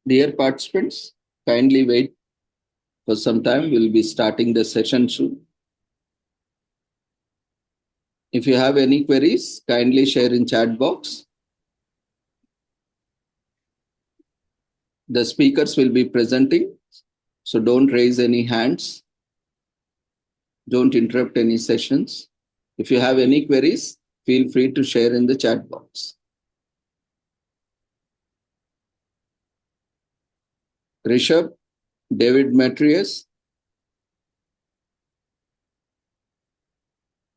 Dear participants, kindly wait for some time. We'll be starting the session soon. If you have any queries, kindly share in chat box. The speakers will be presenting, so don't raise any hands. Don't interrupt any sessions. If you have any queries, feel free to share in the chat box. Rishabh, David Matrius,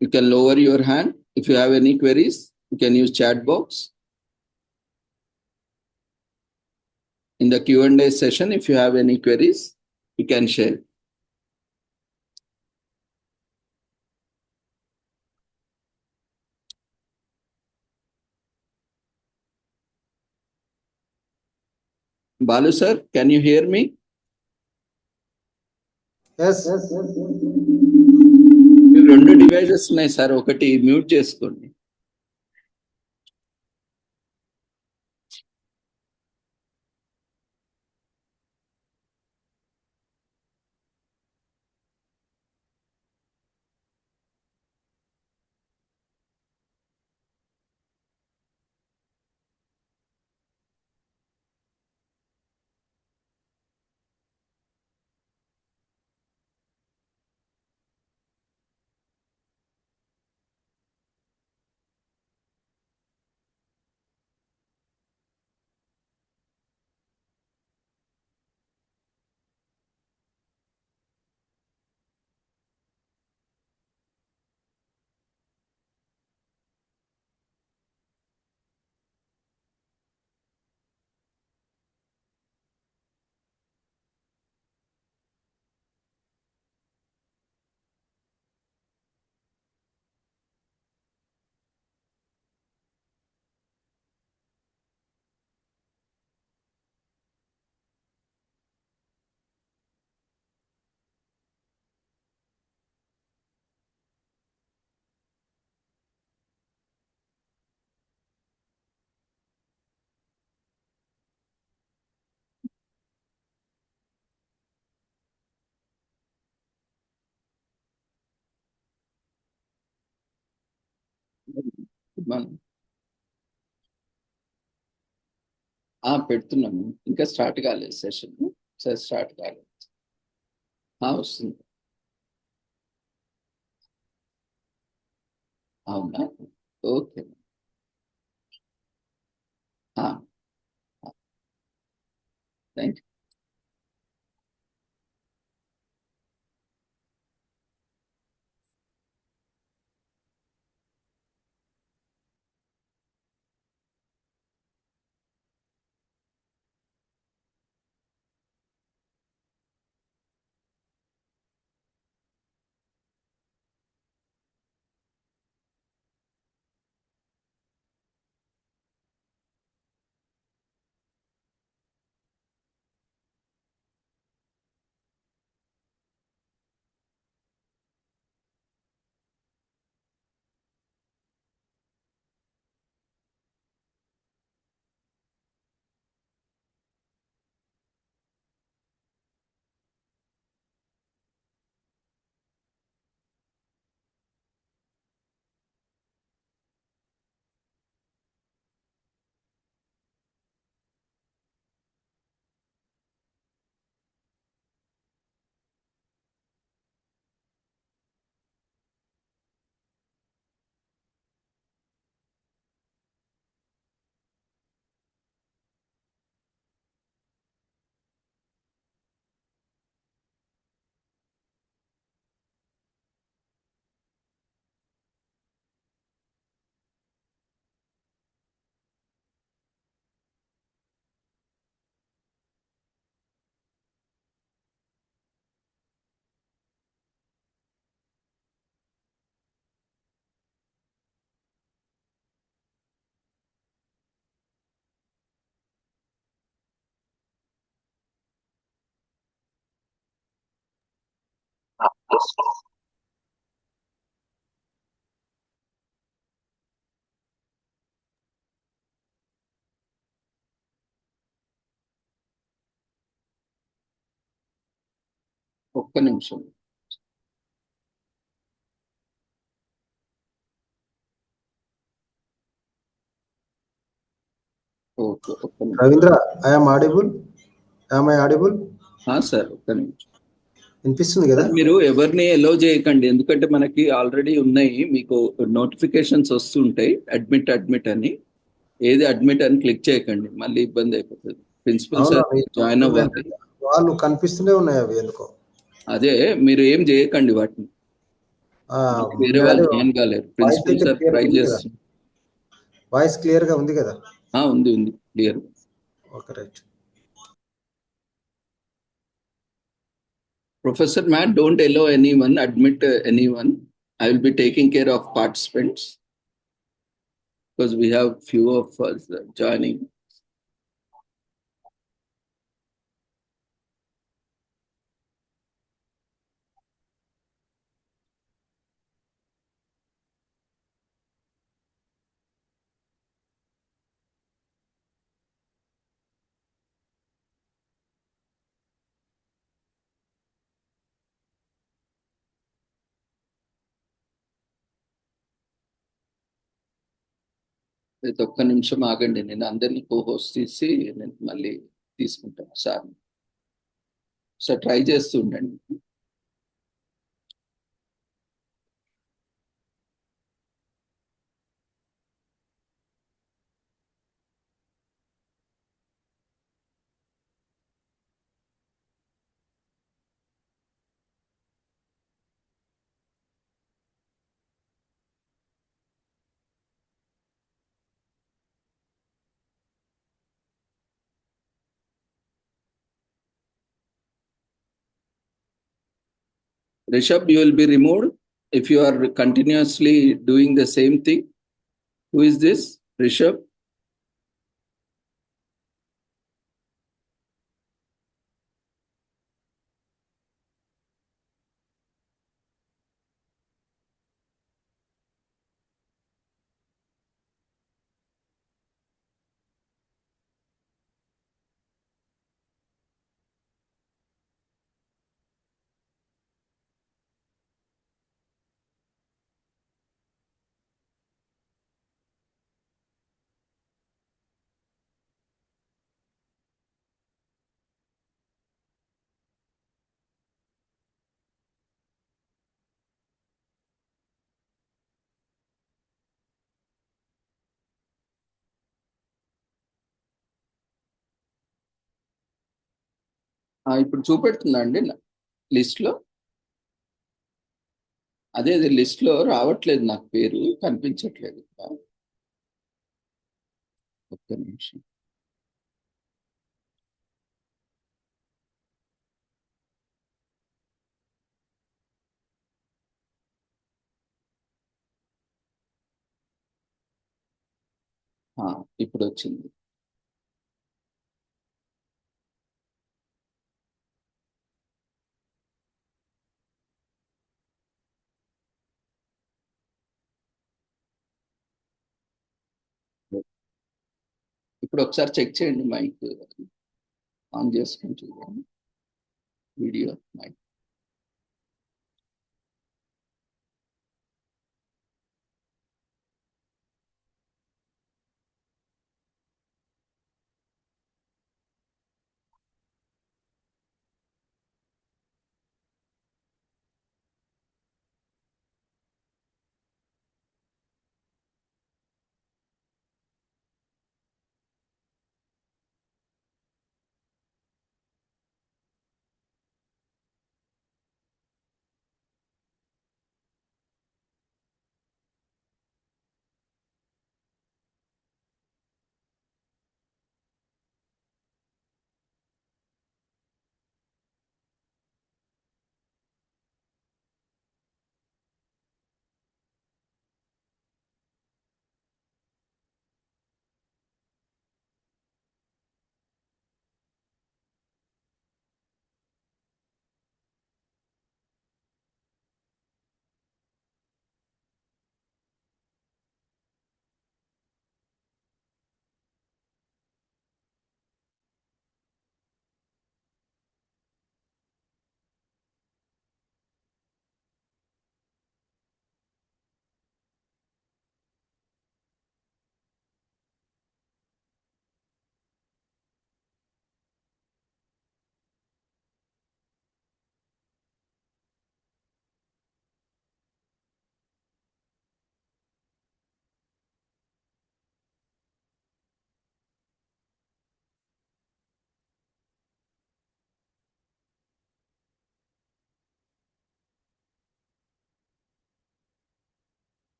you can lower your hand. If you have any queries, you can use chat box. In the Q&A session, if you have any queries, you can share. Balu sir, can you hear me? Yes. రెండు devices ఉన్నాయి sir, ఒకటి mute చేసుకోండి. పెడుతున్నాము, ఇంకా start కాలేదు session. Sir start కాలేదు. వస్తుంది. అవునా? ఓకే. Thank you. ఒక్క నిమిషం. ఓకే, ఒక్క నిమిషం. Ravindra, I'm audible? Am I audible? Sir ఒక్క నిమిషం. వినిపిస్తుంది కదా? మీరు ఎవరిని ఎలో చేయకండి, ఎందుకంటే మనకి ఆల్రెడీ ఉన్నాయి, మీకు నోటిఫికేషన్స్ వస్తుంటాయి అడ్మిట్ అడ్మిట్ అని. ఏది అడ్మిట్ అని క్లిక్ చేయకండి, మళ్ళీ ఇబ్బంది అయిపోతుంది. ప్రిన్సిపల్ సార్ జాయిన్ అవ్వాలి. వాళ్ళు కనిపిస్తూనే ఉన్నాయి అవి ఎందుకో. అదే మీరు ఏం చేయకండి వాటిని, వేరే వాళ్ళు జాయిన్ కాలేరు. ప్రిన్సిపల్ సార్ ట్రై చేస్తుంది. వాయిస్ క్లియర్ గా ఉంది కదా? ఉంది clear. Okay, right. Professor Matt, don't allow anyone, admit anyone. I will be taking care of participants because we have few of us joining. ఒక్క నిమిషం ఆగండి, నేను అందరినీ కోహోస్ట్ తీసి నేను మళ్ళీ తీసుకుంటాను సార్. సార్ ట్రై చేస్తూ ఉండండి. Rishabh, you will be removed if you are continuously doing the same thing. Who is this? Rishabh? ఇప్పుడు చూపెడుతుందా అండి లిస్ట్లో? అదే లిస్ట్లో రావట్లేదు, నాకు పేరు కనిపించట్లేదు. ఒక్క నిమిషం. ఇప్పుడు వచ్చింది. ఇప్పుడు ఒకసారి చెక్ చేయండి, మైక్ ఆన్ చేసుకుని చూడండి, video mic.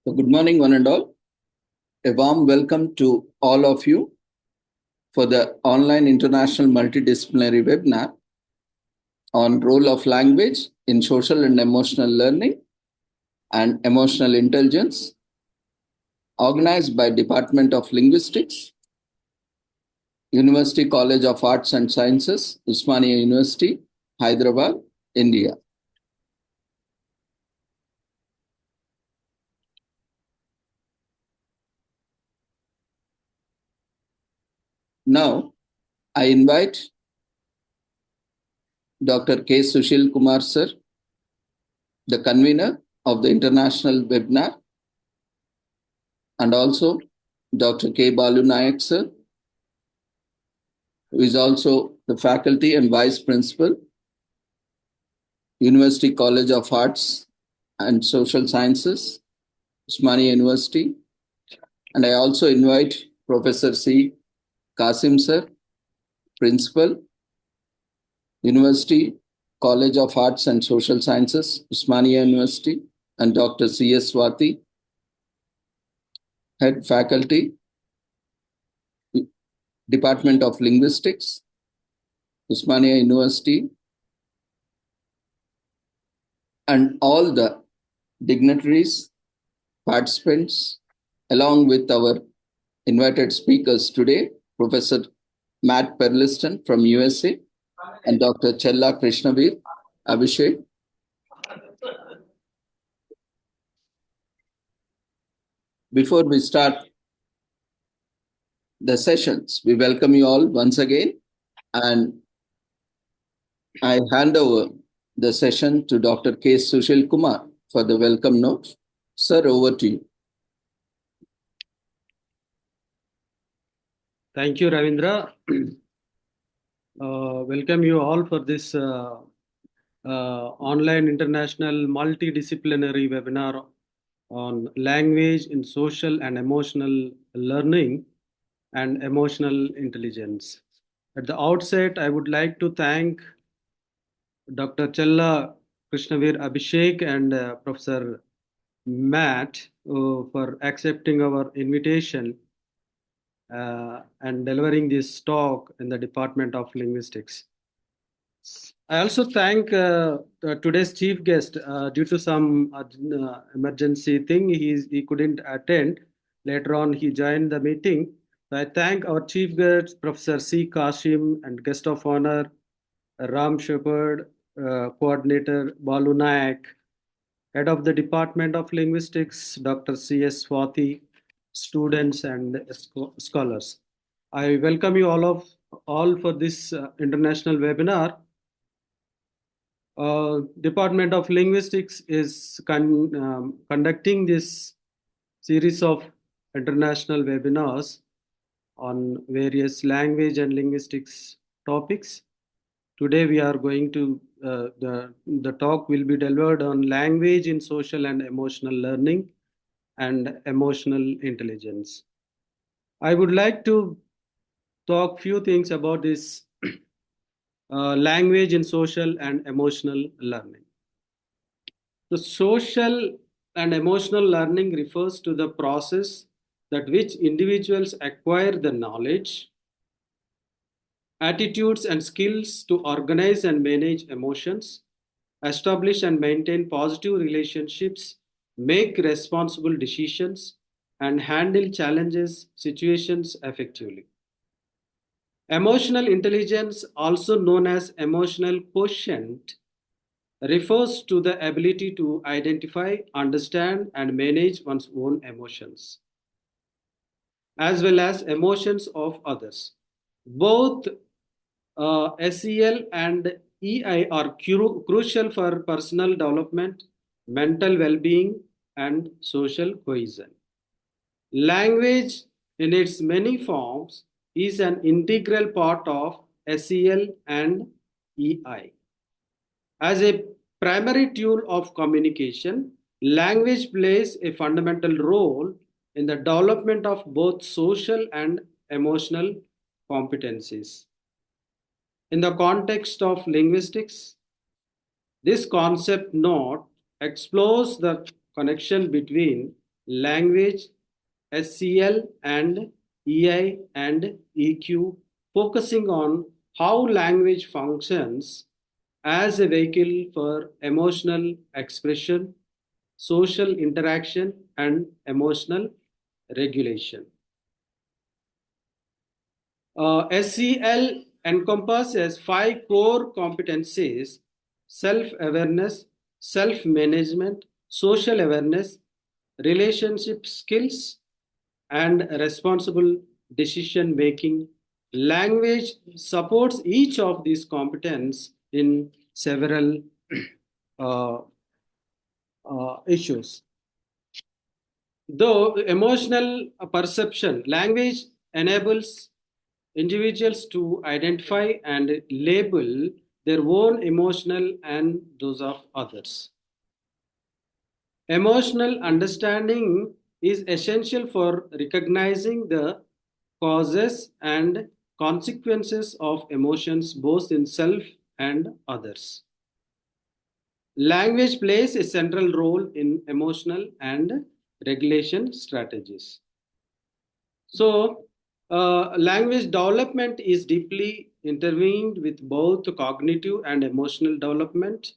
So good morning, one and all. A warm welcome to all of you for the online international multidisciplinary webinar on role of language in social and emotional learning and emotional intelligence, organized by Department of Linguistics, University College of Arts and Sciences, Osmania University, Hyderabad, India. Now, I invite Dr. K. Sushil Kumar sir, the convener of the international webinar, and also Dr. K. Balu Nayak sir, who is also the faculty and vice principal, University College of Arts and Social Sciences, Osmania University. And I also invite Professor C. Kasim sir, principal, University College of Arts and Social Sciences, Osmania University, and Dr. C.S. Swati, head faculty, Department of Linguistics, Osmania University, and all the dignitaries, participants, along with our invited speakers today, Professor Matt Perelstein from USA and Dr. Challa Krishnaveer, Abhishek. Before we start the sessions, we welcome you all once again, and I hand over the session to Dr. K. Sushil Kumar for the welcome note. Sir, over to you. Thank you, Ravindra. Welcome you all for this online international multidisciplinary webinar on language in social and emotional learning and emotional intelligence. At the outset, I would like to thank Dr. Challa, Krishnaveer, Abhishek, and Professor Matt for accepting our invitation and delivering this talk in the Department of Linguistics. I also thank today's chief guest. Due to some emergency thing, he couldn't attend. Later on, he joined the meeting. So I thank our chief guest, Professor C. Kashim, and guest of honor, Ram Shepherd, coordinator Balu Nayak, head of the Department of Linguistics, Dr. C.S. Swati, students and scholars. I welcome you all for this international webinar. Department of Linguistics is conducting this series of international webinars on various language and linguistics topics. Today we are going to, the talk will be delivered on language in social and emotional learning and emotional intelligence. I would like to talk few things about this language in social and emotional learning. The social and emotional learning refers to the process that which individuals acquire the knowledge, attitudes and skills to organize and manage emotions, establish and maintain positive relationships, make responsible decisions, and handle challenges, situations effectively. Emotional intelligence, also known as emotional quotient, refers to the ability to identify, understand, and manage one's own emotions, as well as emotions of others. Both SEL and EI are crucial for personal development, mental well-being, and social cohesion. Language, in its many forms, is an integral part of SEL and EI. As a primary tool of communication, language plays a fundamental role in the development of both social and emotional competencies. In the context of linguistics, this concept note explores the connection between language, SEL and EI and EQ, focusing on how language functions as a vehicle for emotional expression, social interaction, and emotional regulation. SEL encompasses 5 core competencies: self-awareness, self-management, social awareness, relationship skills, and responsible decision making. Language supports each of these competencies in several uh, issues. Though emotional perception, language enables individuals to identify and label their own emotional and those of others. Emotional understanding is essential for recognizing the causes and consequences of emotions both in self and others. Language plays a central role in emotional and regulation strategies. So, language development is deeply intertwined with both cognitive and emotional development.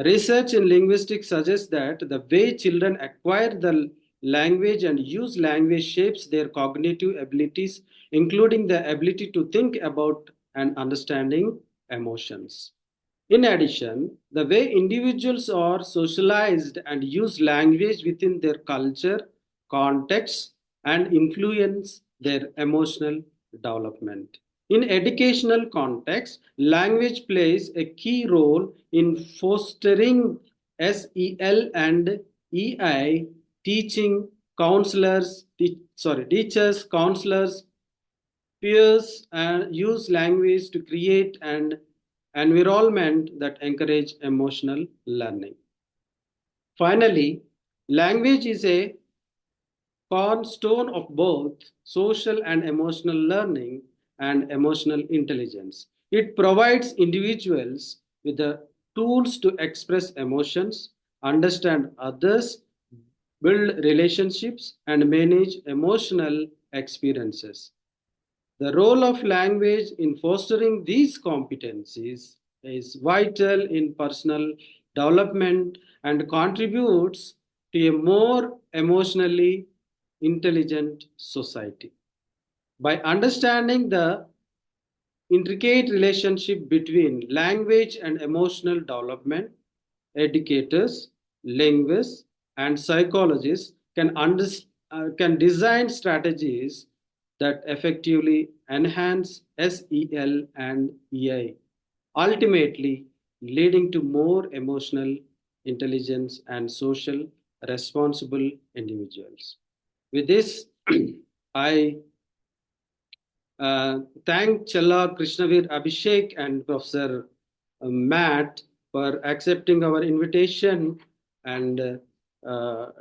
Research in linguistics suggests that the way children acquire the language and use language shapes their cognitive abilities, including the ability to think about and understanding emotions. In addition, the way individuals are socialized and use language within their culture, context, and influence their emotional development. In educational context, language plays a key role in fostering SEL and EI teaching teachers, counselors, peers and use language to create an environment that encourage emotional learning. Finally, language is a cornerstone of both social and emotional learning and emotional intelligence. It provides individuals with the tools to express emotions, understand others, build relationships, and manage emotional experiences. The role of language in fostering these competencies is vital in personal development and contributes to a more emotionally intelligent society. By understanding the intricate relationship between language and emotional development, educators, linguists, and psychologists can design strategies that effectively enhance SEL and EI, ultimately leading to more emotional intelligence and social responsible individuals. With this, I thank Challa, Krishnaveer, Abhishek, and Professor Matt for accepting our invitation and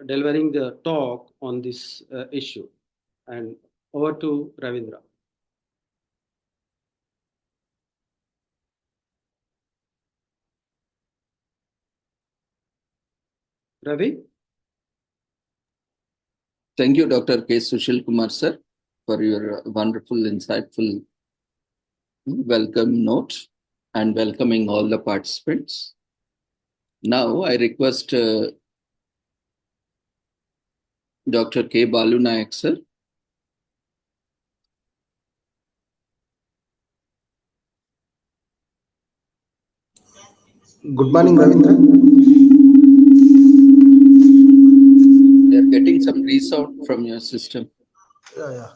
delivering the talk on this issue. And over to Ravindra. Ravi? Thank you, Dr. K. Sushil Kumar, sir, for your wonderful, insightful welcome note and welcoming all the participants. Now, I request Dr. K. Balu Nayak, sir. Good morning, Ravindra. We are getting some resound from your system. Yeah.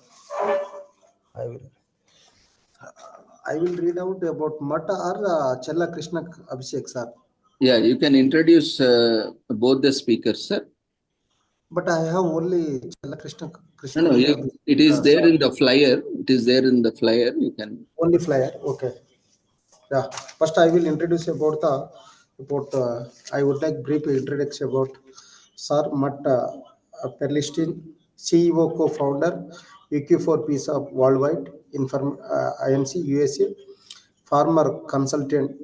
I will read out about Mata or Challa Krishna Abhishek, sir. Yeah, you can introduce both the speakers, sir. But I have only Challa Krishna. No, it is there in the flyer. It is there in the flyer. You can only flyer. Okay. Yeah. First, I will introduce I would like brief introduction about Sir Matt Perelstein, CEO co-founder, UK4 Piece of Worldwide, INC, USA, former consultant,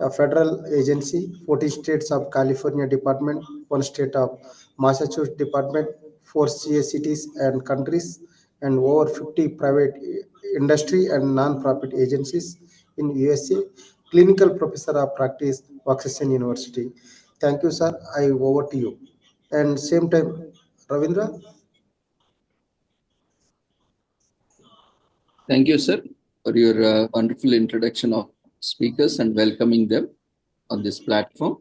a federal agency, 14 states of California Department, one state of Massachusetts Department, 4 CA cities and countries, and over 50 private industry and non-profit agencies in USA. Clinical professor of practice, Woxsen University. Thank you, sir. I over to you. And same time, Ravindra. Thank you, sir, for your wonderful introduction of speakers and welcoming them on this platform.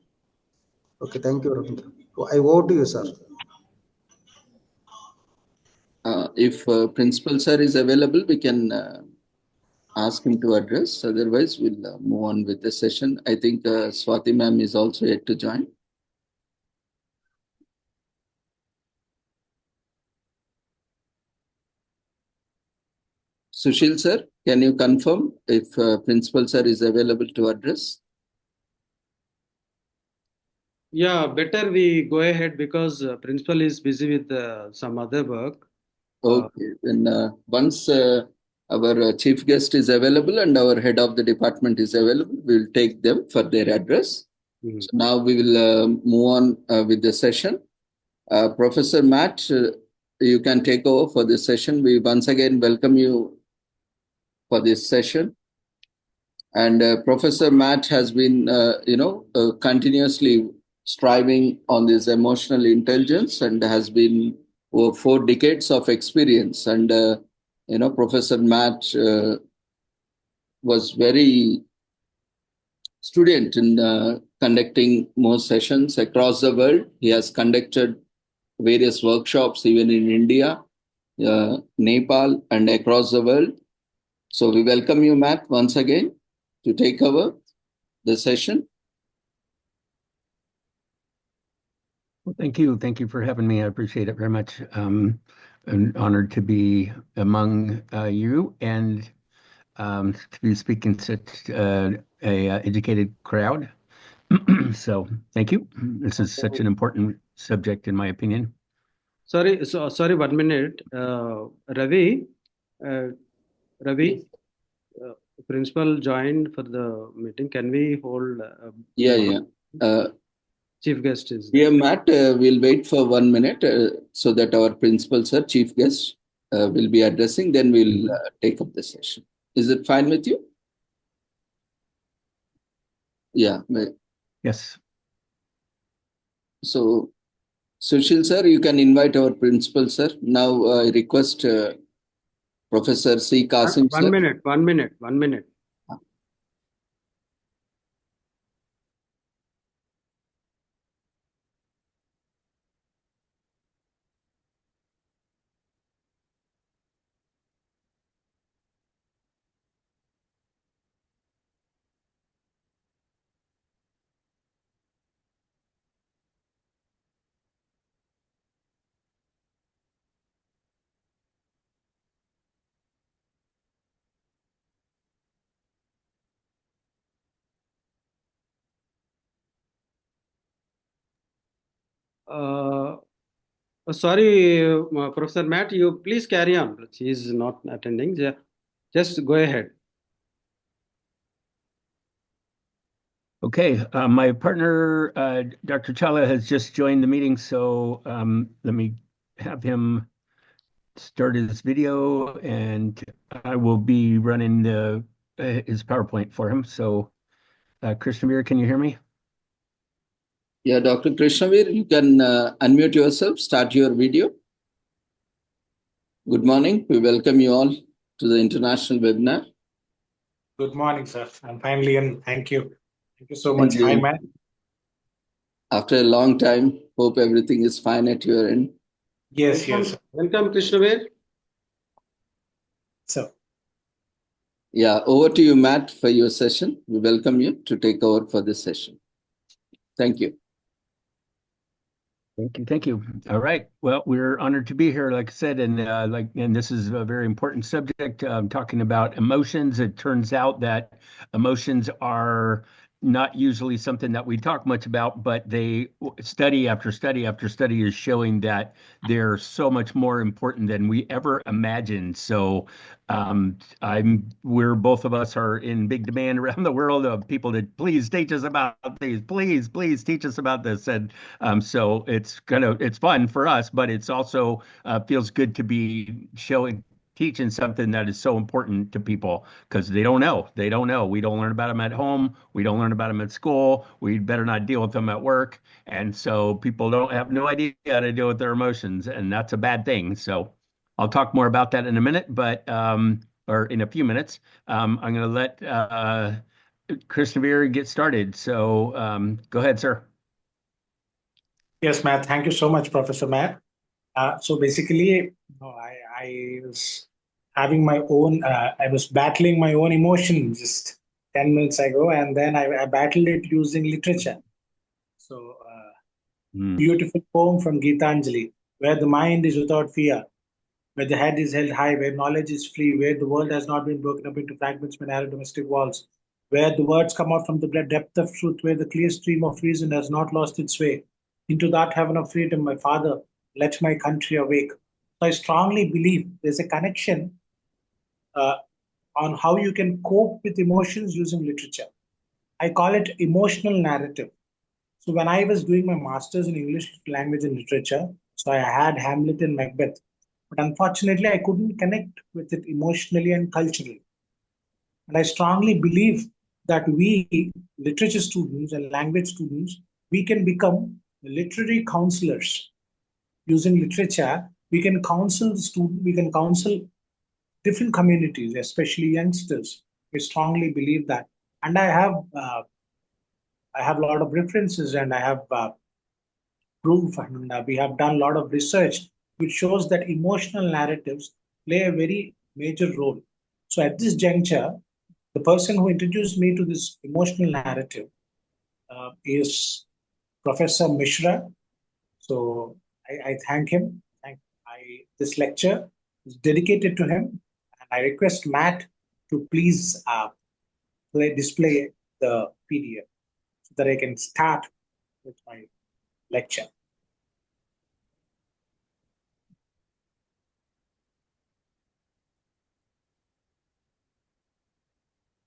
Okay, thank you, Ravindra. I over to you, sir. If Principal Sir is available, we can ask him to address. Otherwise, we'll move on with the session. I think Swati ma'am is also yet to join. Sushil sir, can you confirm if Principal Sir is available to address? Yeah, better we go ahead because principal is busy with some other work. Okay, then once our chief guest is available and our head of the department is available, we'll take them for their address. So now we will move on with the session. Professor Matt, you can take over for this session. We once again welcome you for this session. And Professor Matt has been, continuously striving on this emotional intelligence and has been over 4 decades of experience. And, Professor Matt was very student in conducting more sessions across the world. He has conducted various workshops even in India, Nepal, and across the world. So we welcome you, Matt, once again to take over the session. Well, thank you. Thank you for having me. I appreciate it very much. I'm honored to be among you and to be speaking to such a educated crowd. So thank you. This is such an important subject, in my opinion. Sorry, 1 minute. Ravi, principal joined for the meeting. Can we hold? Yeah. Chief guest is there. Yeah, Matt, we'll wait for 1 minute so that our principal, sir, chief guest, will be addressing. Then we'll take up the session. Is it fine with you? Yeah. Yes. So, Sushil, sir, you can invite our principal, sir. Now, I request Professor C. Kasim, sir. 1 minute. Sorry, Professor Matt, you please carry on. He is not attending. Just go ahead. Okay, my partner, Dr. Challa, has just joined the meeting, so let me have him start his video, and I will be running his PowerPoint for him. So, Krishnaveer, can you hear me? Yeah, Dr. Krishnaveer, you can unmute yourself, start your video. Good morning. We welcome you all to the international webinar. Good morning, sir. I'm finally in. Thank you. Thank you so much. Hi, Matt. After a long time, hope everything is fine at your end. Yes, yes. Welcome, Krishnaveer. So, yeah, over to you, Matt, for your session. We welcome you to take over for this session. Thank you. Thank you. All right. Well, we're honored to be here, like I said, and this is a very important subject. Talking about emotions. It turns out that emotions are not usually something that we talk much about, but they study after study after study is showing that they're so much more important than we ever imagined. So we're both of us are in big demand around the world of people to please teach us about these, please teach us about this. And so it's fun for us, but it's also feels good to be teaching something that is so important to people because they don't know. They don't know. We don't learn about them at home. We don't learn about them at school. We better not deal with them at work. And so people don't have no idea how to deal with their emotions, and that's a bad thing. So I'll talk more about that in a minute, or in a few minutes. I'm going to let Krishnaveer get started. So go ahead, sir. Yes, Matt. Thank you so much, Professor Matt. So basically, I was having my own, I was battling my own emotion just 10 minutes ago, and then I battled it using literature. So, beautiful poem from Gitanjali, where the mind is without fear, where the head is held high, where knowledge is free, where the world has not been broken up into fragments by narrow domestic walls, where the words come out from the depth of truth, where the clear stream of reason has not lost its way. Into that heaven of freedom, my father, let my country awake. So I strongly believe there's a connection on how you can cope with emotions using literature. I call it emotional narrative. So when I was doing my master's in English language and literature, so I had Hamlet and Macbeth, but unfortunately I couldn't connect with it emotionally and culturally. And I strongly believe that we, literature students and language students, we can become literary counselors. Using literature, we can counsel the student, we can counsel different communities, especially youngsters. I strongly believe that. And I have a lot of references and I have proof, and we have done a lot of research which shows that emotional narratives play a very major role. So at this juncture, the person who introduced me to this emotional narrative is Professor Mishra. So I thank him. This lecture is dedicated to him, and I request Matt to please display the PDF so that I can start with my lecture.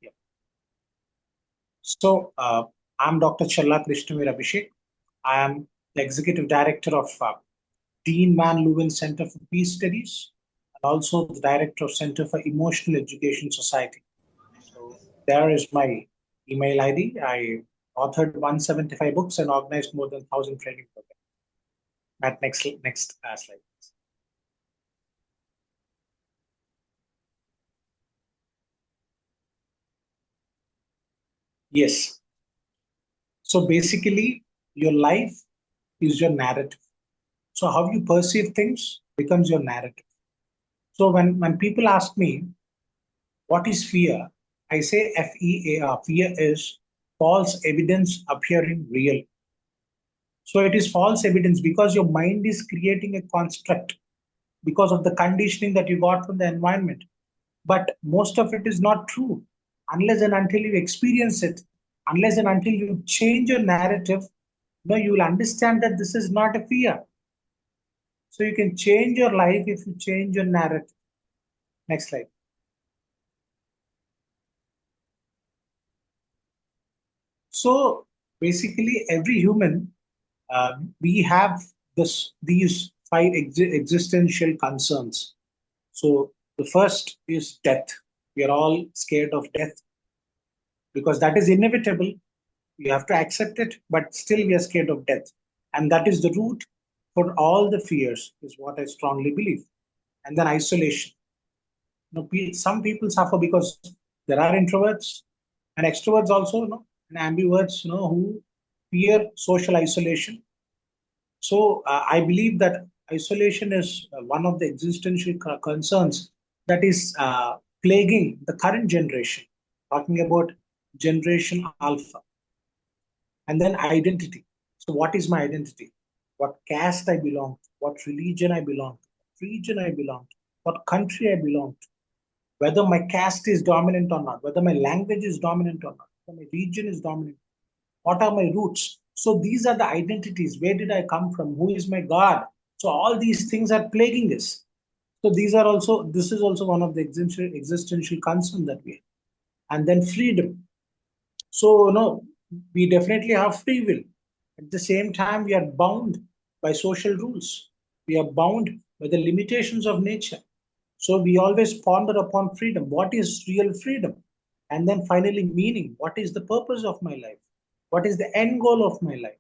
Yeah. So I'm Dr. Challa Krishnaveer Abhishek. I am the Executive Director of Dean Van Leeuwen Center for Peace Studies, and also the Director of Center for Emotional Education Society. So there is my email ID. I authored 175 books and organized more than 1,000 training programs. Matt, next slide. Yes. So basically, your life is your narrative. So how you perceive things becomes your narrative. So when people ask me, what is fear? I say FEAR. Fear is false evidence appearing real. So it is false evidence because your mind is creating a construct because of the conditioning that you got from the environment. But most of it is not true unless and until you experience it, unless and until you change your narrative, you will understand that this is not a fear. So you can change your life if you change your narrative. Next slide. So basically, every human, we have these five existential concerns. So the first is death. We are all scared of death because that is inevitable. You have to accept it, but still we are scared of death. And that is the root for all the fears, is what I strongly believe. And then isolation. Some people suffer because there are introverts and extroverts also, and ambiverts, who fear social isolation. So I believe that isolation is one of the existential concerns that is plaguing the current generation, talking about generation alpha. And then identity. So what is my identity? What caste I belong to, what religion I belong to, what region I belong to, what country I belong to, whether my caste is dominant or not, whether my language is dominant or not. My region is dominant. What are my roots? So these are the identities. Where did I come from? Who is my God? So all these things are plaguing us. So this is also one of the existential concerns that we have. And then freedom. So, we definitely have free will. At the same time, we are bound by social rules. We are bound by the limitations of nature. So we always ponder upon freedom. What is real freedom? And then finally, meaning. What is the purpose of my life? What is the end goal of my life?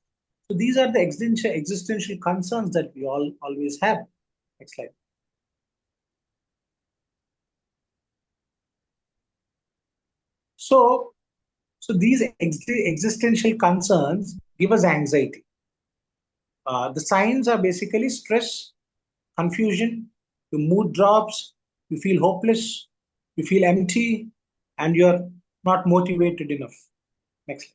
So these are the existential concerns that we all always have. Next slide. So these existential concerns give us anxiety. The signs are basically stress, confusion, your mood drops, you feel hopeless, you feel empty, and you're not motivated enough. Next.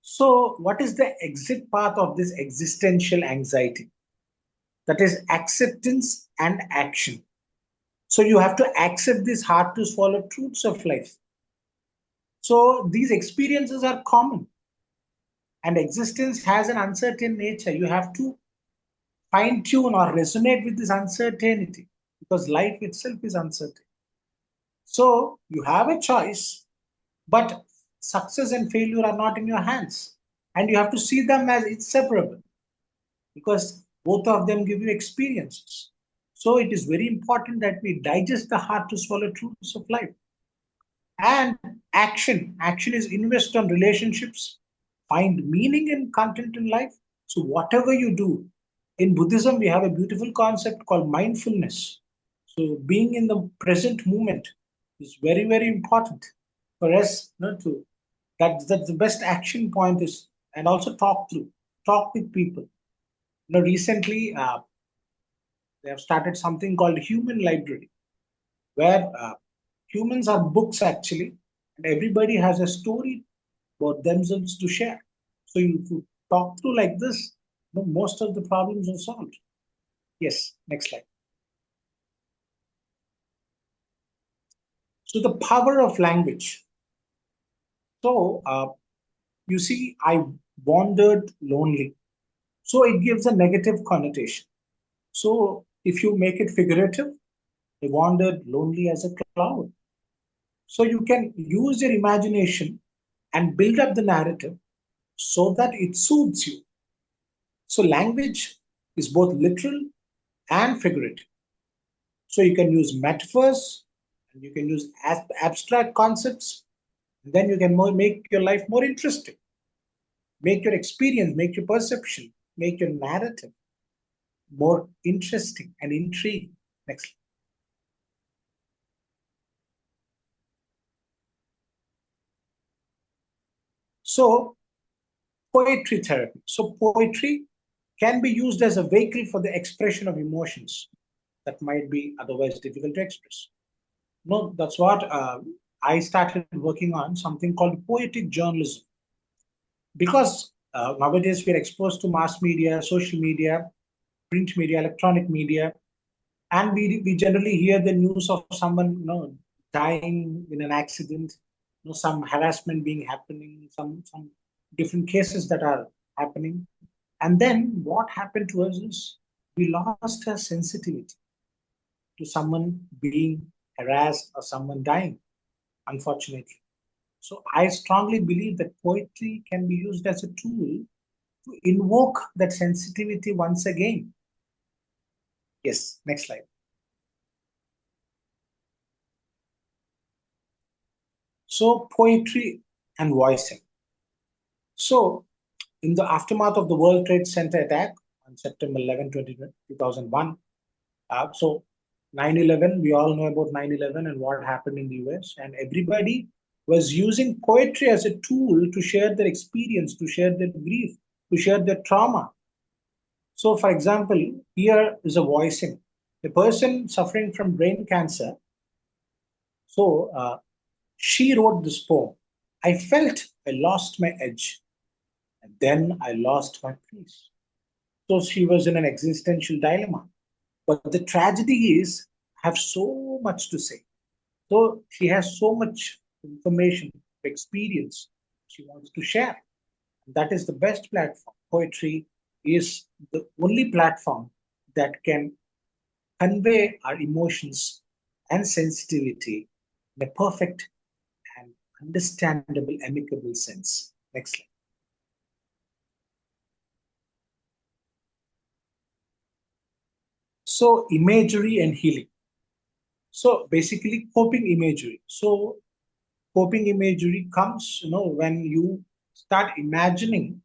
So, what is the exit path of this existential anxiety? That is acceptance and action. So, you have to accept these hard to swallow truths of life. So, these experiences are common, and existence has an uncertain nature. You have to fine tune or resonate with this uncertainty because life itself is uncertain. So you have a choice, but success and failure are not in your hands. And you have to see them as inseparable because both of them give you experiences. So it is very important that we digest the hard to swallow truths of life. And action. Action is invest on relationships, find meaning and content in life. So whatever you do, in Buddhism, we have a beautiful concept called mindfulness. So being in the present moment is very, very important for us to that's the best action point is and also talk with people. Recently they have started something called human library where humans are books actually, and everybody has a story about themselves to share. So you talk through like this, most of the problems are solved. Yes, next slide. So the power of language. So you see, I wandered lonely. So it gives a negative connotation. So if you make it figurative, I wandered lonely as a cloud. So you can use your imagination and build up the narrative so that it soothes you. So language is both literal and figurative. So you can use metaphors and you can use abstract concepts. And then you can make your life more interesting, make your experience, make your perception, make your narrative more interesting and intriguing. Next. So poetry therapy. So poetry can be used as a vehicle for the expression of emotions that might be otherwise difficult to express. No, that's what I started working on, something called poetic journalism. Because nowadays we're exposed to mass media, social media, print media, electronic media, and we generally hear the news of someone dying in an accident, some harassment being happening, some different cases that are happening. And then what happened to us is we lost our sensitivity to someone being harassed or someone dying, unfortunately. So I strongly believe that poetry can be used as a tool to invoke that sensitivity once again. Yes, next slide. So poetry and voicing. So in the aftermath of the World Trade Center attack on September 11, 2001, so 9/11, we all know about 9/11 and what happened in the US, and everybody was using poetry as a tool to share their experience, to share their grief, to share their trauma. So, for example, here is a voicing. A person suffering from brain cancer. So, she wrote this poem. I felt I lost my edge, and then I lost my peace. So, she was in an existential dilemma. But the tragedy is, I have so much to say. So she has so much information, experience she wants to share. That is the best platform. Poetry is the only platform that can convey our emotions and sensitivity in a perfect and understandable, amicable sense. Next slide. So, imagery and healing. So, basically, coping imagery. So, coping imagery comes, when you start imagining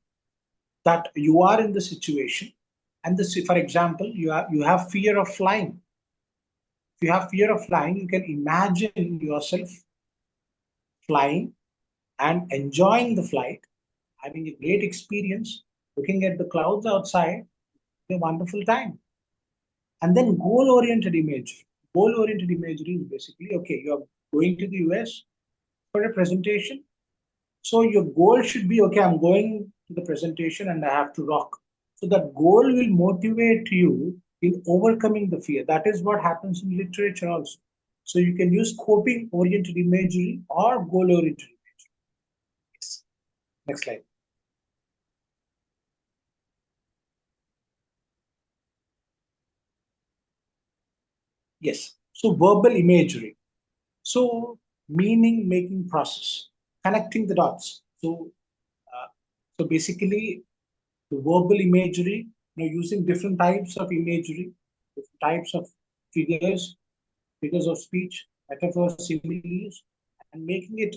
that you are in the situation, and this, for example, you have fear of flying. If you have fear of flying, you can imagine yourself flying and enjoying the flight, having a great experience, looking at the clouds outside, a wonderful time. And then goal-oriented imagery. Goal-oriented imagery is basically, okay, you're going to the US for a presentation. So your goal should be, okay, I'm going to the presentation and I have to rock. So that goal will motivate you in overcoming the fear. That is what happens in literature also. So you can use coping-oriented imagery or goal-oriented imagery. Yes. Next slide. Yes. So verbal imagery. So meaning making process, connecting the dots. So basically the verbal imagery, using different types of imagery, different types of figures, figures of speech, metaphors, similes, and making it,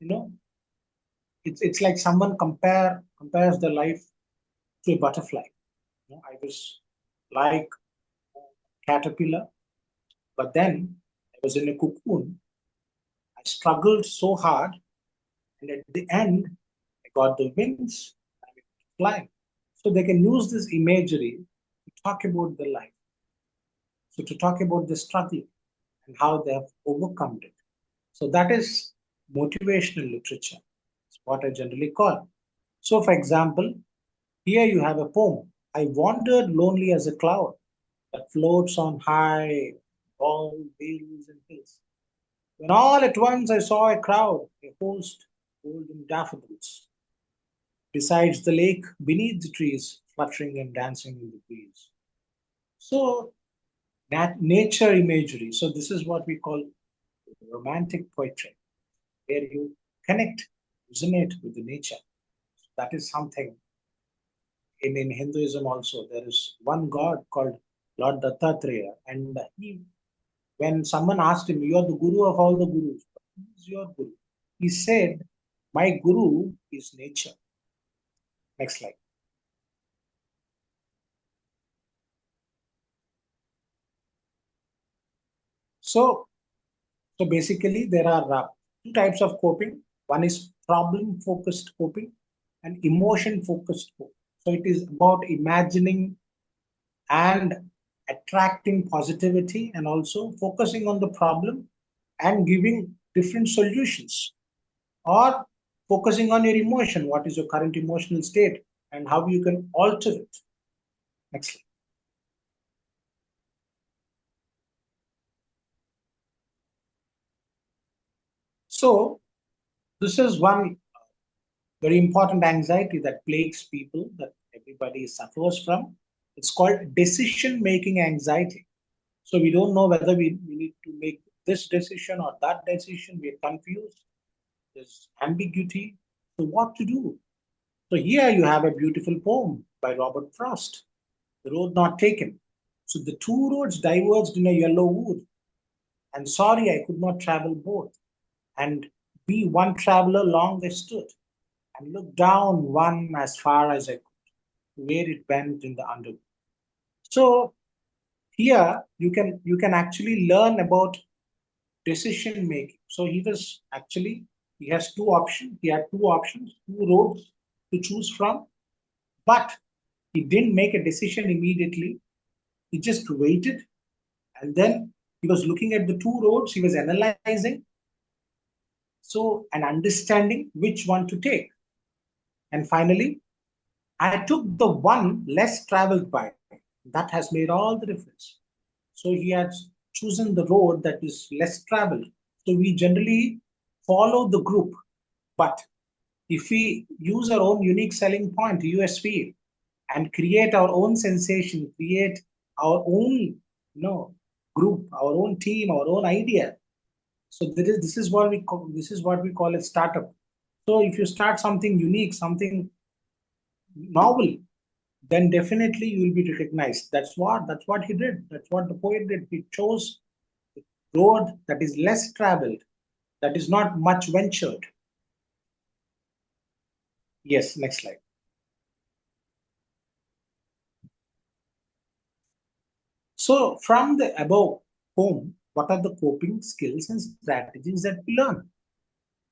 you know, it's like someone compares the life to a butterfly. I was like a caterpillar, but then I was in a cocoon. I struggled so hard, and at the end, I got the wings. I could fly. So they can use this imagery to talk about the life. So to talk about the struggle and how they have overcome it. So that is motivational literature. It's what I generally call. So for example, here you have a poem. I wandered lonely as a cloud that floats on high, all vales and hills. When all at once I saw a crowd, a host, golden daffodils, besides the lake, beneath the trees, fluttering and dancing in the breeze. So nature imagery. So this is what we call romantic poetry, where you connect, resonate with the nature. That is something in Hinduism also. There is one god called Lord Dattatreya, and when someone asked him, "You are the guru of all the gurus. Who is your guru?" He said, "My guru is nature." Next slide. So, so basically, there are two types of coping. One is problem-focused coping and emotion-focused coping. So it is about imagining and attracting positivity and also focusing on the problem and giving different solutions, or focusing on your emotion, what is your current emotional state and how you can alter it. Next slide. So this is one very important anxiety that plagues people, that everybody suffers from. It's called decision making anxiety. So we don't know whether we need to make this decision or that decision. We're confused. There's ambiguity. So what to do? So here you have a beautiful poem by Robert Frost, The Road Not Taken. So the two roads diverged in a yellow wood, and sorry I could not travel both. And be one traveler long they stood, and looked down one as far as I could, where it bent in the underwood. So here you can actually learn about decision making. So he has two options. He had two options, two roads to choose from, but he didn't make a decision immediately. He just waited, and then he was looking at the two roads. He was analyzing, so and understanding which one to take. And finally, I took the one less traveled by. That has made all the difference. So he has chosen the road that is less traveled. So we generally follow the group. But if we use our own unique selling point, USP, and create our own sensation, create our own, group, our own team, our own idea. So this is what we call a startup. So if you start something unique, something novel, then definitely you will be recognized. That's what he did. That's what the poet did. He chose the road that is less traveled, that is not much ventured. Yes, next slide. So from the above poem, what are the coping skills and strategies that we learn?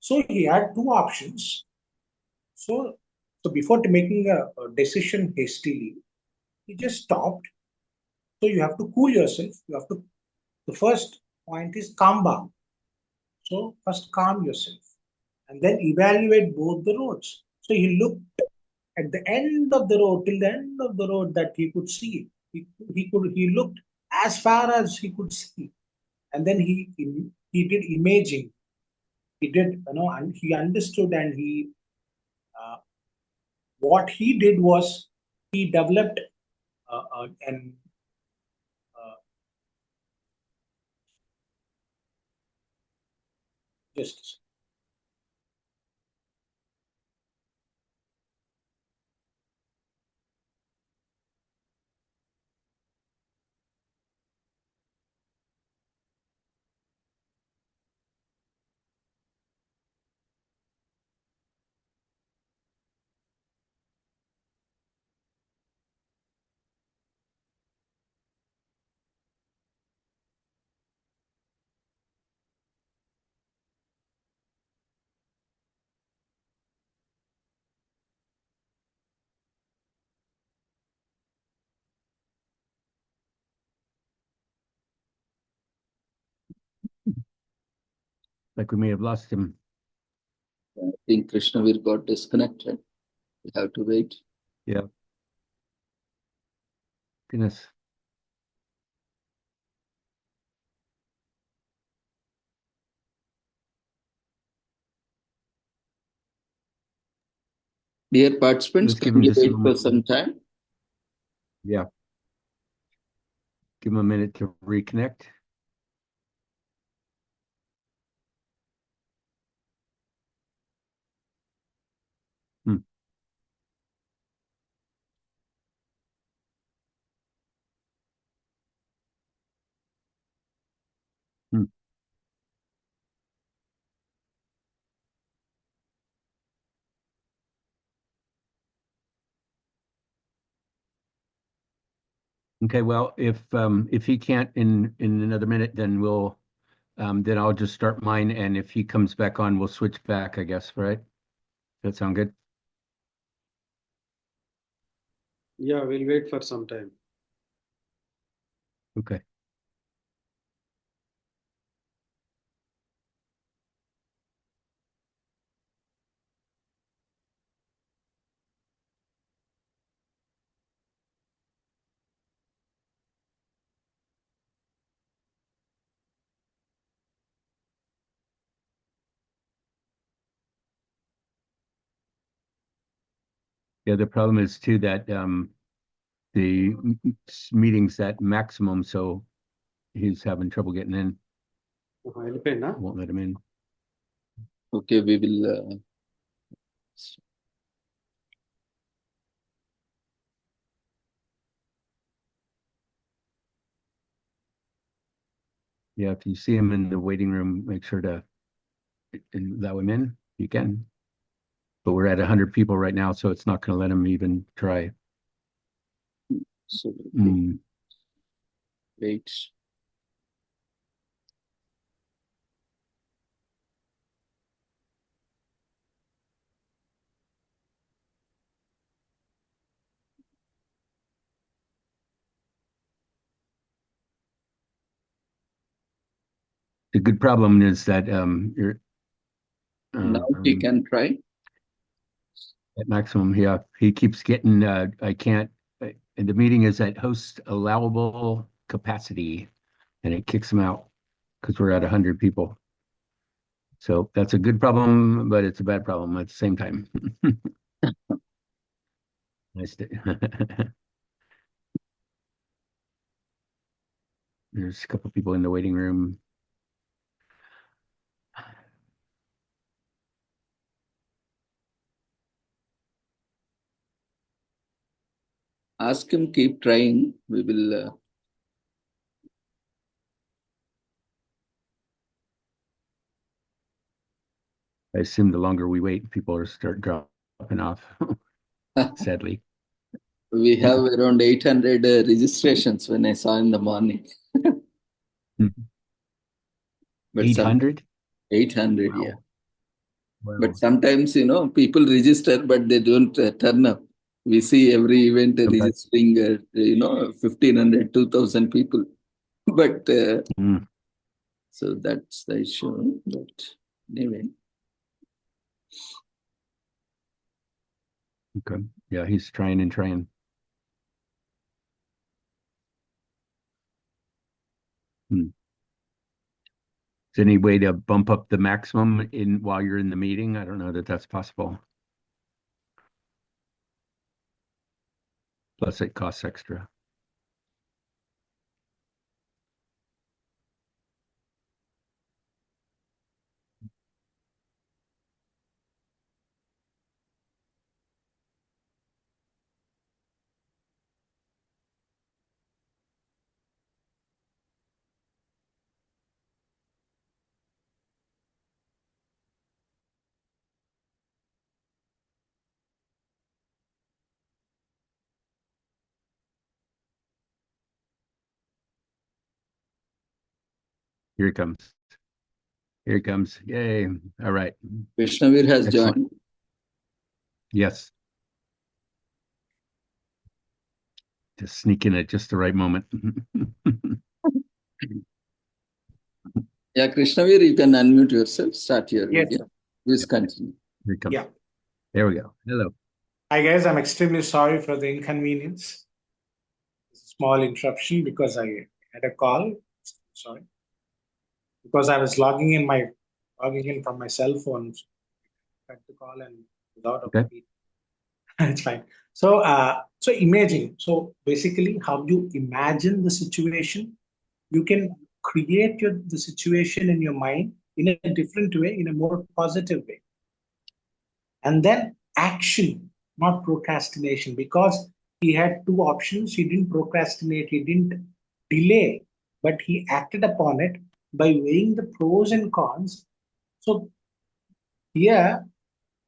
So he had two options. So before making a decision hastily, he just stopped. So you have to cool yourself. The first point is calm down. So first calm yourself and then evaluate both the roads. So he looked at the end of the road, till the end of the road that he could see. He looked as far as he could see. And then he did imaging. He did, and he understood, and what he did was he developed an just Like we may have lost him. I think Krishnaveer got disconnected. We have to wait. Yeah. Goodness. Dear participants, Let's give can him you just a wait for moment. some time? Yeah. Give him a minute to reconnect. Hmm. Hmm. Okay, well, if he can't in another minute, then then I'll just start mine, and if he comes back on, we'll switch back, I guess, right? Does that sound good? Yeah, we'll wait for some time. Okay. Yeah, the problem is too that the meeting's at maximum, so he's having trouble getting in. వెళ్ళిపోయినా? Won't let him in. Okay, we will. Yeah, if you see him in the waiting room, make sure to allow him in. You can. But we're at 100 people right now, so it's not going to let him even try. So Mm. wait. The good problem is that you're Now he can try. at maximum. Yeah, he keeps getting. I can't. And the meeting is at host allowable capacity, and it kicks them out because we're at 100 people. So that's a good problem, but it's a bad problem at the same time. Nice. There's a couple people in the waiting room. Ask him, keep trying. We will. I assume the longer we wait, people are start dropping off, sadly. We have around 800 registrations when I saw in the morning. But 800? 800, Wow. yeah. Wow. But sometimes, people register, but they don't turn up. We see every event registering, 1,500, 2,000 people. But so that's the issue. But anyway. Okay. Yeah, he's trying and trying. Is there any way to bump up the maximum while you're in the meeting? I don't know that that's possible. Plus, it costs extra. Here it comes. Here it comes. Yay. All right. Krishnaveer has Excellent. joined. Yes. Just sneak in at just the right moment. Yeah, Krishnaveer, you can unmute yourself, start your Yes, video. Please continue. Here it comes. Yeah. There we go. Hello. Hi guys, I'm extremely sorry for the inconvenience. It's a small interruption because I had a call. Sorry. Because I was logging in from my cell phone. Cut the call and without a Okay. it's fine. So imaging. So basically, how you imagine the situation, you can create the situation in your mind in a different way, in a more positive way. And then action, not procrastination, because he had two options. He didn't procrastinate, he didn't delay, but he acted upon it by weighing the pros and cons. So here,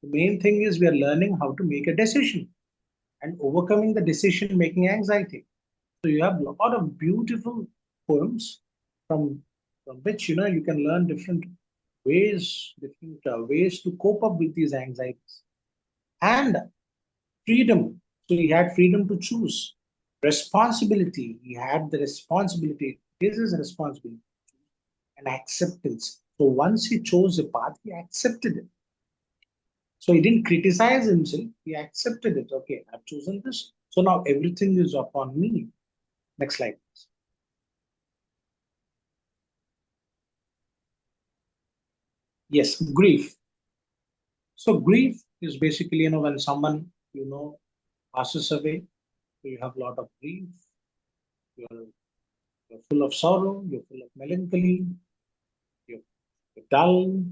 the main thing is we are learning how to make a decision and overcoming the decision making anxiety. So you have a lot of beautiful poems from which you can learn different ways to cope up with these anxieties. And freedom. So he had freedom to choose. Responsibility. He had the responsibility. This is a responsibility. And acceptance. So once he chose a path, he accepted it. So he didn't criticize himself. He accepted it. Okay, I've chosen this. So now everything is upon me. Next slide, please. Yes, grief. So grief is basically, when someone, passes away, so you have a lot of grief. You're full of sorrow. You're full of melancholy. You're dull.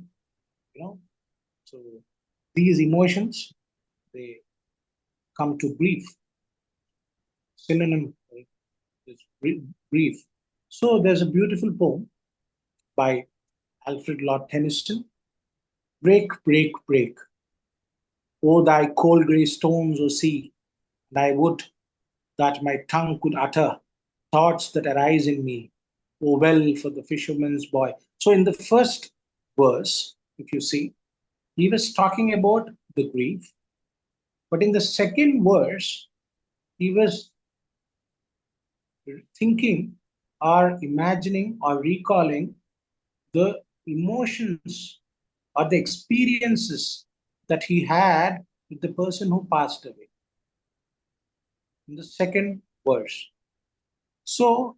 So these emotions, they come to grief. Synonym is grief. So there's a beautiful poem by Alfred Lord Tennyson. Break, break, break. O thy cold grey stones, O sea, and I would that my tongue could utter thoughts that arise in me. O well for the fisherman's boy. So in the first verse, if you see, he was talking about the grief. But in the second verse, he was thinking or imagining or recalling the emotions or the experiences that he had with the person who passed away. In the second verse. So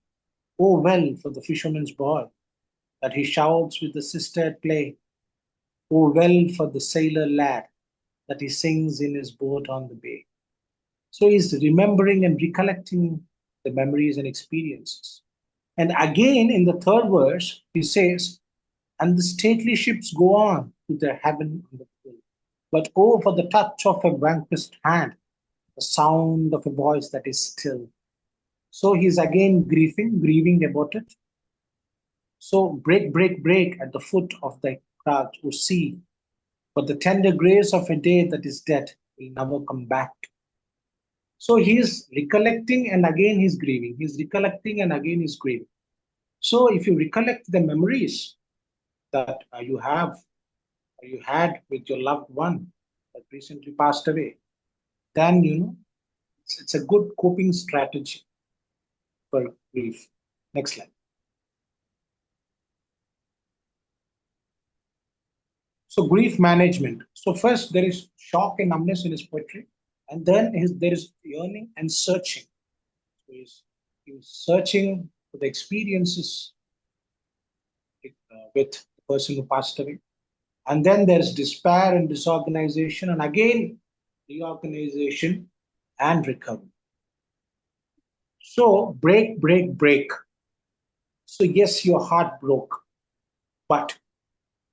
Oh, well for the fisherman's boy, that he shouts with the sister at play. Oh, well for the sailor lad, that he sings in his boat on the bay. So he's remembering and recollecting the memories and experiences. And again, in the third verse, he says, and the stately ships go on to their heaven on the hill. But oh, for the touch of a vanquished hand, the sound of a voice that is still. So he's again grieving about it. So break, break, break at the foot of thy crowd, O sea. But the tender grace of a day that is dead will never come back. So he is recollecting and again he's grieving. He's recollecting and again he's grieving. So if you recollect the memories that you have or you had with your loved one that recently passed away, then it's a good coping strategy for grief. Next slide. So grief management. So first there is shock and numbness in his poetry, and then there is yearning and searching. So he's searching for the experiences with the person who passed away. And then there's despair and disorganization, and again reorganization and recovery. So break, break, break. So yes, your heart broke, but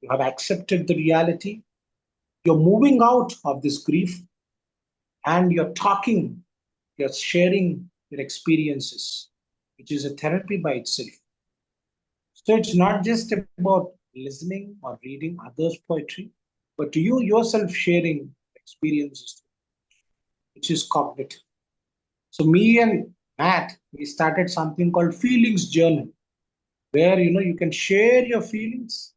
you have accepted the reality. You're moving out of this grief and you're talking, you're sharing your experiences, which is a therapy by itself. So it's not just about listening or reading others' poetry, but you yourself sharing experiences, which is cognitive. So me and Matt, we started something called Feelings Journal, where you can share your feelings.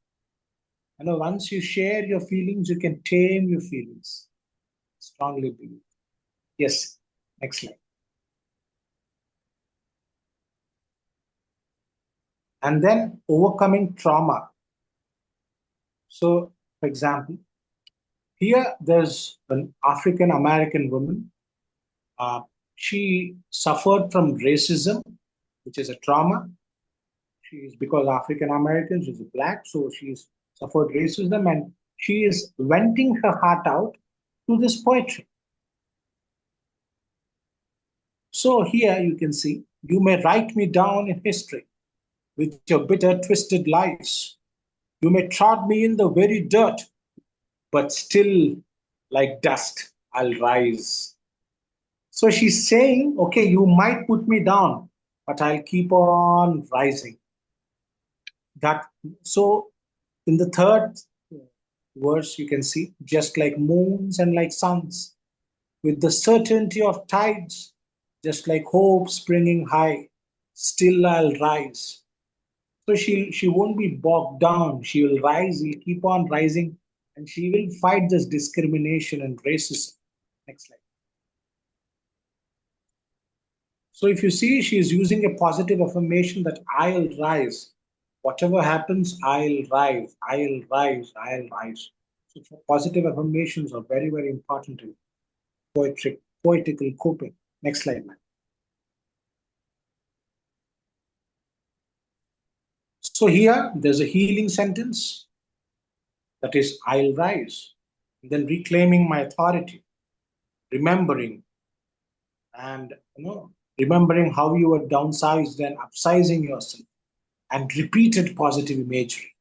Once you share your feelings, you can tame your feelings. Strongly believe. Yes, next slide. And then overcoming trauma. So, for example, here there's an African American woman. She suffered from racism, which is a trauma. She's because African American, she's black, so she's suffered racism and she is venting her heart out to this poetry. So here you can see, you may write me down in history with your bitter, twisted lies. You may trod me in the very dirt, but still, like dust, I'll rise. So she's saying, okay, you might put me down, but I'll keep on rising. So in the third verse, you can see, just like moons and like suns, with the certainty of tides, just like hope springing high, still I'll rise. So she won't be bogged down. She will rise, she'll keep on rising, and she will fight this discrimination and racism. Next slide. So if you see, she is using a positive affirmation that I'll rise. Whatever happens, I'll rise, I'll rise, I'll rise. So positive affirmations are very, very important in poetical coping. Next slide, man. So here, there's a healing sentence that is, I'll rise. And then reclaiming my authority, remembering, and remembering how you were downsized and upsizing yourself, and repeated positive imagery,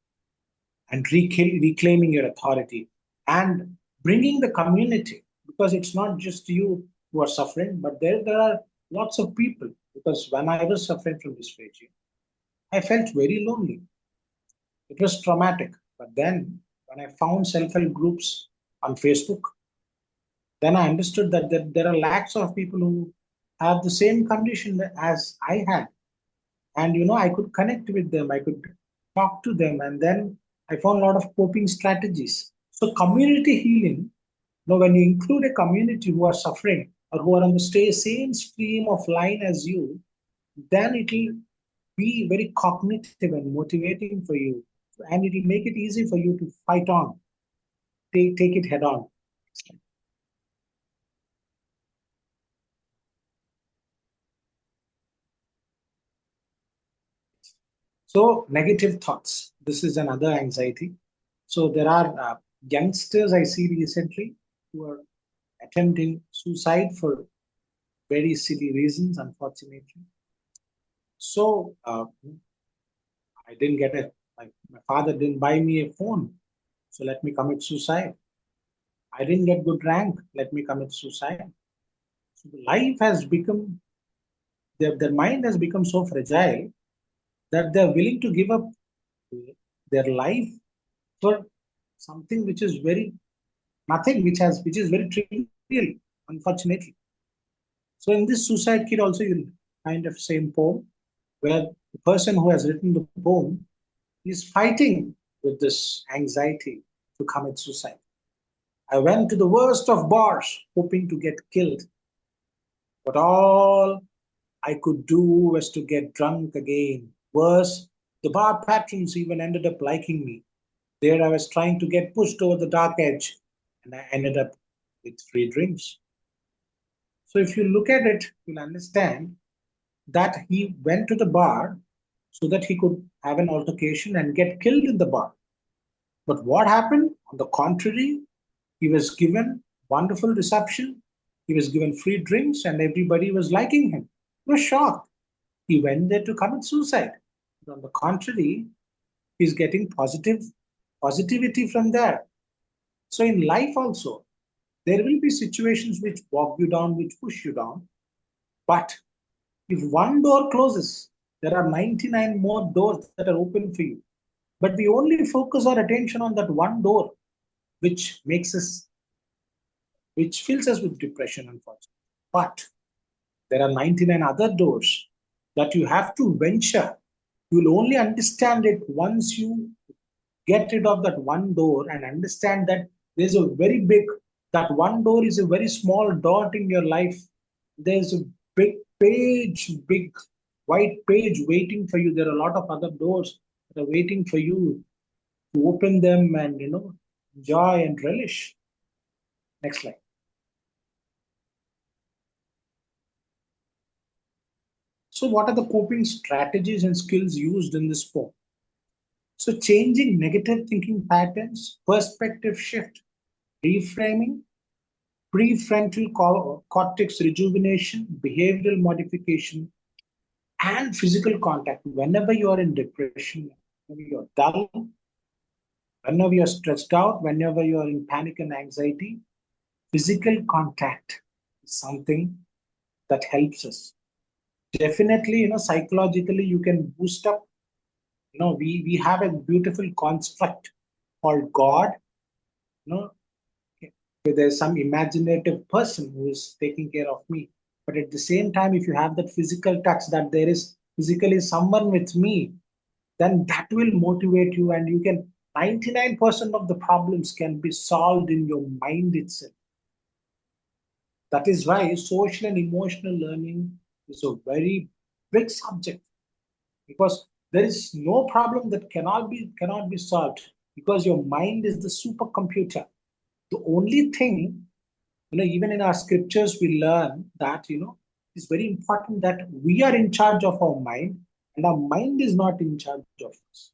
and reclaiming your authority, and bringing the community, because it's not just you who are suffering, but there are lots of people. Because when I was suffering from dysphagia, I felt very lonely. It was traumatic. But then when I found self-help groups on Facebook, then I understood that there are lakhs of people who have the same condition as I had. And I could connect with them, I could talk to them, and then I found a lot of coping strategies. So community healing, when you include a community who are suffering or who are on the same stream of line as you, then it will be very cognitive and motivating for you, and it will make it easy for you to fight on, take it head on. So negative thoughts. This is another anxiety. So there are youngsters I see recently who are attempting suicide for very silly reasons, unfortunately. So I didn't get my father didn't buy me a phone, so let me commit suicide. I didn't get good rank, let me commit suicide. So the life has become, their mind has become so fragile that they're willing to give up their life for something which is very nothing, which is very trivial, unfortunately. So in this suicide kit also you'll find the same poem where the person who has written the poem is fighting with this anxiety to commit suicide. I went to the worst of bars hoping to get killed, but all I could do was to get drunk again. Worse, the bar patrons even ended up liking me. There I was trying to get pushed over the dark edge, and I ended up with free drinks. So if you look at it, you'll understand that he went to the bar so that he could have an altercation and get killed in the bar. But what happened? On the contrary, he was given wonderful reception. He was given free drinks and everybody was liking him. He was shocked. He went there to commit suicide. But on the contrary, he's getting positivity from there. So in life also, there will be situations which walk you down, which push you down. But if one door closes, there are 99 more doors that are open for you. But we only focus our attention on that one door, which fills us with depression, unfortunately. But there are 99 other doors that you have to venture. You'll only understand it once you get rid of that one door and understand that there's a very big, that one door is a very small dot in your life. There's a big page, big white page waiting for you. There are a lot of other doors that are waiting for you to open them and, enjoy and relish. Next slide. So what are the coping strategies and skills used in this poem? So changing negative thinking patterns, perspective shift, reframing, prefrontal cortex rejuvenation, behavioral modification, and physical contact. Whenever you are in depression, whenever you're dull, whenever you're stressed out, whenever you're in panic and anxiety, physical contact is something that helps us. Definitely, psychologically, you can boost up. We have a beautiful construct called God. You know, there's some imaginative person who is taking care of me. But at the same time, if you have that physical touch, that there is physically someone with me, then that will motivate you, and you can 99% of the problems can be solved in your mind itself. That is why social and emotional learning is a very big subject, because there is no problem that cannot be solved, because your mind is the supercomputer. The only thing, even in our scriptures, we learn that, it's very important that we are in charge of our mind and our mind is not in charge of us.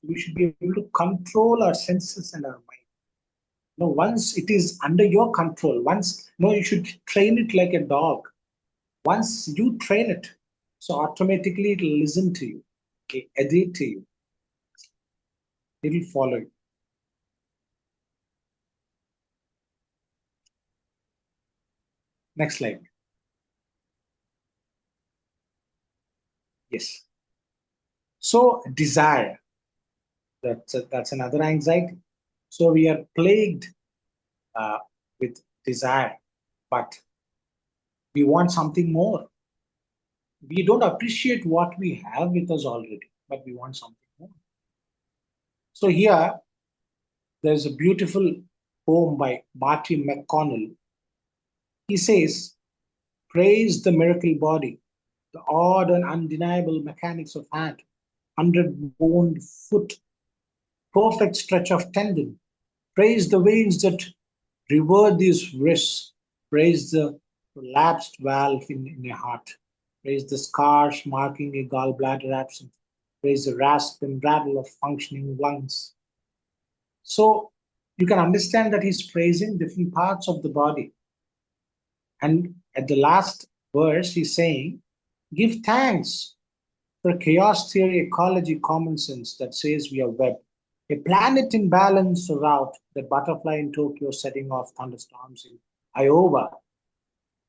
So we should be able to control our senses and our mind. Once it is under your control, once, you should train it like a dog. Once you train it, so automatically it will listen to you, okay, adhere to you. It will follow you. Next slide. Yes. So desire, that's another anxiety. So we are plagued with desire, but we want something more. We don't appreciate what we have with us already, but we want something more. So here, there's a beautiful poem by Martin McConnell. He says, praise the miracle body, the odd and undeniable mechanics of hand, 100-boned foot, perfect stretch of tendon. Praise the veins that revert these wrists. Praise the collapsed valve in a heart. Praise the scars marking a gallbladder absent. There is the rasp and rattle of functioning lungs. So you can understand that he's praising different parts of the body. And at the last verse, he's saying, give thanks for chaos theory, ecology, common sense that says we are web. A planet in balance, a route, the butterfly in Tokyo setting off thunderstorms in Iowa.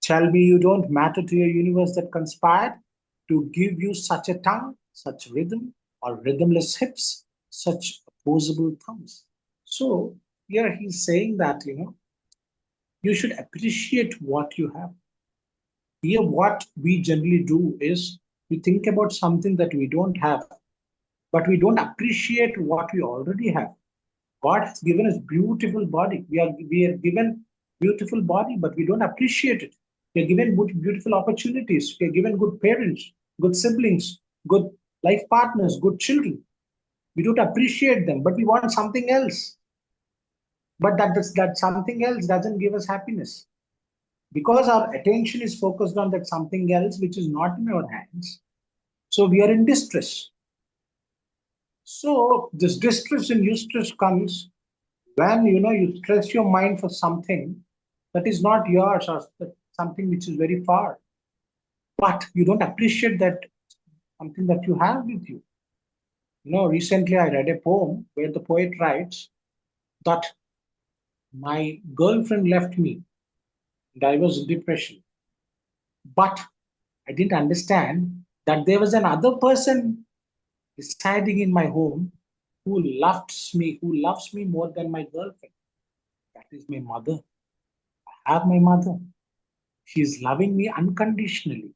Tell me you don't matter to your universe that conspired to give you such a tongue, such rhythm, or rhythmless hips, such opposable thumbs. So here he's saying that, you should appreciate what you have. Here, what we generally do is we think about something that we don't have, but we don't appreciate what we already have. God has given us beautiful body. We are given beautiful body, but we don't appreciate it. We are given good, beautiful opportunities. We are given good parents, good siblings, good life partners, good children. We don't appreciate them, but we want something else. But that something else doesn't give us happiness. Because our attention is focused on that something else which is not in our hands. So we are in distress. So this distress and eustress comes when you stress your mind for something that is not yours or something which is very far. But you don't appreciate that something that you have with you. Recently I read a poem where the poet writes that my girlfriend left me and I was in depression. But I didn't understand that there was another person residing in my home who loves me more than my girlfriend. That is my mother. I have my mother. She is loving me unconditionally,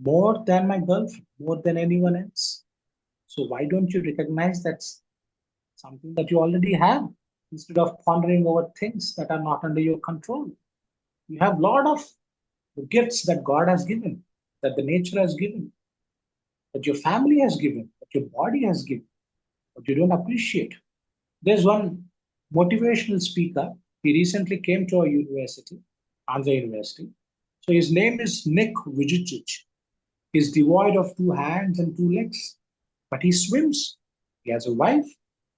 more than my girlfriend, more than anyone else. So why don't you recognize that's something that you already have instead of pondering over things that are not under your control? You have a lot of gifts that God has given, that the nature has given, that your family has given, that your body has given, but you don't appreciate. There's one motivational speaker. He recently came to our university, Andhra University. So his name is Nick Vujicic. He's devoid of 2 hands and 2 legs, but he swims. He has a wife.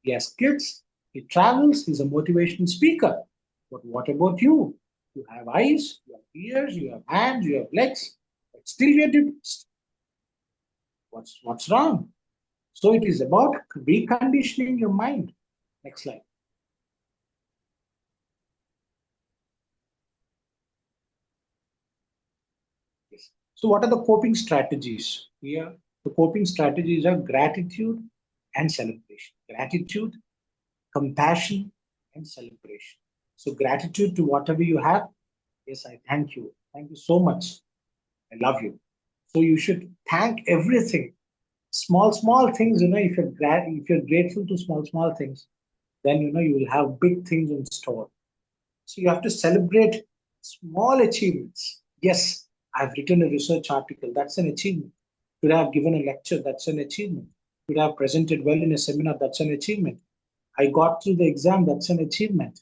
He has kids. He travels. He's a motivational speaker. But what about you? You have eyes, you have ears, you have hands, you have legs, but still you're depressed. What's wrong? So it is about reconditioning your mind. Next slide. Yes. So what are the coping strategies? Here, the coping strategies are gratitude and celebration. Gratitude, compassion, and celebration. So gratitude to whatever you have. Yes, I thank you. Thank you so much. I love you. So you should thank everything. Small things, if you're grateful to small things, then you will have big things in store. So you have to celebrate small achievements. Yes, I've written a research article. That's an achievement. Could I have given a lecture? That's an achievement. Could I have presented well in a seminar? That's an achievement. I got through the exam. That's an achievement.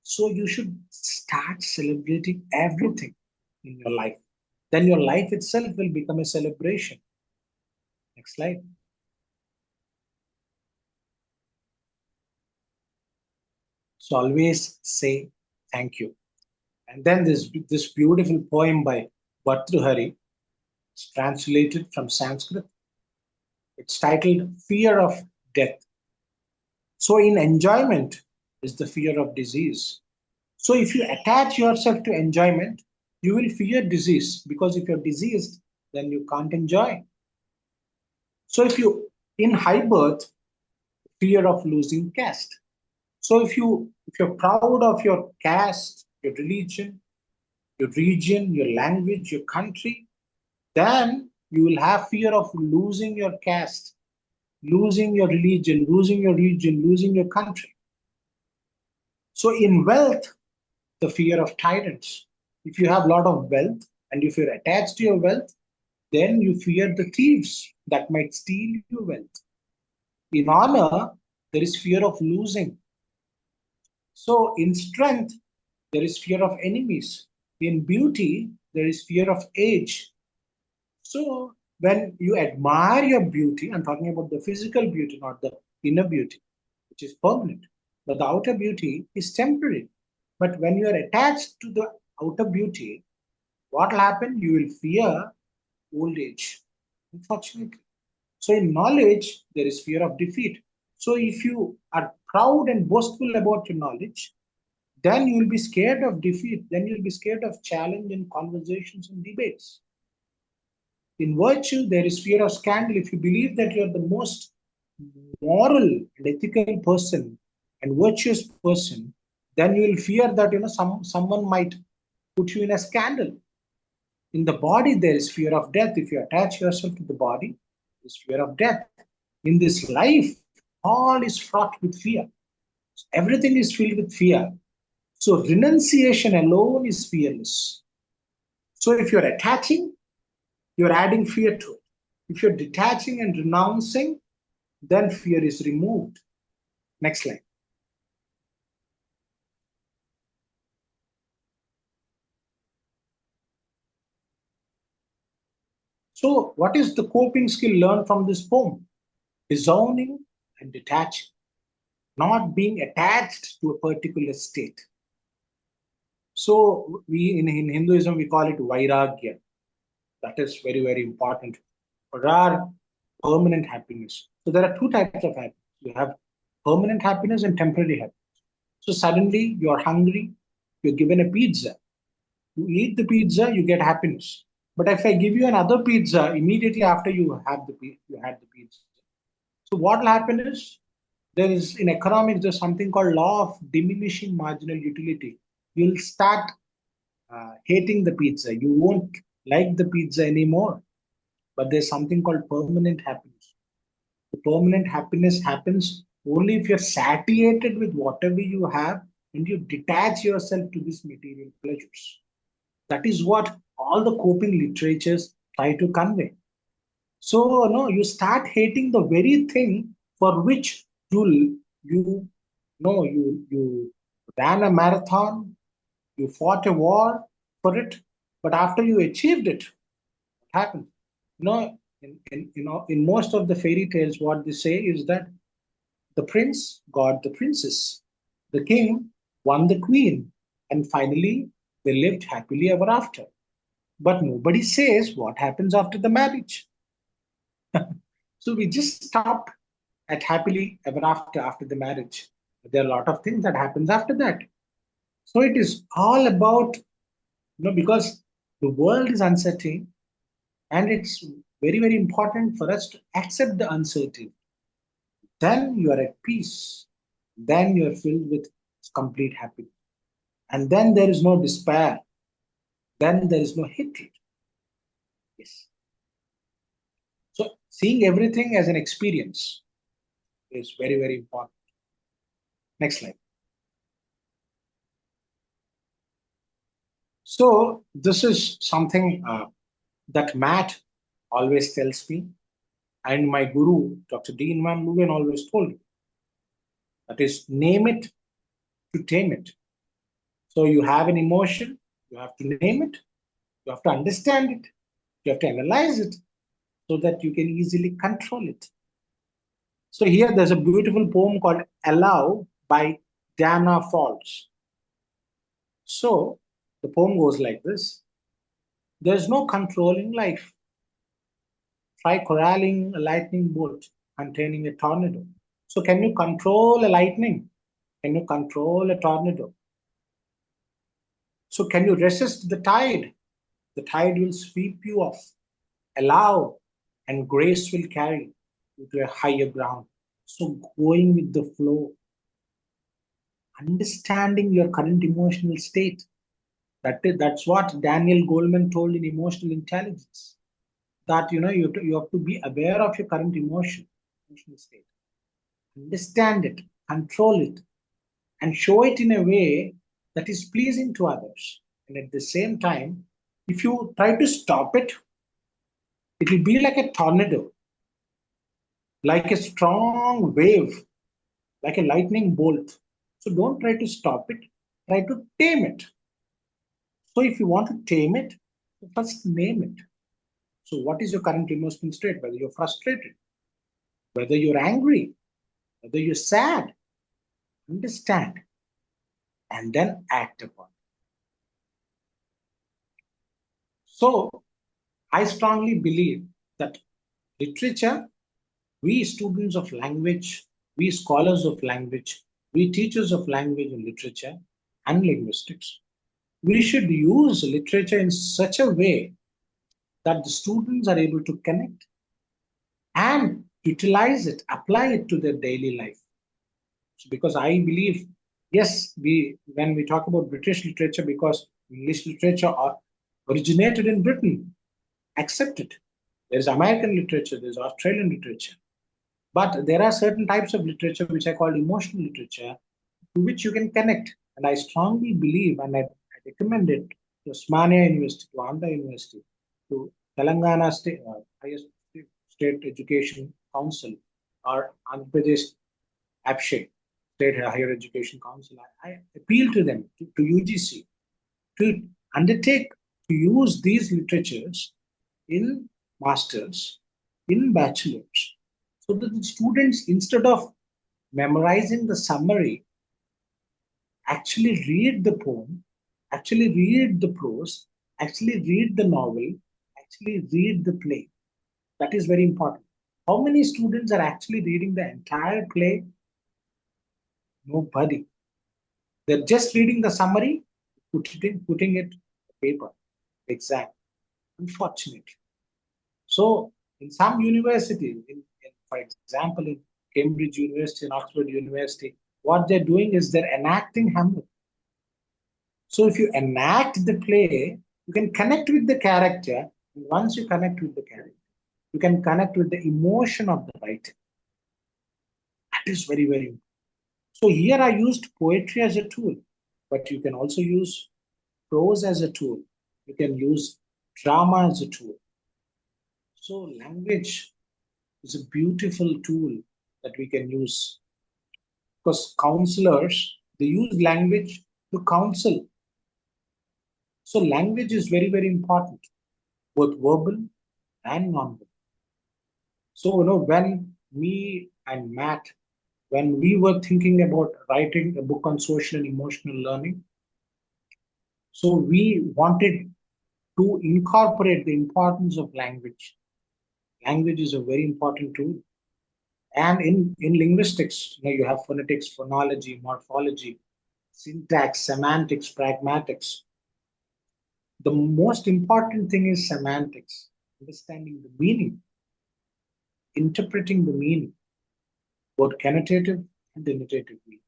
So you should start celebrating everything in your life. Then your life itself will become a celebration. Next slide. So always say thank you. And then this beautiful poem by Bhartrihari. It's translated from Sanskrit. It's titled Fear of Death. So in enjoyment is the fear of disease. So if you attach yourself to enjoyment, you will fear disease, because if you're diseased, then you can't enjoy. So if you in high birth, fear of losing caste. So if you're proud of your caste, your religion, your region, your language, your country, then you will have fear of losing your caste, losing your religion, losing your region, losing your country. So in wealth, the fear of tyrants. If you have a lot of wealth and if you're attached to your wealth, then you fear the thieves that might steal your wealth. In honor, there is fear of losing. So in strength, there is fear of enemies. In beauty, there is fear of age. So when you admire your beauty, I'm talking about the physical beauty, not the inner beauty, which is permanent. But the outer beauty is temporary. But when you are attached to the outer beauty, what will happen? You will fear old age, unfortunately. So in knowledge, there is fear of defeat. So if you are proud and boastful about your knowledge, then you will be scared of defeat. Then you'll be scared of challenge and conversations and debates. In virtue, there is fear of scandal. If you believe that you're the most moral and ethical person and virtuous person, then you will fear that someone might put you in a scandal. In the body, there is fear of death. If you attach yourself to the body, there is fear of death. In this life, all is fraught with fear. Everything is filled with fear. So renunciation alone is fearless. So if you're attaching, you're adding fear to it. If you're detaching and renouncing, then fear is removed. Next slide. So what is the coping skill learned from this poem? Disowning and detaching, not being attached to a particular state. So we in Hinduism, we call it vairagya. That is very, very important for our permanent happiness. So there are two types of happiness. You have permanent happiness and temporary happiness. So suddenly you're hungry, you're given a pizza. You eat the pizza, you get happiness. But if I give you another pizza immediately after you had the pizza, so what will happen is there is in economics there's something called law of diminishing marginal utility. You'll start hating the pizza. You won't like the pizza anymore. But there's something called permanent happiness. The permanent happiness happens only if you're satiated with whatever you have and you detach yourself to these material pleasures. That is what all the coping literatures try to convey. So no, you start hating the very thing for which you ran a marathon, you fought a war for it, but after you achieved it, what happened? In most of the fairy tales, what they say is that the prince got the princess, the king won the queen, and finally they lived happily ever after. But nobody says what happens after the marriage. So we just stop at happily ever after the marriage. There are a lot of things that happens after that. So it is all about, because the world is uncertain, and it's very, very important for us to accept the uncertainty. Then you are at peace. Then you are filled with complete happiness. And then there is no despair. Then there is no hatred. Yes. So seeing everything as an experience is very, very important. Next slide. So this is something that Matt always tells me, and my guru, Dr. Dean Van Looven, always told me. That is, name it to tame it. So you have an emotion, you have to name it, you have to understand it, you have to analyze it so that you can easily control it. So here there's a beautiful poem called Allow by Dana Falls. So the poem goes like this. There's no controlling life. Try corralling a lightning bolt containing a tornado. So can you control a lightning? Can you control a tornado? So can you resist the tide? The tide will sweep you off. Allow, and grace will carry you to a higher ground. So going with the flow, understanding your current emotional state. That's what Daniel Goleman told in Emotional Intelligence. That you have to be aware of your current emotional state. Understand it, control it, and show it in a way that is pleasing to others. And at the same time, if you try to stop it, it will be like a tornado, like a strong wave, like a lightning bolt. So don't try to stop it, try to tame it. So if you want to tame it, first name it. So what is your current emotional state? Whether you're frustrated, whether you're angry, whether you're sad, understand, and then act upon. So I strongly believe that literature, we students of language, we scholars of language, we teachers of language and literature and linguistics, we should use literature in such a way that the students are able to connect and utilize it, apply it to their daily life. So because I believe, yes, when we talk about British literature, because English literature originated in Britain, accept it. There's American literature, there's Australian literature. But there are certain types of literature which I call emotional literature, to which you can connect. And I strongly believe, and I recommend it to Osmania University, to Andhra University, to Telangana State, highest State Education Council, or Andhra Pradesh Abhishek, State Higher Education Council. I appeal to them, to UGC, to undertake to use these literatures in masters, in bachelors, so that the students, instead of memorizing the summary, actually read the poem, actually read the prose, actually read the novel, actually read the play. That is very important. How many students are actually reading the entire play? Nobody. They're just reading the summary, putting it on paper, exam. Unfortunately. So in some universities, for example, in Cambridge University and Oxford University, what they're doing is they're enacting Hamlet. So if you enact the play, you can connect with the character. And once you connect with the character, you can connect with the emotion of the writer. That is very, very important. So here I used poetry as a tool, but you can also use prose as a tool. You can use drama as a tool. So language is a beautiful tool that we can use, because counselors, they use language to counsel. So language is very, very important, both verbal and non-verbal. So, when me and Matt, when we were thinking about writing a book on social and emotional learning, so we wanted to incorporate the importance of language. Language is a very important tool. And in linguistics, you have phonetics, phonology, morphology, syntax, semantics, pragmatics. The most important thing is semantics, understanding the meaning, interpreting the meaning, both connotative and denotative meaning.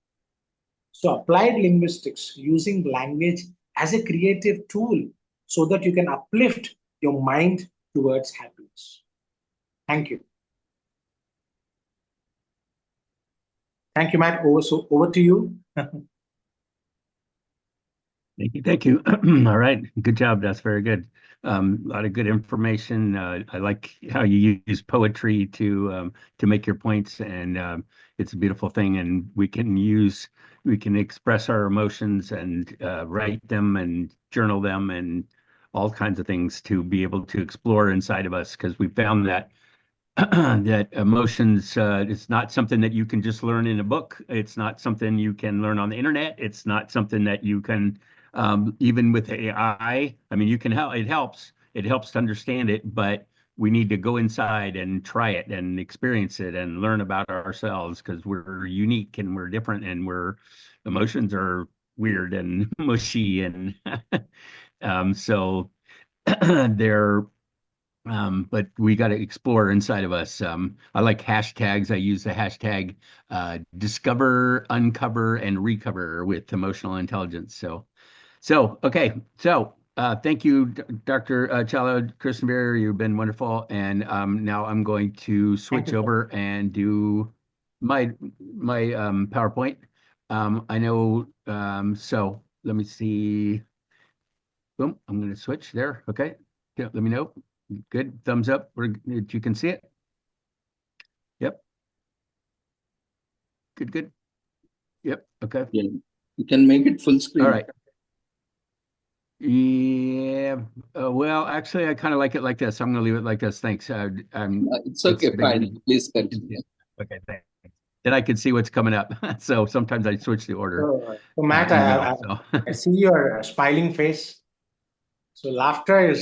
So applied linguistics, using language as a creative tool so that you can uplift your mind towards happiness. Thank you. Thank you, Matt. Over to you. Thank you. All right, good job. That's very good. A lot of good information. I like how you use poetry to make your points, and it's a beautiful thing. And we can express our emotions and write them and journal them and all kinds of things to be able to explore inside of us, because we found that that emotions, it's not something that you can just learn in a book. It's not something you can learn on the internet. It's not something that you can, even with AI. I mean, you can help. It helps. It helps to understand it, but we need to go inside and try it and experience it and learn about ourselves, because we're unique and we're different, and emotions are weird and mushy, and so they're. But we got to explore inside of us. I like hashtags. I use the hashtag discover, uncover, and recover with emotional intelligence. Okay. Thank you, Dr. Challa, Krishnaveer. You've been wonderful. And now I'm going to switch over and do my PowerPoint. I know. So let me see. Boom. I'm going to switch there. Okay. Yeah, let me know. Good. Thumbs up. You can see it. Yep. Good. Yep. Okay. Yeah. You can make it full screen. All right. Yeah. Well, actually, I kind of like it like this. I'm going to leave it like this. Thanks. It's okay, fine. Please continue. Okay, thanks. Then I can see what's coming up. So sometimes I switch the order So Matt, in the middle. So I see your smiling face. So laughter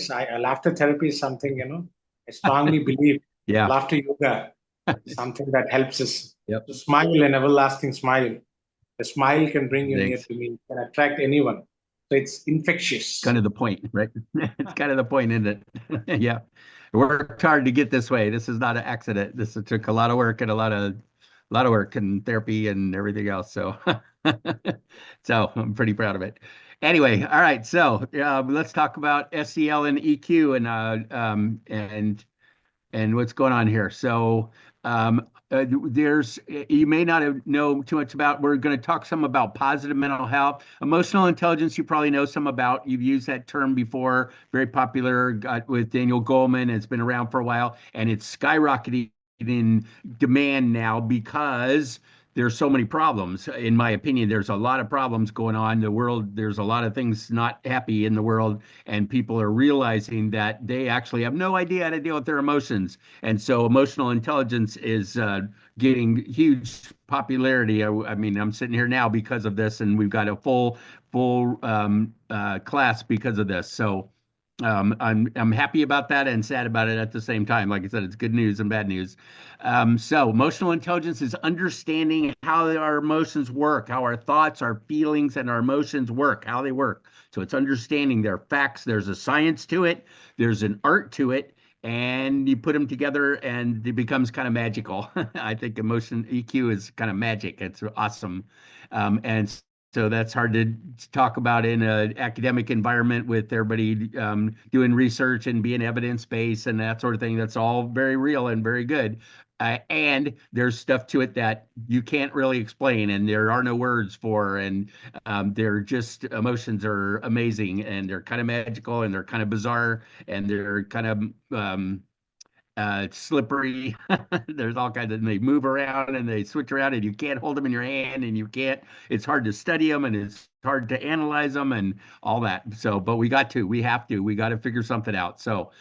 therapy is something, I strongly believe yeah. laughter yoga is something that helps us Yep. to smile, an everlasting smile. The smile can bring you near Thanks. to me, it can attract anyone. So it's infectious. Kind of the point, right? It's kind of the point, isn't it? Yeah. I worked hard to get this way. This is not an accident. This took a lot of work and a lot of work and therapy and everything else. So, so I'm pretty proud of it. Anyway, all right. So let's talk about SEL and EQ and what's going on here. So there's you may not know too much about. We're going to talk some about positive mental health, emotional intelligence. You probably know some about. You've used that term before. Very popular. Got with Daniel Goleman. It's been around for a while, and it's skyrocketing in demand now because there's so many problems. In my opinion, there's a lot of problems going on in the world. There's a lot of things not happy in the world, and people are realizing that they actually have no idea how to deal with their emotions. And so emotional intelligence is getting huge popularity. I mean, I'm sitting here now because of this, and we've got a full class because of this. So I'm happy about that and sad about it at the same time. Like I said, it's good news and bad news. So emotional intelligence is understanding how our emotions work, how our thoughts, our feelings, and our emotions work, how they work. So it's understanding their facts. There's a science to it. There's an art to it. And you put them together and it becomes kind of magical. I think emotion EQ is kind of magic. It's awesome. And so that's hard to talk about in an academic environment with everybody doing research and being evidence-based and that sort of thing. That's all very real and very good. And there's stuff to it that you can't really explain, and there are no words for, and they're just emotions are amazing, and they're kind of magical, and they're kind of bizarre, and they're kind of slippery. There's all kinds of, they move around and they switch around and you can't hold them in your hand and you can't, it's hard to study them and it's hard to analyze them and all that. So, but we got to figure something out. So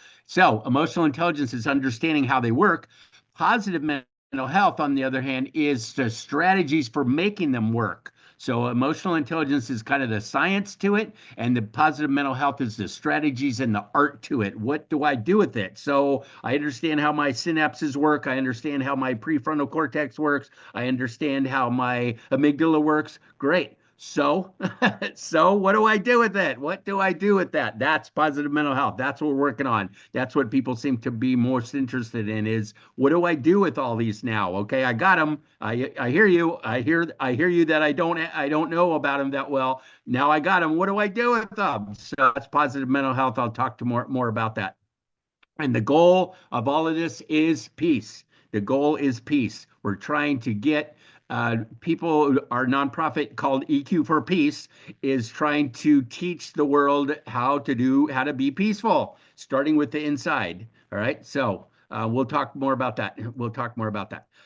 emotional intelligence is understanding how they work. Positive mental health, on the other hand, is the strategies for making them work. So emotional intelligence is kind of the science to it, and the positive mental health is the strategies and the art to it. What do I do with it? So I understand how my synapses work. I understand how my prefrontal cortex works. I understand how my amygdala works. Great. So, so what do I do with it? What do I do with that? That's positive mental health. That's what we're working on. That's what people seem to be most interested in is what do I do with all these now? Okay, I got them. I hear you. I hear you that I don't know about them that well. Now I got them. What do I do with them? So that's positive mental health. I'll talk to more about that. And the goal of all of this is peace. The goal is peace. We're trying to get people, our nonprofit called EQ for Peace is trying to teach the world how to be peaceful, starting with the inside. All right. So we'll talk more about that.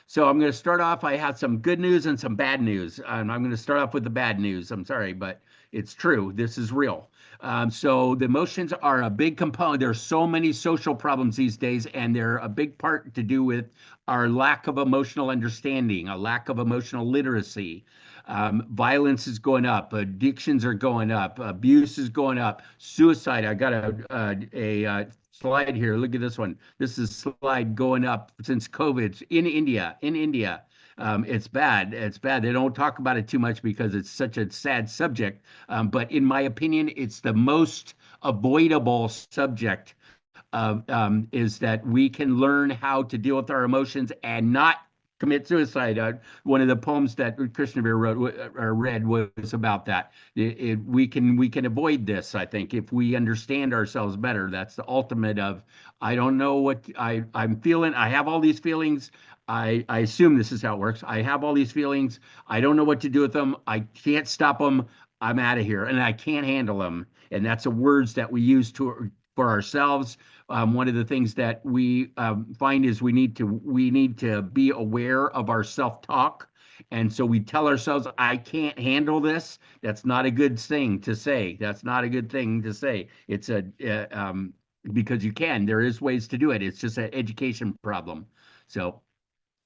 So I'm going to start off. I have some good news and some bad news. And I'm going to start off with the bad news. I'm sorry, but it's true. This is real. So the emotions are a big component. There's so many social problems these days, and they're a big part to do with our lack of emotional understanding, a lack of emotional literacy. Violence is going up, addictions are going up, abuse is going up, suicide. I got a slide here. Look at this one. This is a slide going up since COVID in India. In India, it's bad. It's bad. They don't talk about it too much because it's such a sad subject. But in my opinion, it's the most avoidable subject is that we can learn how to deal with our emotions and not commit suicide. One of the poems that Krishnaveer wrote or read was about that. We can avoid this. I think if we understand ourselves better, that's the ultimate of. I don't know what I'm feeling. I have all these feelings. I assume this is how it works. I have all these feelings. I don't know what to do with them. I can't stop them. I'm out of here, and I can't handle them. And that's the words that we use for ourselves. One of the things that we find is we need to be aware of our self-talk And so we tell ourselves, I can't handle this. That's not a good thing to say. That's not a good thing to say. It's because you can. There is ways to do it. It's just an education problem. So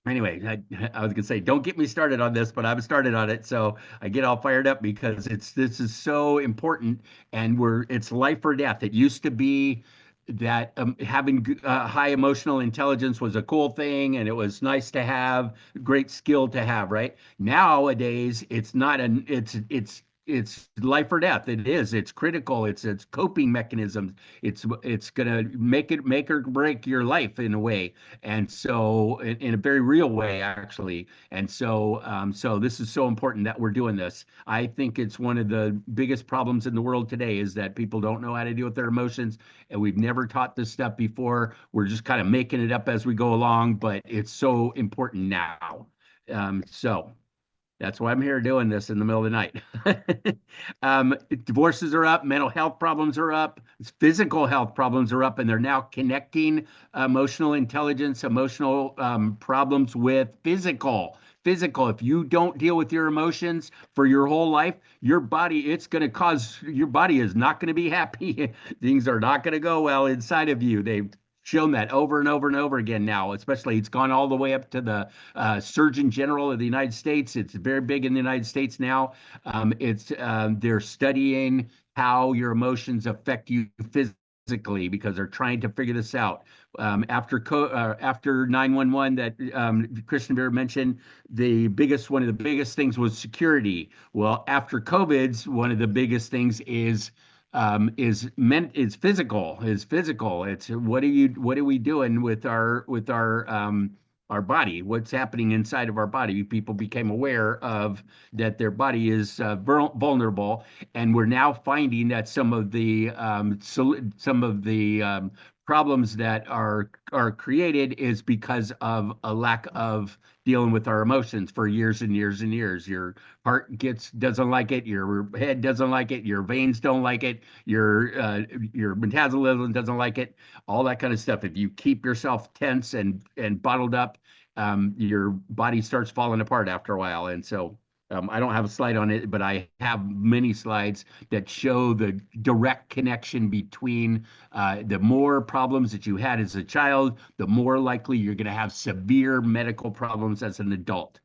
anyway, I was gonna say, don't get me started on this, but I've started on it, so I get all fired up because this is so important, and it's life or death. It used to be that having high emotional intelligence was a cool thing, and it was nice to have, great skill to have, right? Nowadays, it's not an it's life or death. It is. It's critical. It's coping mechanisms. It's gonna make or break your life in a way, and so in a very real way actually. And so this is so important that we're doing this. I think it's one of the biggest problems in the world today is that people don't know how to deal with their emotions, and we've never taught this stuff before. We're just kind of making it up as we go along, but it's so important now. So that's why I'm here doing this in the middle of the night. Divorces are up, mental health problems are up, physical health problems are up, and they're now connecting emotional intelligence, emotional problems with physical. Physical. If you don't deal with your emotions for your whole life, your body, it's going to cause, your body is not going to be happy. Things are not going to go well inside of you. They've shown that over and over and over again now, especially it's gone all the way up to the Surgeon General of the United States. It's very big in the United States now. They're studying how your emotions affect you physically because they're trying to figure this out. After 911 that Krishnaveer mentioned, one of the biggest things was security. Well, after COVID's, one of the biggest things is physical. It's what are we doing with our body? What's happening inside of our body? People became aware of that their body is vulnerable, and we're now finding that some of the problems that are created is because of a lack of dealing with our emotions for years and years and years. Your heart doesn't like it, your head doesn't like it, your veins don't like it, your metabolism doesn't like it, all that kind of stuff. If you keep yourself tense and bottled up, your body starts falling apart after a while. And so I don't have a slide on it, but I have many slides that show the direct connection between the more problems that you had as a child, the more likely you're going to have severe medical problems as an adult.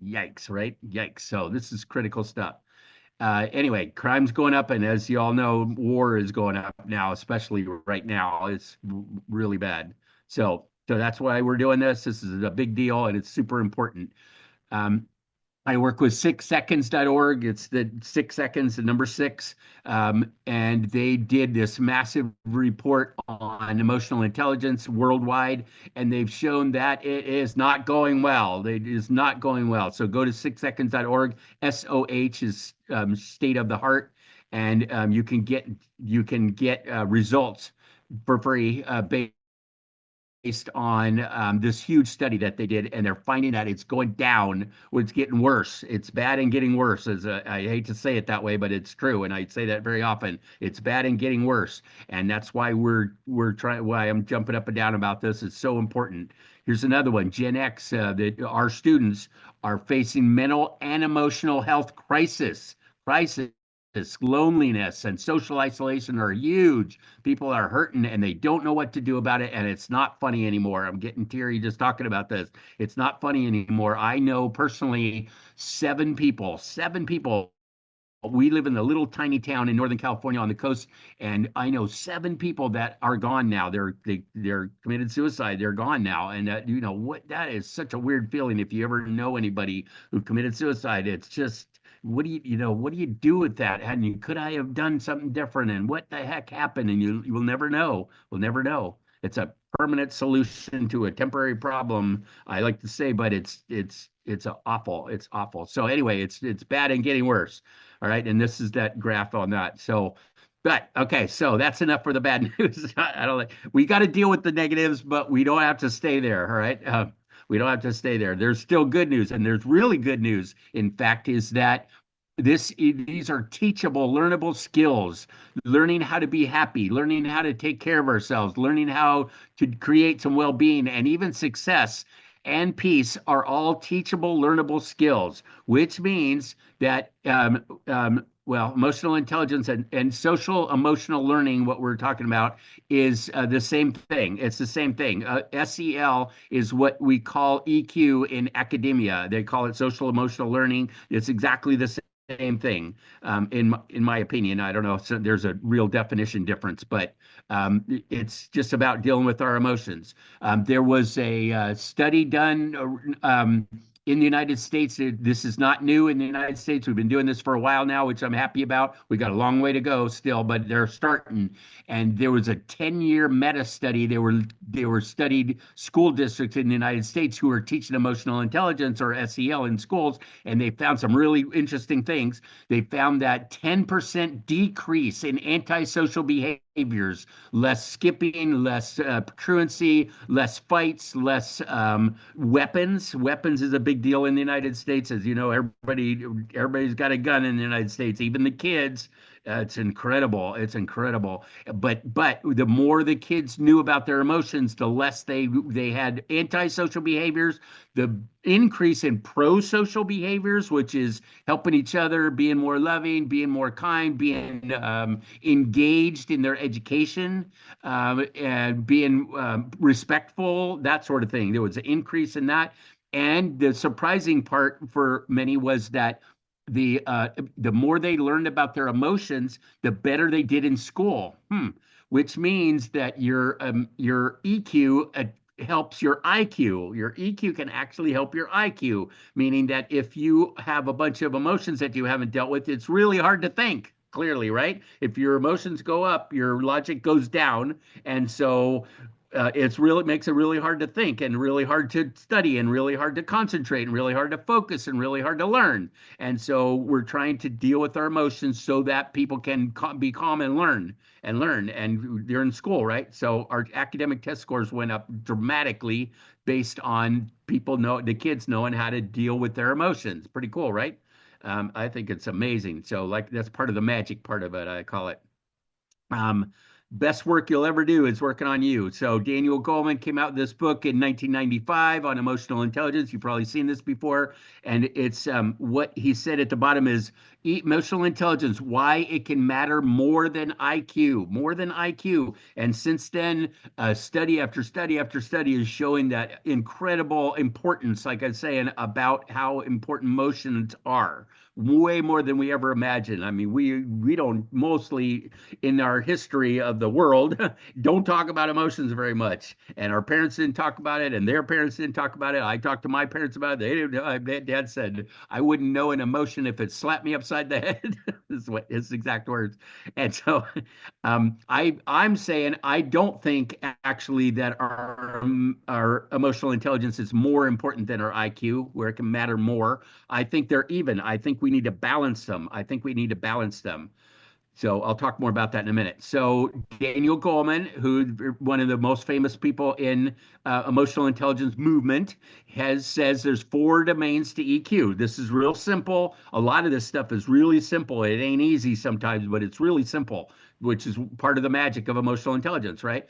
Yikes, right? Yikes. So this is critical stuff. Anyway, crime's going up, and as you all know, war is going up now, especially right now. It's really bad. So that's why we're doing this. This is a big deal, and it's super important. I work with 6seconds.org. It's the 6 seconds, the number 6. And they did this massive report on emotional intelligence worldwide, and they've shown that it is not going well. It is not going well. So go to 6seconds.org. SOH is state of the heart, and you can get results for free based on this huge study that they did, and they're finding that it's going down. It's getting worse. It's bad and getting worse. I hate to say it that way, but it's true, and I say that very often. It's bad and getting worse, and that's why we're trying. Why I'm jumping up and down about this. It's so important. Here's another one. Gen X. That our students are facing mental and emotional health crisis. Loneliness and social isolation are huge. People are hurting and they don't know what to do about it, and it's not funny anymore. I'm getting teary just talking about this. It's not funny anymore. I know personally 7 people. We live in a little tiny town in Northern California on the coast, and I know 7 people that are gone now. They're committed suicide. They're gone now, and that is such a weird feeling. If you ever know anybody who committed suicide, it's just what do you do with that? And could I have done something different? And what the heck happened? And you will never know. We'll never know. It's a permanent solution to a temporary problem, I like to say, but it's awful. It's awful. So anyway, it's bad and getting worse. All right, and this is that graph on that. So, but okay, so that's enough for the bad news. I don't like. We got to deal with the negatives, but we don't have to stay there. All right, we don't have to stay there. There's still good news, and there's really good news. In fact, is that these are teachable, learnable skills. Learning how to be happy, learning how to take care of ourselves, learning how to create some well-being and even success and peace are all teachable, learnable skills, which means that well, emotional intelligence and social emotional learning, what we're talking about, is the same thing. It's the same thing. SEL is what we call EQ in academia. They call it social emotional learning. It's exactly the same thing, in my opinion. I don't know if there's a real definition difference, but it's just about dealing with our emotions. There was a study done in the United States. This is not new in the United States. We've been doing this for a while now, which I'm happy about. We got a long way to go still, but they're starting. And there was a 10-year meta study. They were studied school districts in the United States who are teaching emotional intelligence, or SEL, in schools, and they found some really interesting things. They found that 10% decrease in antisocial behaviors, less skipping, less truancy, less fights, less weapons. Weapons is a big deal in the United States. As you know, everybody's got a gun in the United States, even the kids. It's incredible. It's incredible. But the more the kids knew about their emotions, the less they had antisocial behaviors. The increase in pro-social behaviors, which is helping each other, being more loving, being more kind, being engaged in their education, and being respectful, that sort of thing. There was an increase in that. And the surprising part for many was that the more they learned about their emotions, the better they did in school. Which means that your EQ helps your IQ. Your EQ can actually help your IQ, meaning that if you have a bunch of emotions that you haven't dealt with, it's really hard to think clearly, right? If your emotions go up, your logic goes down, and so it makes it really hard to think, and really hard to study, and really hard to concentrate, and really hard to focus, and really hard to learn. And so we're trying to deal with our emotions so that people can be calm and learn. And they're in school, right? So our academic test scores went up dramatically based on the kids knowing how to deal with their emotions. Pretty cool, right? I think it's amazing. So like that's part of the magic part of it, I call it. Um, Best work you'll ever do is working on you. So Daniel Goleman came out with this book in 1995 on emotional intelligence. You've probably seen this before. And it's what he said at the bottom is emotional intelligence, why it can matter more than IQ, more than IQ. And since then, study after study after study is showing that incredible importance, like I was saying, about how important emotions are. Way more than we ever imagined. I mean, we don't, mostly in our history of the world, don't talk about emotions very much. And our parents didn't talk about it, and their parents didn't talk about it. I talked to my parents about it. They didn't know. Dad said, I wouldn't know an emotion if it slapped me upside the head. This is what his exact words. And so I'm saying I don't think actually that our emotional intelligence is more important than our IQ, where it can matter more. I think they're even. I think we need to balance them. So I'll talk more about that in a minute. So Daniel Goleman, who's one of the most famous people in emotional intelligence movement, says there's 4 domains to EQ. This is real simple. A lot of this stuff is really simple. It ain't easy sometimes, but it's really simple, which is part of the magic of emotional intelligence, right?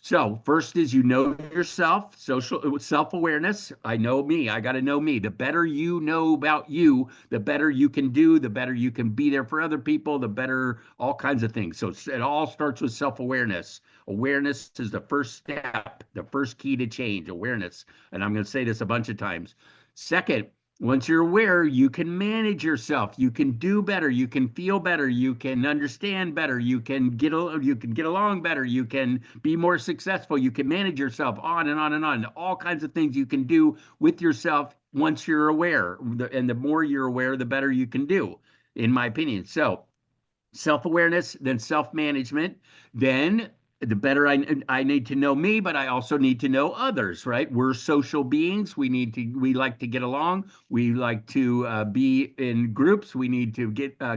So first is you know yourself, social self-awareness. I know me. I got to know me. The better you know about you, the better you can do, the better you can be there for other people, the better all kinds of things. So it all starts with self-awareness. Awareness is the first step, the first key to change, awareness. And I'm going to say this a bunch of times. Second, once you're aware, you can manage yourself. You can do better. You can feel better. You can understand better. You can get along better. You can be more successful. You can manage yourself, on and on and on. All kinds of things you can do with yourself once you're aware. And the more you're aware, the better you can do, in my opinion. So self-awareness, then self-management, then the better I need to know me, but I also need to know others, right? We're social beings. We like to get along. We like to be in groups. We need to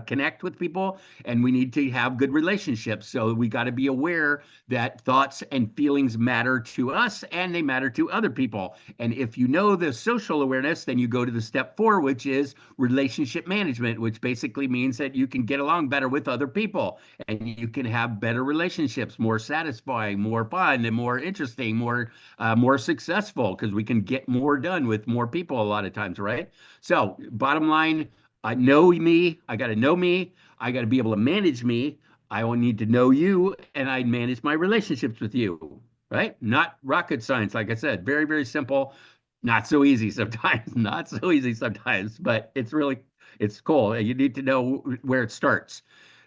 connect with people, and we need to have good relationships. So we got to be aware that thoughts and feelings matter to us, and they matter to other people. And if you know the social awareness, then you go to the step 4, which is relationship management, which basically means that you can get along better with other people, and you can have better relationships, more satisfying, more fun, and more interesting, more successful, because we can get more done with more people a lot of times, right? So, bottom line, I know me. I got to know me. I got to be able to manage me. I will need to know you, and I manage my relationships with you, right? Not rocket science, like I said. Very, very simple. Not so easy sometimes. Not so easy sometimes, but it's cool. You need to know where it starts.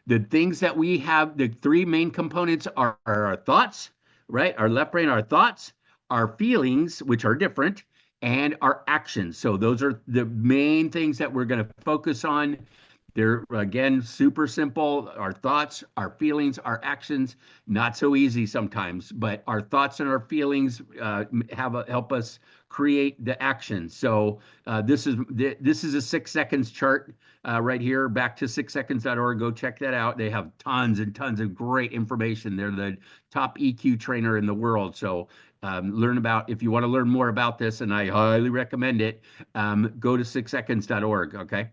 The things that we have, the three main components are our thoughts, right? Our left brain, our thoughts, our feelings, which are different, and our actions. So those are the main things that we're going to focus on. They're, again, super simple. Our thoughts, our feelings, our actions, not so easy sometimes, but our thoughts and our feelings help us create the action. So this is a 6 seconds chart right here. Back to 6seconds.org. Go check that out. They have tons and tons of great information. They're the top EQ trainer in the world. So if you want to learn more about this, and I highly recommend it, go to 6seconds.org. Okay.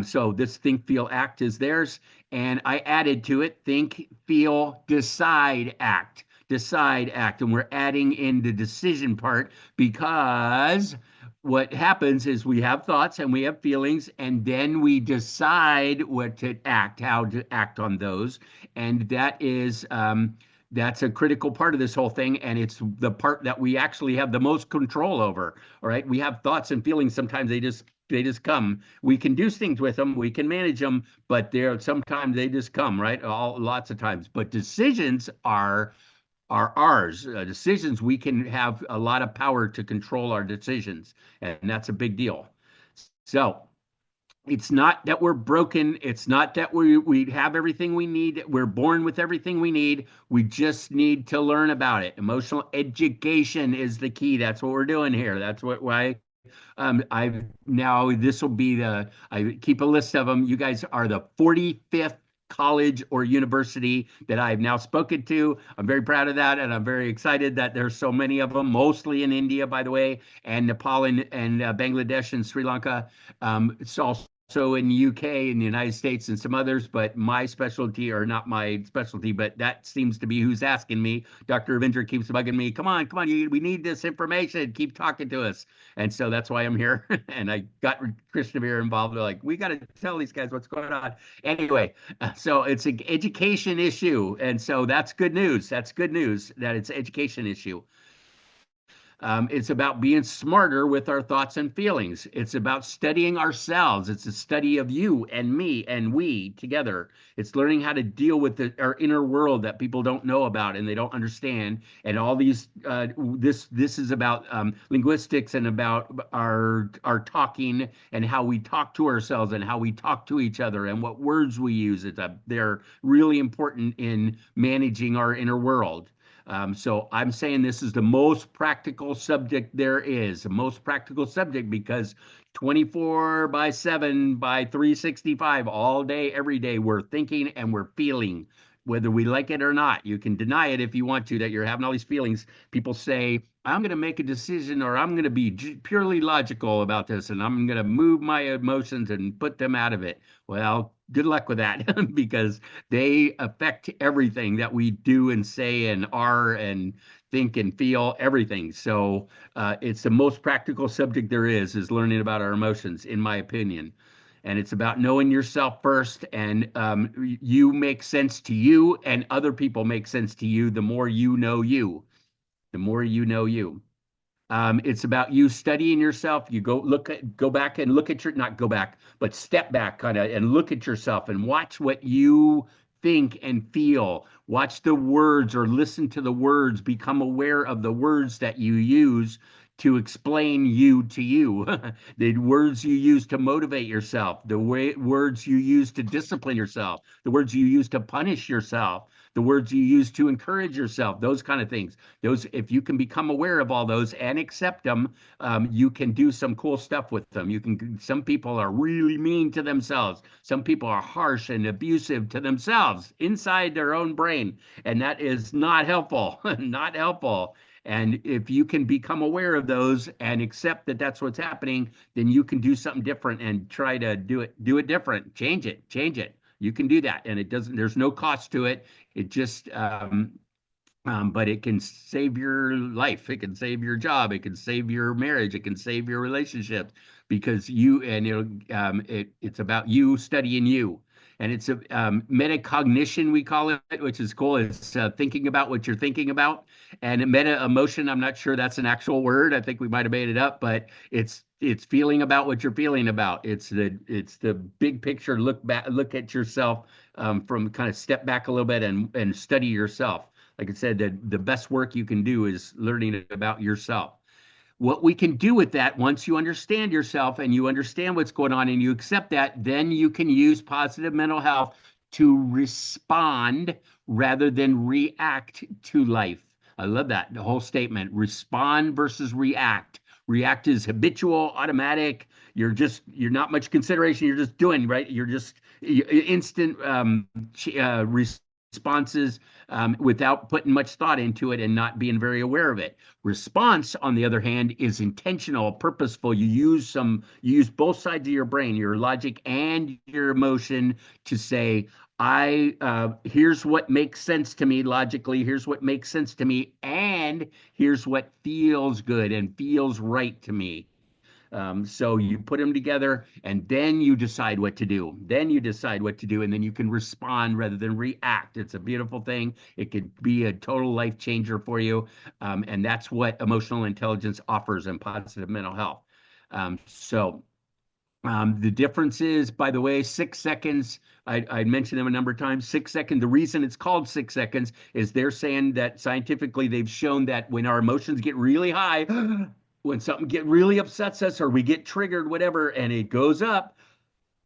So this think, feel, act is theirs. And I added to it think, feel, decide, act. Decide, act. And we're adding in the decision part, because what happens is we have thoughts and we have feelings, and then we decide how to act on those. And that's a critical part of this whole thing, and it's the part that we actually have the most control over. All right, we have thoughts and feelings. Sometimes they just come. We can do things with them. We can manage them, but sometimes they just come, right? Lots of times. But decisions are ours. Decisions, we can have a lot of power to control our decisions, and that's a big deal. So it's not that we're broken. It's not that we have everything we need. We're born with everything we need. We just need to learn about it. Emotional education is the key. That's what we're doing here. That's why I keep a list of them. You guys are the 45th college or university that I've now spoken to. I'm very proud of that, and I'm very excited that there's so many of them, mostly in India, by the way, and Nepal and Bangladesh and Sri Lanka. It's also in the UK and the United States and some others, but my specialty, or not my specialty, but that seems to be who's asking me. Dr. Ravinder keeps bugging me. Come on, we need this information. Keep talking to us. And so that's why I'm here. And I got Krishnaveer involved. They're like, we got to tell these guys what's going on. Anyway, so it's an education issue. And so that's good news. That's good news that it's an education issue. It's about being smarter with our thoughts and feelings. It's about studying ourselves. It's a study of you and me and we together. It's learning how to deal with our inner world that people don't know about and they don't understand. And all these, this is about linguistics and about our talking and how we talk to ourselves and how we talk to each other and what words we use. They're really important in managing our inner world. So I'm saying this is the most practical subject there is, the most practical subject, because 24/7 by 365 all day, every day, we're thinking and we're feeling, whether we like it or not. You can deny it if you want to, that you're having all these feelings. People say, I'm going to make a decision, or I'm going to be purely logical about this, and I'm going to move my emotions and put them out of it. Well, good luck with that, because they affect everything that we do and say and are and think and feel, everything. So it's the most practical subject there is learning about our emotions, in my opinion. And it's about knowing yourself first, and you make sense to you, and other people make sense to you the more you know you. The more you know you. It's about you studying yourself. You go back and look at not go back, but step back kind of and look at yourself and watch what you think and feel. Watch the words or listen to the words. Become aware of the words that you use to explain you to you. The words you use to motivate yourself, the words you use to discipline yourself, the words you use to punish yourself, the words you use to encourage yourself, those kind of things. If you can become aware of all those and accept them, you can do some cool stuff with them. Some people are really mean to themselves. Some people are harsh and abusive to themselves inside their own brain, and that is not helpful. Not helpful. And if you can become aware of those and accept that that's what's happening, then you can do something different and try to do it different. Change it. You can do that. And there's no cost to it. It just, But it can save your life. It can save your job. It can save your marriage. It can save your relationships because it's about you studying you. And it's a metacognition, we call it, which is cool. It's thinking about what you're thinking about. And meta emotion, I'm not sure that's an actual word. I think we might have made it up, but it's feeling about what you're feeling about. It's the big picture. Look at yourself from kind of step back a little bit and study yourself. Like I said, the best work you can do is learning about yourself. What we can do with that, once you understand yourself and you understand what's going on and you accept that, then you can use positive mental health to respond rather than react to life. I love that, the whole statement, respond versus react. React is habitual, automatic. You're not much consideration. You're just doing, right? You're just instant responses without putting much thought into it and not being very aware of it. Response, on the other hand, is intentional, purposeful. You use both sides of your brain, your logic and your emotion, to say, here's what makes sense to me logically, here's what makes sense to me, and here's what feels good and feels right to me. So you put them together and then you decide what to do. Then you decide what to do, and then you can respond rather than react. It's a beautiful thing. It could be a total life changer for you. And that's what emotional intelligence offers in positive mental health. The difference is, by the way, 6 seconds. I mentioned them a number of times. 6 seconds. The reason it's called 6 seconds is they're saying that scientifically they've shown that when our emotions get really high, when something really upsets us or we get triggered, whatever, and it goes up,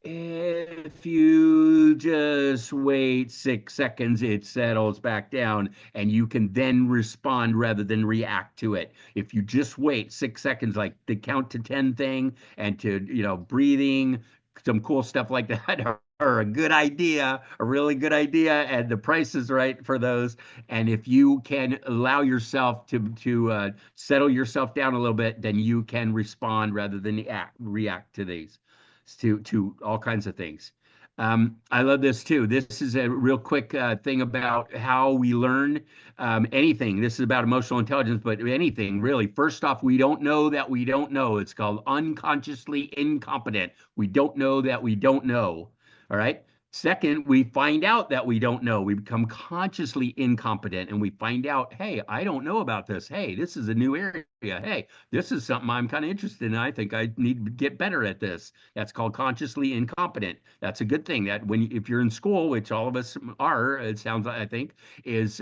if you just wait 6 seconds, it settles back down and you can then respond rather than react to it. If you just wait 6 seconds, like the count to 10 thing and to, breathing, some cool stuff like that are a good idea, a really good idea, and the price is right for those. And if you can allow yourself to settle yourself down a little bit, then you can respond rather than react to these. To all kinds of things. I love this too. This is a real quick thing about how we learn anything. This is about emotional intelligence, but anything really. First off, we don't know that we don't know. It's called unconsciously incompetent. We don't know that we don't know. All right. Second, we find out that we don't know. We become consciously incompetent and we find out, hey, I don't know about this. Hey, this is a new area. Hey, this is something I'm kind of interested in. I think I need to get better at this. That's called consciously incompetent. That's a good thing. That if you're in school, which all of us are, it sounds like, I think, is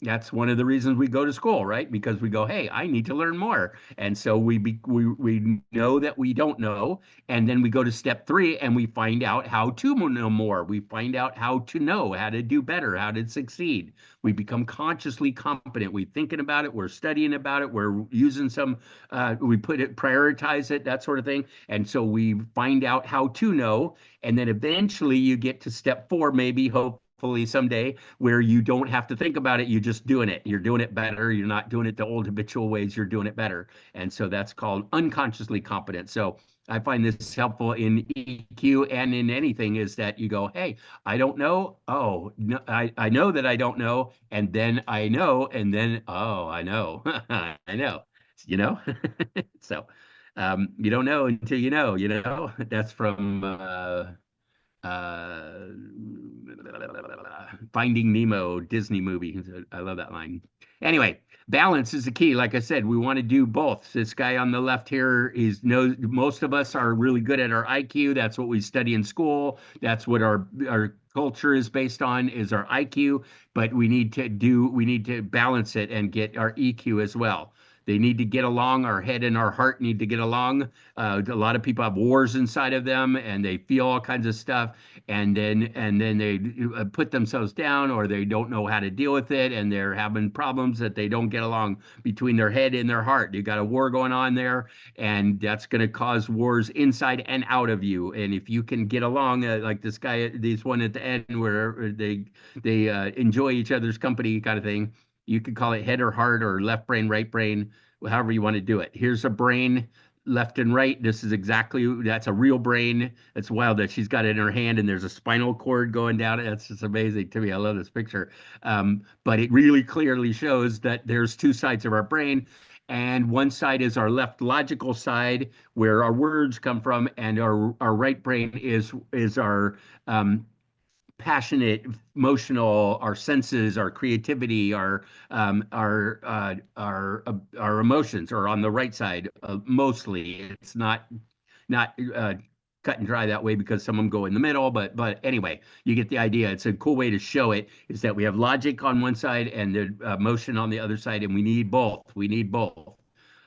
that's one of the reasons we go to school, right? Because we go, hey, I need to learn more, and so we know that we don't know, and then we go to step 3 and we find out how to know more. We find out how to know, how to do better, how to succeed. We become consciously competent. We're thinking about it. We're studying about it. We're using we prioritize it, that sort of thing. And so we find out how to know. And then eventually you get to step 4, maybe, hopefully someday, where you don't have to think about it. You're just doing it. You're doing it better. You're not doing it the old habitual ways. You're doing it better. And so that's called unconsciously competent. So I find this helpful in EQ and in anything, is that you go, hey, I don't know. Oh, no, I know that I don't know. And then I know. And then, oh, I know. I know, you know? So you don't know until you know. That's from uh, Finding Nemo, Disney movie. I love that line. Anyway, balance is the key. Like I said, we want to do both. This guy on the left here knows most of us are really good at our IQ. That's what we study in school. That's what our culture is based on, is our IQ. But we need to balance it and get our EQ as well. They need to get along. Our head and our heart need to get along. A lot of people have wars inside of them, and they feel all kinds of stuff, and then they put themselves down, or they don't know how to deal with it, and they're having problems that they don't get along between their head and their heart. You got a war going on there, and that's going to cause wars inside and out of you. And if you can get along, like this one at the end, where they enjoy each other's company, kind of thing. You could call it head or heart or left brain, right brain, however you want to do it. Here's a brain left and right. This is that's a real brain. It's wild that she's got it in her hand and there's a spinal cord going down it. That's just amazing to me. I love this picture. But it really clearly shows that there's two sides of our brain. And one side is our left logical side where our words come from, and our right brain is our passionate, emotional, our senses, our creativity, our emotions are on the right side mostly. It's not cut and dry that way because some of them go in the middle, but anyway, you get the idea. It's a cool way to show it is that we have logic on one side and the emotion on the other side, and we need both. We need both.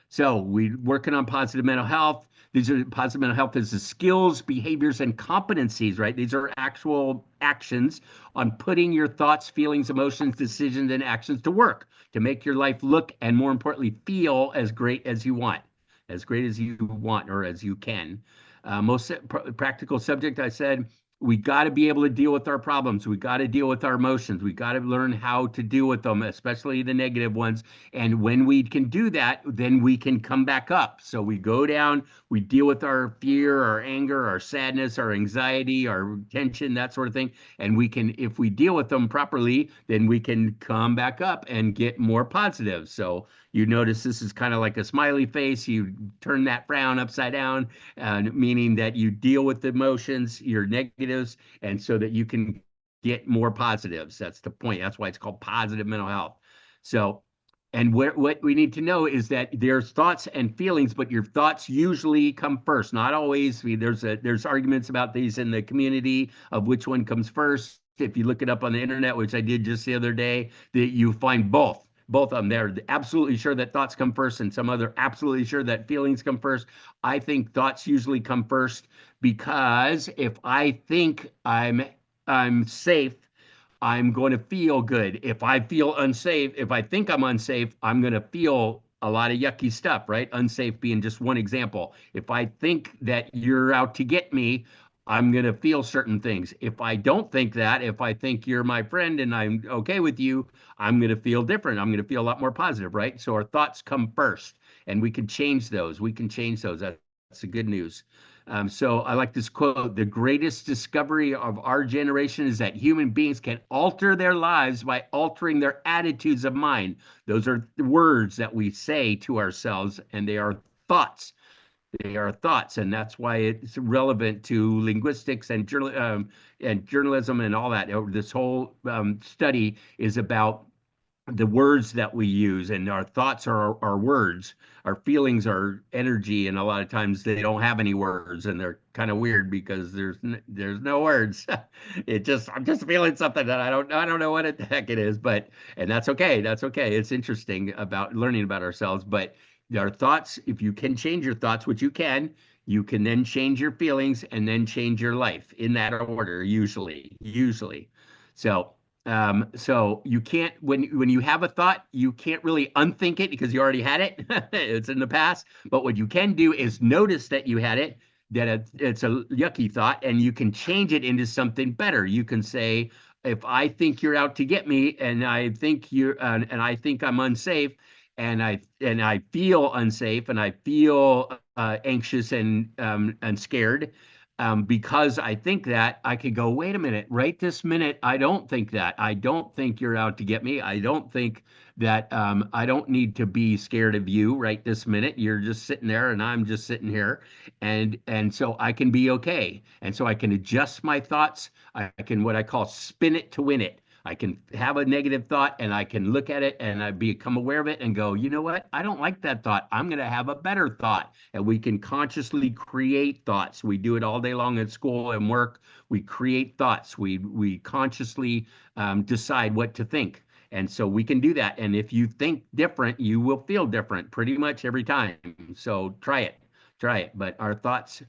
So we're working on positive mental health. These are positive mental health is the skills, behaviors, and competencies, right? These are actual actions on putting your thoughts, feelings, emotions, decisions, and actions to work to make your life look and, more importantly, feel as great as you want, or as you can. Most practical subject, I said, we got to be able to deal with our problems. We got to deal with our emotions. We got to learn how to deal with them, especially the negative ones. And when we can do that, then we can come back up. So we go down, we deal with our fear, our anger, our sadness, our anxiety, our tension, that sort of thing. And we can, if we deal with them properly, then we can come back up and get more positive. So you notice this is kind of like a smiley face. You turn that frown upside down, meaning that you deal with the emotions, your negatives, and so that you can get more positives. That's the point. That's why it's called positive mental health. So, and what we need to know is that there's thoughts and feelings, but your thoughts usually come first. Not always. There's arguments about these in the community of which one comes first. If you look it up on the internet, which I did just the other day, that you find both of them. They're absolutely sure that thoughts come first, and some other absolutely sure that feelings come first. I think thoughts usually come first because if I think I'm safe, I'm going to feel good. If I feel unsafe, if I think I'm unsafe, I'm going to feel a lot of yucky stuff, right? Unsafe being just one example. If I think that you're out to get me, I'm going to feel certain things. If I don't think that, if I think you're my friend and I'm okay with you, I'm going to feel different. I'm going to feel a lot more positive, right? So our thoughts come first, and we can change those. We can change those. That's the good news. So I like this quote: the greatest discovery of our generation is that human beings can alter their lives by altering their attitudes of mind. Those are the words that we say to ourselves, and they are thoughts. They are thoughts, and that's why it's relevant to linguistics and journalism and all that. This whole study is about the words that we use, and our thoughts are our words. Our feelings are energy, and a lot of times they don't have any words, and they're kind of weird because there's no words. I'm just feeling something that I don't know what the heck it is, and that's okay. That's okay. It's interesting about learning about ourselves, but our thoughts, if you can change your thoughts, which you can then change your feelings and then change your life in that order, usually. So you can't, when you have a thought, you can't really unthink it because you already had it. It's in the past. But what you can do is notice that you had it, that it's a yucky thought, and you can change it into something better. You can say, if I think you're out to get me, and I think and I think I'm unsafe, and I feel unsafe, and I feel anxious and scared, because I think that, I could go, wait a minute, right this minute, I don't think that. I don't think you're out to get me. I don't think that I don't need to be scared of you right this minute. You're just sitting there and I'm just sitting here. And so I can be okay. And so I can adjust my thoughts. I can, what I call, spin it to win it. I can have a negative thought and I can look at it and I become aware of it and go, you know what? I don't like that thought. I'm going to have a better thought. And we can consciously create thoughts. We do it all day long at school and work. We create thoughts. We consciously decide what to think. And so we can do that. And if you think different, you will feel different pretty much every time. So try it. But our thoughts,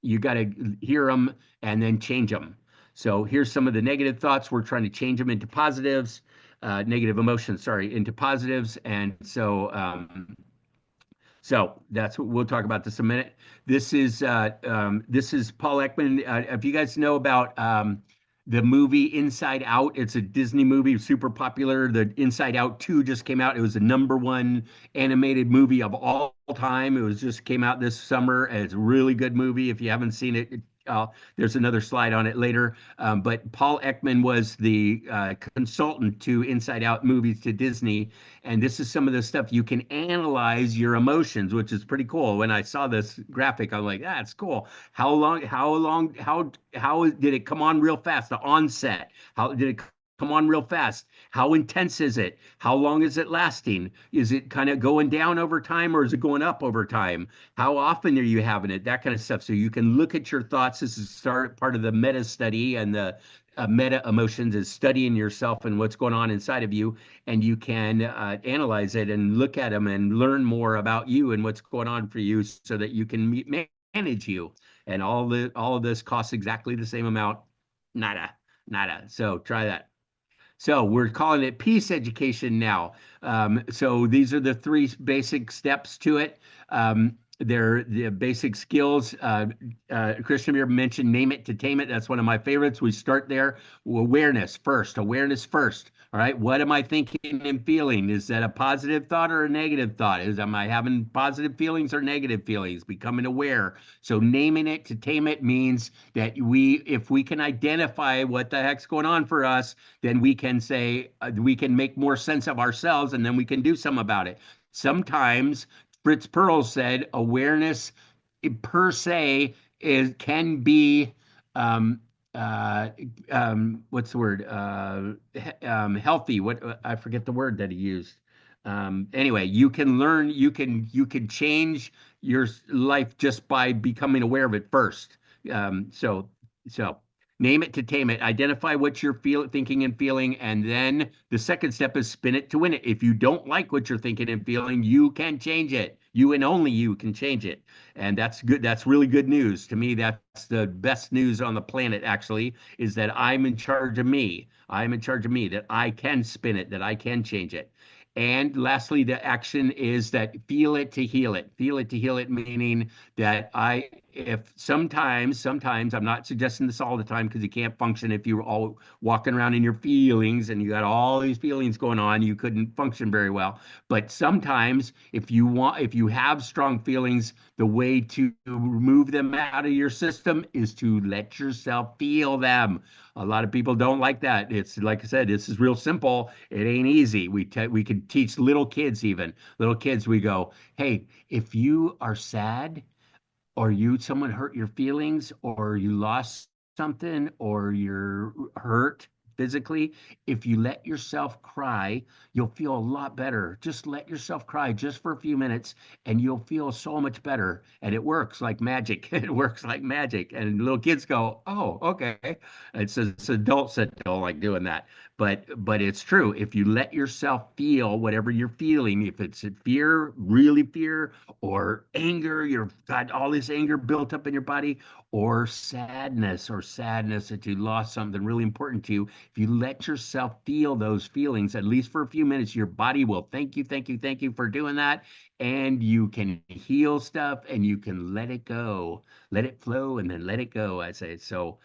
you got to hear them and then change them. So here's some of the negative thoughts. We're trying to change them into positives, negative emotions, into positives. And so that's what we'll talk about this in a minute. This is Paul Ekman. If you guys know about the movie Inside Out. It's a Disney movie, super popular. The Inside Out 2 just came out. It was the #1 animated movie of all time. It was just came out this summer. And it's a really good movie. If you haven't seen it, there's another slide on it later. But Paul Ekman was the consultant to Inside Out movies to Disney. And this is some of the stuff you can analyze your emotions, which is pretty cool. When I saw this graphic, I'm like, that's cool. How did it come on real fast? The onset. How did it come on real fast? How intense is it? How long is it lasting? Is it kind of going down over time or is it going up over time? How often are you having it? That kind of stuff. So you can look at your thoughts. This is part of the meta study, and the meta emotions is studying yourself and what's going on inside of you, and you can analyze it and look at them and learn more about you and what's going on for you, so that you can manage you. And all of this costs exactly the same amount. Nada, nada. So try that. So we're calling it peace education now. So these are the 3 basic steps to it. They're the basic skills. Krishnaveer mentioned name it to tame it. That's one of my favorites. We start there. Awareness first. Awareness first. All right. What am I thinking and feeling? Is that a positive thought or a negative thought? Am I having positive feelings or negative feelings? Becoming aware. So naming it to tame it means that if we can identify what the heck's going on for us, then we can say, we can make more sense of ourselves, and then we can do something about it. Sometimes Fritz Perls said awareness per se can be what's the word, healthy. What, I forget the word that he used. Anyway, you can learn, you can change your life just by becoming aware of it first. So name it to tame it. Identify what you're thinking and feeling, and then the second step is spin it to win it. If you don't like what you're thinking and feeling, you can change it. You and only you can change it, and that's good. That's really good news to me. That's the best news on the planet. Actually, is that I'm in charge of me. I'm in charge of me. That I can spin it. That I can change it. And lastly, the action is that feel it to heal it. Feel it to heal it, meaning that if sometimes, I'm not suggesting this all the time because you can't function if you're all walking around in your feelings and you got all these feelings going on, you couldn't function very well. But sometimes if you have strong feelings, the way to remove them out of your system is to let yourself feel them. A lot of people don't like that. It's like I said, this is real simple. It ain't easy. We could teach little kids, we go, hey, if you are sad, or someone hurt your feelings, or you lost something, or you're hurt physically, if you let yourself cry, you'll feel a lot better. Just let yourself cry just for a few minutes and you'll feel so much better. And it works like magic. It works like magic. And little kids go, oh, okay. It's adults that don't like doing that. But it's true. If you let yourself feel whatever you're feeling, if it's fear, really fear, or anger, you've got all this anger built up in your body, or sadness that you lost something really important to you. If you let yourself feel those feelings, at least for a few minutes, your body will thank you for doing that. And you can heal stuff and you can let it go, let it flow, and then let it go. I say, so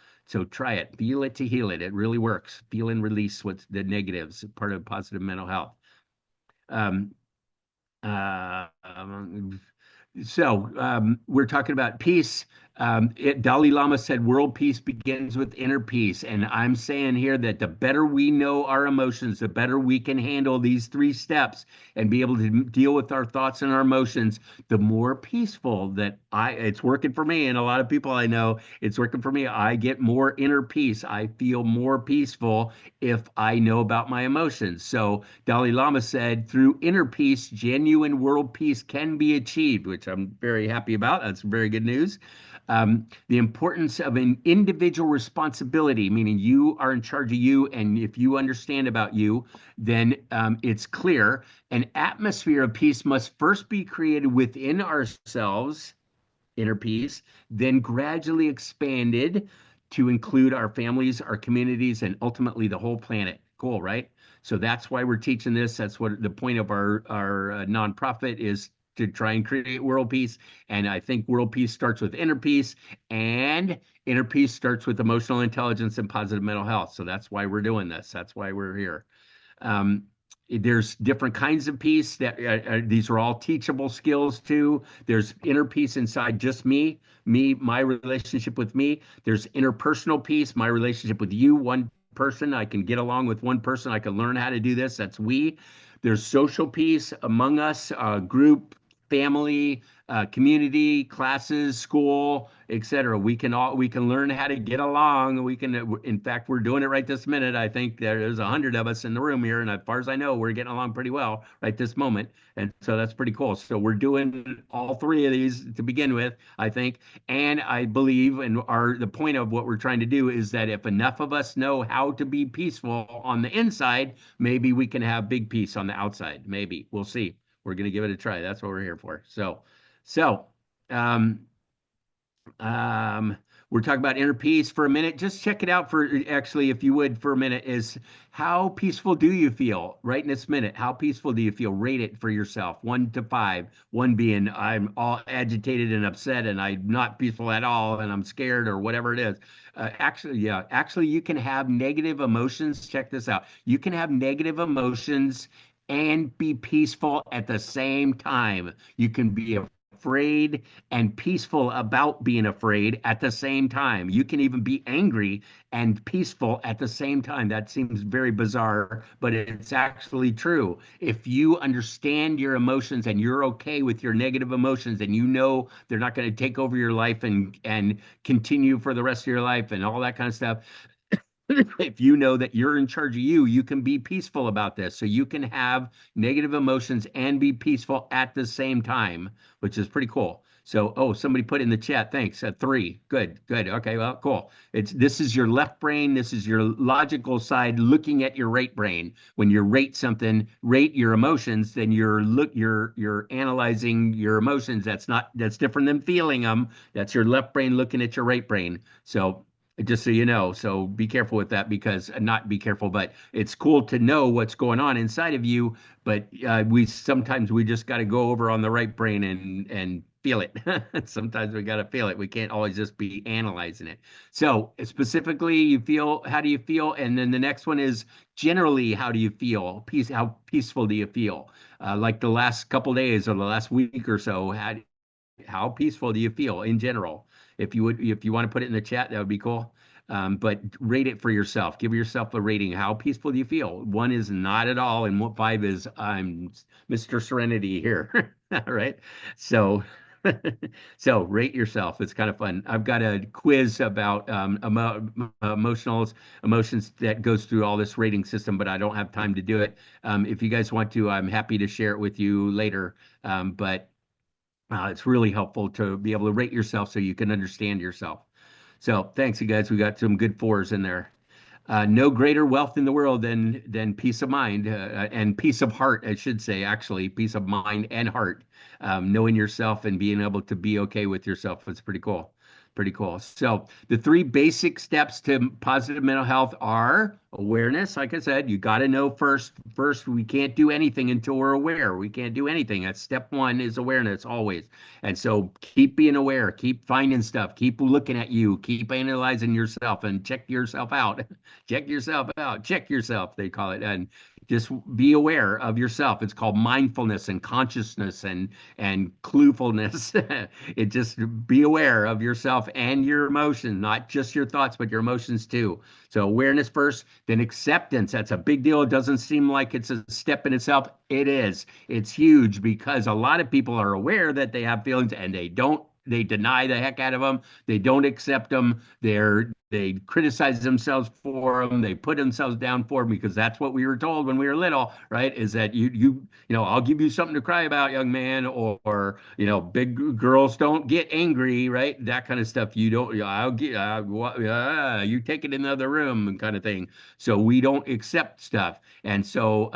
try it, feel it to heal it. It really works. Feel and release what's the negatives, part of positive mental health. Um, uh, um, we're talking about peace. Dalai Lama said world peace begins with inner peace. And I'm saying here that the better we know our emotions, the better we can handle these 3 steps and be able to deal with our thoughts and our emotions, the more peaceful that it's working for me. And a lot of people I know, it's working for me. I get more inner peace. I feel more peaceful if I know about my emotions. So Dalai Lama said, through inner peace, genuine world peace can be achieved, which I'm very happy about. That's very good news. The importance of an individual responsibility, meaning you are in charge of you, and if you understand about you, then it's clear. An atmosphere of peace must first be created within ourselves, inner peace, then gradually expanded to include our families, our communities, and ultimately the whole planet. Cool, right? So that's why we're teaching this. That's what the point of our nonprofit is, to try and create world peace. And I think world peace starts with inner peace, and inner peace starts with emotional intelligence and positive mental health. So that's why we're doing this. That's why we're here. Um, there's different kinds of peace that these are all teachable skills too. There's inner peace inside just me, my relationship with me. There's interpersonal peace, my relationship with you, one person. I can get along with one person. I can learn how to do this. That's we. There's social peace among us, group, family, community, classes, school, etc. We can learn how to get along. We can, in fact, we're doing it right this minute. I think there's 100 of us in the room here, and as far as I know, we're getting along pretty well right this moment. And so that's pretty cool. So we're doing all three of these to begin with, I think. And I believe, and the point of what we're trying to do is that if enough of us know how to be peaceful on the inside, maybe we can have big peace on the outside. Maybe we'll see. We're going to give it a try. That's what we're here for. So, um, um, we're talking about inner peace for a minute. Just check it out for actually, if you would, for a minute, is how peaceful do you feel right in this minute? How peaceful do you feel? Rate it for yourself, 1 to 5. 1 being I'm all agitated and upset and I'm not peaceful at all and I'm scared or whatever it is. Actually, you can have negative emotions. Check this out. You can have negative emotions and be peaceful at the same time. You can be afraid and peaceful about being afraid at the same time. You can even be angry and peaceful at the same time. That seems very bizarre, but it's actually true. If you understand your emotions and you're okay with your negative emotions and you know they're not going to take over your life and continue for the rest of your life and all that kind of stuff, if you know that you're in charge of you, you can be peaceful about this. So you can have negative emotions and be peaceful at the same time, which is pretty cool. So, somebody put in the chat, thanks, 3. Good. Okay, well, cool. This is your left brain. This is your logical side looking at your right brain. When you rate something, rate your emotions, then you're analyzing your emotions. That's different than feeling them. That's your left brain looking at your right brain. So just so you know, so be careful with that, because not be careful, but it's cool to know what's going on inside of you. But we just got to go over on the right brain and feel it. Sometimes we got to feel it. We can't always just be analyzing it. So specifically, how do you feel? And then the next one is generally, how do you feel? How peaceful do you feel? Like the last couple days or the last week or so, how peaceful do you feel in general? If you want to put it in the chat, that would be cool. But rate it for yourself. Give yourself a rating. How peaceful do you feel? 1 is not at all, and 5 is I'm Mr. Serenity here. All right. So, so rate yourself. It's kind of fun. I've got a quiz about emotions that goes through all this rating system, but I don't have time to do it. If you guys want to, I'm happy to share it with you later. But it's really helpful to be able to rate yourself so you can understand yourself. So thanks, you guys. We got some good 4s in there. No greater wealth in the world than peace of mind and peace of heart, I should say, actually, peace of mind and heart. Knowing yourself and being able to be okay with yourself. It's pretty cool. Pretty cool. So the 3 basic steps to positive mental health are awareness. Like I said, you got to know first. First, we can't do anything until we're aware. We can't do anything. That's step 1 is awareness always. And so keep being aware, keep finding stuff, keep looking at you, keep analyzing yourself and check yourself out. Check yourself out. Check yourself, they call it. And just be aware of yourself. It's called mindfulness and consciousness and cluefulness. It just be aware of yourself and your emotions, not just your thoughts, but your emotions too. So awareness first, then acceptance. That's a big deal. It doesn't seem like it's a step in itself. It is. It's huge, because a lot of people are aware that they have feelings and they deny the heck out of them. They don't accept them. They criticize themselves for them. They put themselves down for them, because that's what we were told when we were little, right? Is that I'll give you something to cry about, young man, or big girls don't get angry, right? That kind of stuff. You don't. I'll get. You take it in the other room, kind of thing. So we don't accept stuff, and so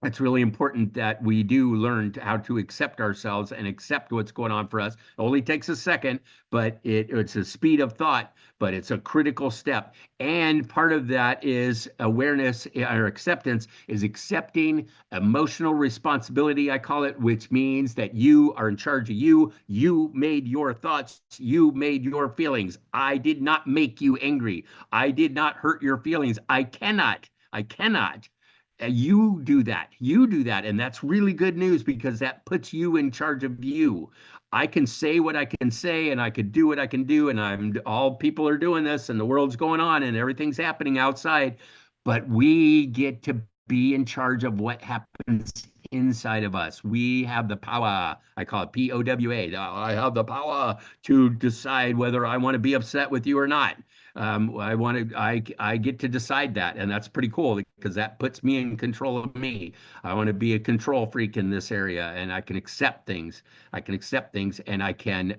it's really important that we do learn how to accept ourselves and accept what's going on for us. It only takes a second, but it's a speed of thought, but it's a critical step. And part of that is awareness or acceptance is accepting emotional responsibility, I call it, which means that you are in charge of you. You made your thoughts, you made your feelings. I did not make you angry. I did not hurt your feelings. I cannot. You do that. You do that. And that's really good news because that puts you in charge of you. I can say what I can say and I could do what I can do. And all people are doing this and the world's going on and everything's happening outside. But we get to be in charge of what happens inside of us. We have the power. I call it POWA. I have the power to decide whether I want to be upset with you or not. I get to decide that, and that's pretty cool because that puts me in control of me. I want to be a control freak in this area, and I can accept things. I can accept things, and I can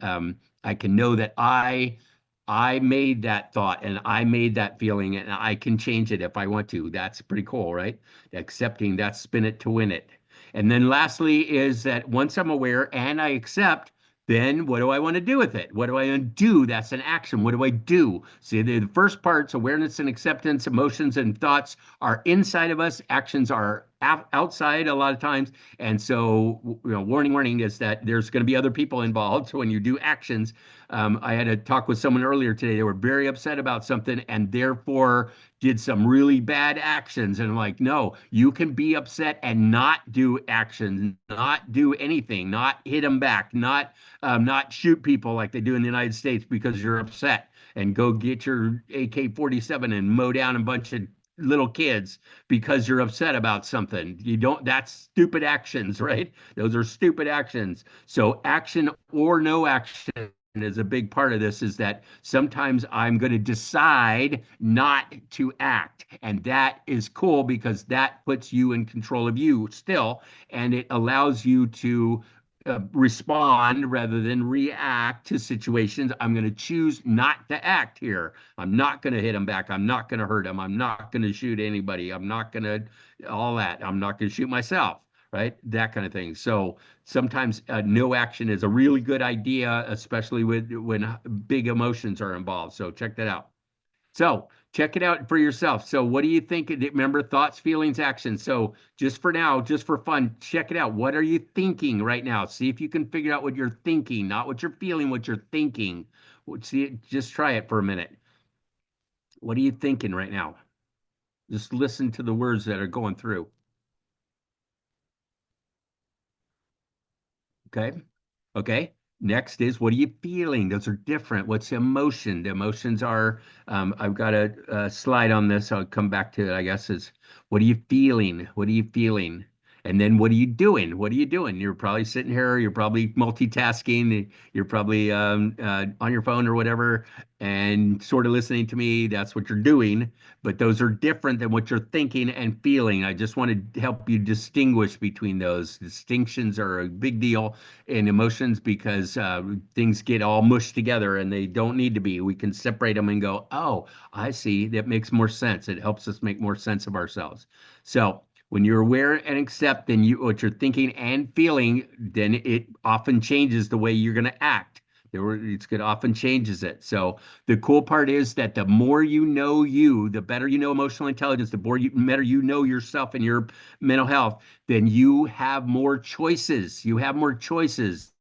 know that I made that thought and I made that feeling, and I can change it if I want to. That's pretty cool, right? Accepting that's spin it to win it. And then lastly is that once I'm aware and I accept, then what do I want to do with it? What do I want to do? That's an action. What do I do? See, the first parts, awareness and acceptance, emotions and thoughts are inside of us. Actions are outside a lot of times. And so, warning is that there's going to be other people involved. So when you do actions, I had a talk with someone earlier today. They were very upset about something and therefore did some really bad actions. And I'm like, no, you can be upset and not do actions, not do anything, not hit them back, not shoot people like they do in the United States because you're upset, and go get your AK-47 and mow down a bunch of little kids because you're upset about something. You don't, that's stupid actions, right? Those are stupid actions. So action or no action is a big part of this, is that sometimes I'm going to decide not to act. And that is cool because that puts you in control of you still, and it allows you to respond rather than react to situations. I'm going to choose not to act here. I'm not going to hit them back. I'm not going to hurt them. I'm not going to shoot anybody. I'm not going to all that. I'm not going to shoot myself, right? That kind of thing. So sometimes no action is a really good idea, especially when big emotions are involved. So check that out. So check it out for yourself. So what do you think? Remember, thoughts, feelings, actions. So just for now, just for fun, check it out. What are you thinking right now? See if you can figure out what you're thinking, not what you're feeling, what you're thinking. See, just try it for a minute. What are you thinking right now? Just listen to the words that are going through. Okay. Okay. Next is, what are you feeling? Those are different. What's emotion? The emotions are, I've got a slide on this. I'll come back to it, I guess, is what are you feeling? What are you feeling? And then what are you doing? What are you doing? You're probably sitting here, you're probably multitasking, you're probably on your phone or whatever, and sort of listening to me. That's what you're doing. But those are different than what you're thinking and feeling. I just want to help you distinguish between those. Distinctions are a big deal in emotions because things get all mushed together and they don't need to be. We can separate them and go, oh, I see. That makes more sense. It helps us make more sense of ourselves. So when you're aware and accept then what you're thinking and feeling, then it often changes the way you're going to act. It's good, often changes it. So the cool part is that the more you know you, the better you know emotional intelligence, the better you know yourself and your mental health, then you have more choices. You have more choices.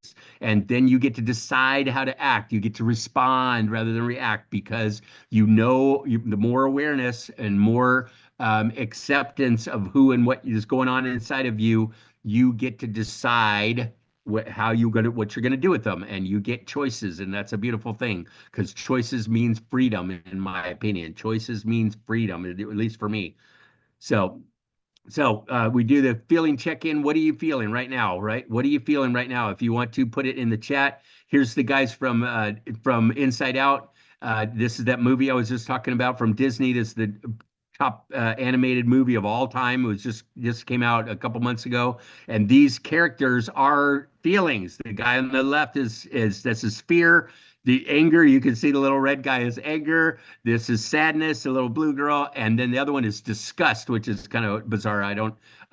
And then you get to decide how to act. You get to respond rather than react because the more awareness and more acceptance of who and what is going on inside of you, you get to decide what you're gonna do with them, and you get choices, and that's a beautiful thing because choices means freedom, in my opinion. Choices means freedom, at least for me. So we do the feeling check-in. What are you feeling right now, right? What are you feeling right now? If you want to put it in the chat, here's the guys from Inside Out. This is that movie I was just talking about from Disney. This is the top animated movie of all time. It was just came out a couple months ago, and these characters are feelings. The guy on the left is this is fear. the anger, you can see the little red guy is anger. This is sadness, the little blue girl, and then the other one is disgust, which is kind of bizarre.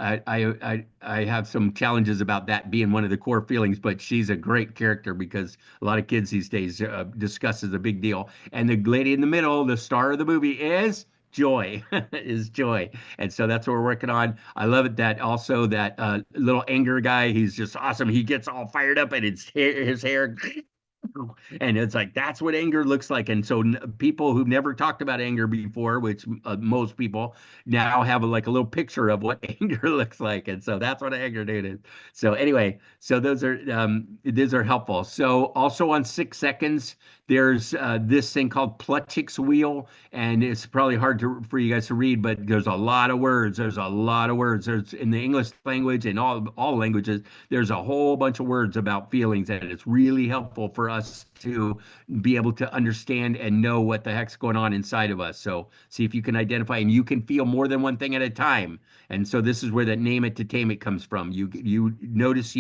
I have some challenges about that being one of the core feelings, but she's a great character because a lot of kids these days disgust is a big deal. And the lady in the middle, the star of the movie, is joy, is joy. And so that's what we're working on. I love it that also that little anger guy, he's just awesome. He gets all fired up and his hair and it's like that's what anger looks like. And so people who've never talked about anger before, which most people now have like a little picture of what anger looks like. And so that's what anger dude is. So anyway, so those are helpful. So also on 6 seconds, there's this thing called Plutchik's wheel, and it's probably hard for you guys to read, but there's a lot of words. There's a lot of words. There's in the English language and all languages. There's a whole bunch of words about feelings, and it's really helpful for us to be able to understand and know what the heck's going on inside of us. So see if you can identify, and you can feel more than one thing at a time. And so this is where that name it to tame it comes from. You notice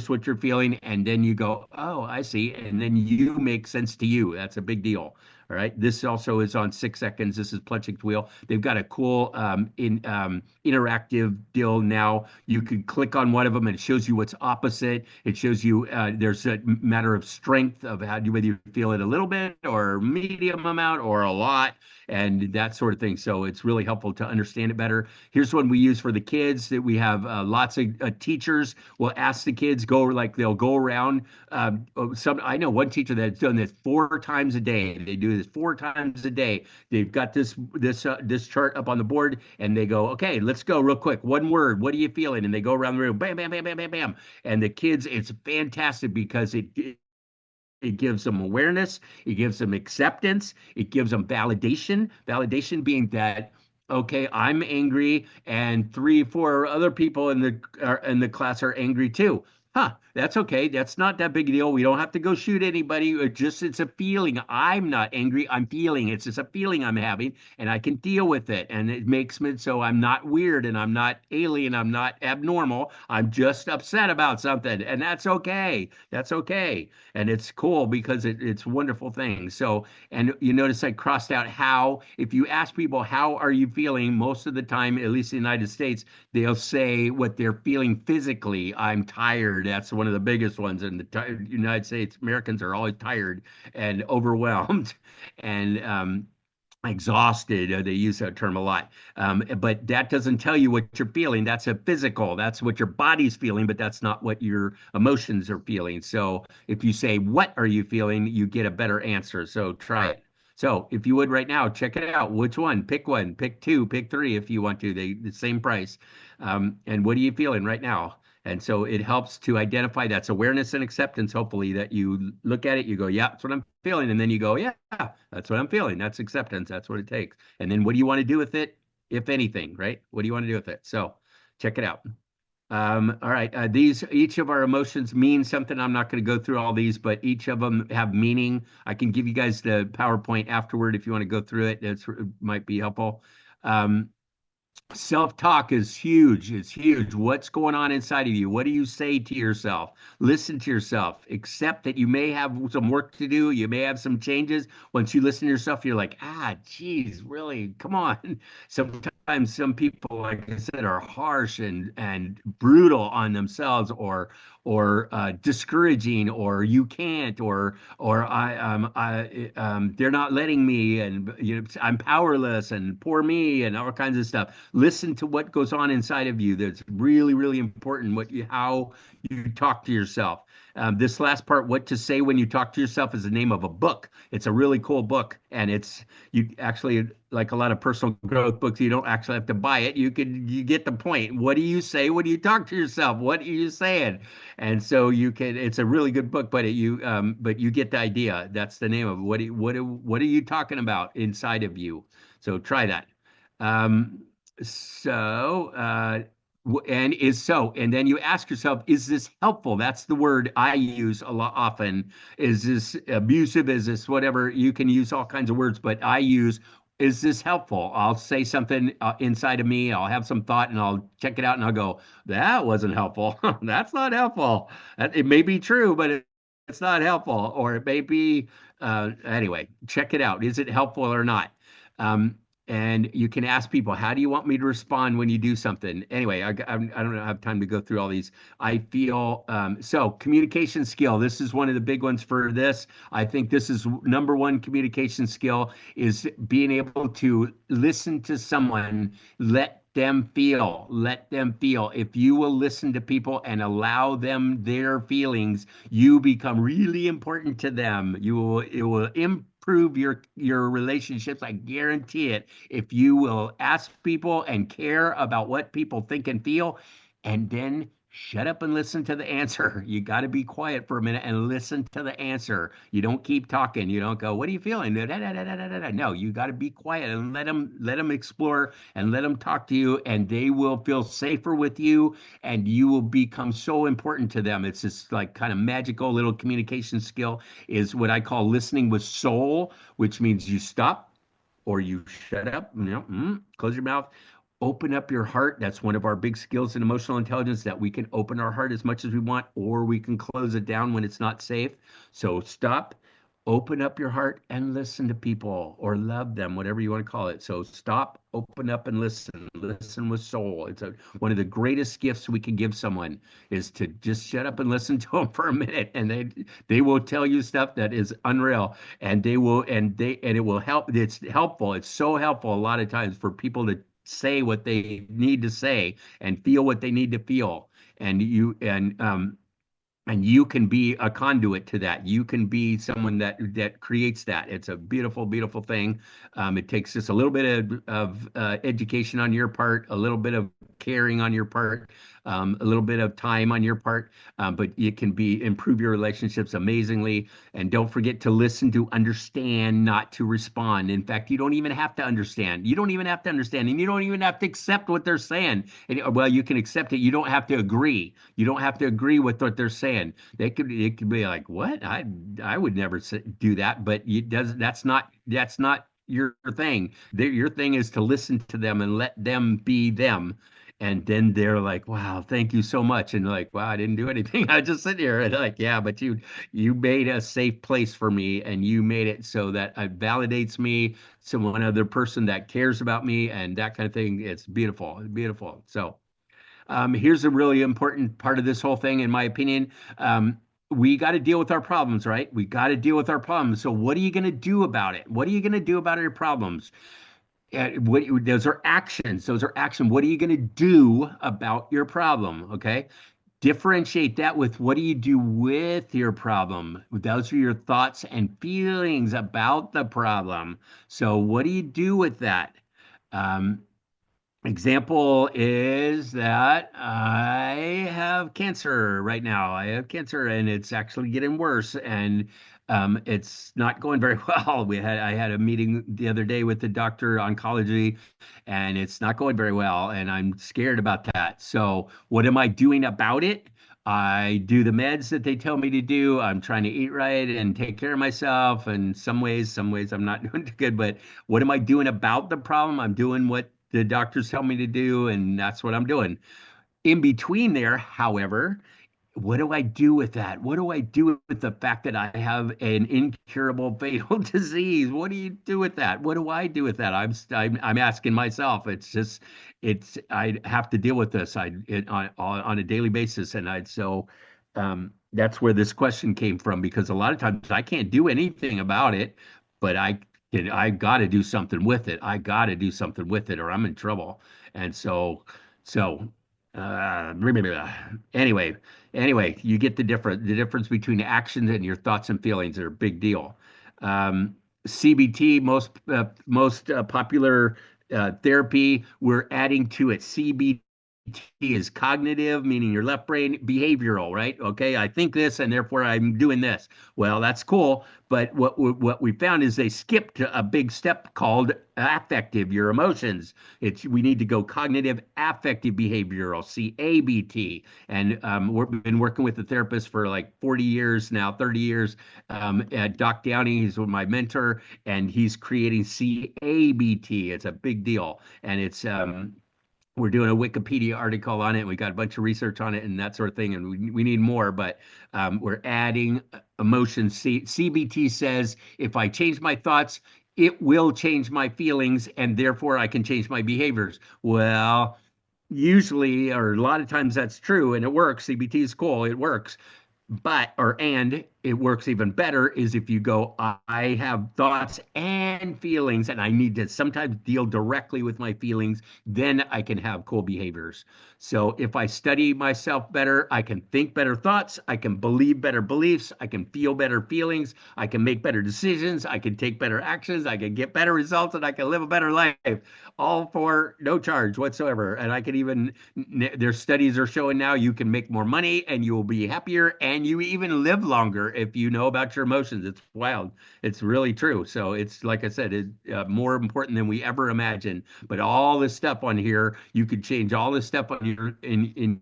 what you're feeling, and then you go, oh, I see, and then you make sense to you. That's a big deal. All right. This also is on 6 seconds. This is Plutchik's wheel. They've got a cool interactive deal now. You can click on one of them and it shows you what's opposite. It shows you there's a matter of strength of whether you feel it a little bit or medium amount or a lot and that sort of thing. So it's really helpful to understand it better. Here's one we use for the kids that we have lots of teachers will ask the kids they'll go around. I know one teacher that's done this 4 times a day. They do this 4 times a day. They've got this chart up on the board and they go, okay, let's go real quick. One word. What are you feeling? And they go around the room, bam, bam, bam, bam, bam, bam. And the kids, it's fantastic because it gives them awareness, it gives them acceptance, it gives them validation. Validation being that, okay, I'm angry, and 3, 4 other people in the class are angry too. Huh, that's okay. That's not that big a deal. We don't have to go shoot anybody. It's a feeling. I'm not angry. I'm feeling. It's just a feeling I'm having, and I can deal with it. And it makes me so I'm not weird and I'm not alien. I'm not abnormal. I'm just upset about something, and that's okay. That's okay. And it's cool because it's a wonderful thing. So, and you notice I crossed out how. If you ask people, how are you feeling? Most of the time, at least in the United States, they'll say what they're feeling physically. I'm tired. That's one of the biggest ones in the United States. Americans are always tired and overwhelmed and exhausted. They use that term a lot. But that doesn't tell you what you're feeling. That's a physical. That's what your body's feeling, but that's not what your emotions are feeling. So if you say, what are you feeling? You get a better answer. So try it. So if you would right now, check it out. Which one? Pick one, pick two, pick three if you want to. The same price. And what are you feeling right now? And so it helps to identify that's awareness and acceptance, hopefully, that you look at it, you go, yeah, that's what I'm feeling. And then you go, yeah, that's what I'm feeling. That's acceptance. That's what it takes. And then what do you want to do with it, if anything, right? What do you want to do with it? So check it out. All right. Each of our emotions mean something. I'm not going to go through all these, but each of them have meaning. I can give you guys the PowerPoint afterward if you want to go through it. It might be helpful. Self-talk is huge. It's huge. What's going on inside of you? What do you say to yourself? Listen to yourself. Accept that you may have some work to do. You may have some changes. Once you listen to yourself, you're like, geez, really? Come on. Sometimes some people, like I said, are harsh and brutal on themselves or discouraging, or you can't, or they're not letting me, and I'm powerless, and poor me, and all kinds of stuff. Listen to what goes on inside of you. That's really, really important. How you talk to yourself. This last part, what to say when you talk to yourself, is the name of a book. It's a really cool book, and you actually, like a lot of personal growth books, you don't actually have to buy it. You get the point. What do you say when you talk to yourself? What are you saying? And so it's a really good book, but you get the idea. That's the name of it. What are you talking about inside of you? So try that. So, and then you ask yourself, is this helpful? That's the word I use a lot often. Is this abusive? Is this whatever? You can use all kinds of words, but I use, is this helpful? I'll say something inside of me. I'll have some thought and I'll check it out and I'll go, that wasn't helpful. That's not helpful. It may be true, but it's not helpful, or it may be, anyway, check it out. Is it helpful or not? Um, and you can ask people, how do you want me to respond when you do something? Anyway, I don't have time to go through all these. I feel, so communication skill, this is one of the big ones for this. I think this is number one communication skill, is being able to listen to someone, let them feel. If you will listen to people and allow them their feelings, you become really important to them. It will improve your relationships. I guarantee it. If you will ask people and care about what people think and feel, and then shut up and listen to the answer. You got to be quiet for a minute and listen to the answer. You don't keep talking. You don't go, "What are you feeling?" No, you got to be quiet and let them explore and let them talk to you, and they will feel safer with you, and you will become so important to them. It's this like kind of magical little communication skill, is what I call listening with soul, which means you stop or you shut up, close your mouth, open up your heart. That's one of our big skills in emotional intelligence, that we can open our heart as much as we want, or we can close it down when it's not safe. So stop, open up your heart and listen to people, or love them, whatever you want to call it. So stop, open up, and listen with soul. One of the greatest gifts we can give someone, is to just shut up and listen to them for a minute, and they will tell you stuff that is unreal, and it will help. It's helpful. It's so helpful a lot of times for people to say what they need to say and feel what they need to feel. And you can be a conduit to that. You can be someone that creates that. It's a beautiful, beautiful thing. It takes just a little bit of education on your part, a little bit of caring on your part, a little bit of time on your part, but it can improve your relationships amazingly. And don't forget to listen to understand, not to respond. In fact, you don't even have to understand. You don't even have to understand, and you don't even have to accept what they're saying. And, well, you can accept it. You don't have to agree. You don't have to agree with what they're saying. It could be like, what? I would never do that, but that's not your thing. Your thing is to listen to them and let them be them. And then they're like, wow, thank you so much. And like, wow, I didn't do anything. I just sit here and like, yeah, but you made a safe place for me, and you made it so that it validates me to one other person that cares about me, and that kind of thing. It's beautiful, beautiful. So here's a really important part of this whole thing, in my opinion. We got to deal with our problems, right? We got to deal with our problems. So what are you going to do about it? What are you going to do about your problems? Those are actions. Those are action. What are you going to do about your problem? Okay. Differentiate that with, what do you do with your problem? Those are your thoughts and feelings about the problem. So what do you do with that? Um, Example is that I have cancer right now. I have cancer, and it's actually getting worse, and it's not going very well. I had a meeting the other day with the doctor, oncology, and it's not going very well, and I'm scared about that. So what am I doing about it? I do the meds that they tell me to do. I'm trying to eat right and take care of myself. And some ways I'm not doing too good. But what am I doing about the problem? I'm doing what the doctors tell me to do, and that's what I'm doing. In between there, however, what do I do with that? What do I do with the fact that I have an incurable fatal disease? What do you do with that? What do I do with that? I'm asking myself. I have to deal with this on a daily basis, and that's where this question came from, because a lot of times I can't do anything about it, but I got to do something with it. I got to do something with it, or I'm in trouble. And so uh, anyway, you get the difference between actions and your thoughts and feelings are a big deal. CBT, most popular therapy, we're adding to it. CBT is cognitive, meaning your left brain; behavioral, right? Okay, I think this, and therefore I'm doing this. Well, that's cool, but what we found is they skipped a big step called affective, your emotions. We need to go cognitive, affective, behavioral, CABT. And we've been working with the therapist for like 40 years now, 30 years. Doc Downey, he's my mentor, and he's creating CABT. It's a big deal, and we're doing a Wikipedia article on it. We got a bunch of research on it and that sort of thing, and we need more. But we're adding emotions. CBT says if I change my thoughts, it will change my feelings, and therefore I can change my behaviors. Well, usually, or a lot of times that's true, and it works. CBT is cool. It works. And it works even better is if you go, I have thoughts and feelings, and I need to sometimes deal directly with my feelings, then I can have cool behaviors. So if I study myself better, I can think better thoughts, I can believe better beliefs, I can feel better feelings, I can make better decisions, I can take better actions, I can get better results, and I can live a better life, all for no charge whatsoever. And I can even, there's studies are showing now you can make more money and you will be happier and you even live longer if you know about your emotions. It's wild. It's really true. So it's like I said, it's more important than we ever imagined. But all this stuff on here, you could change all this stuff on in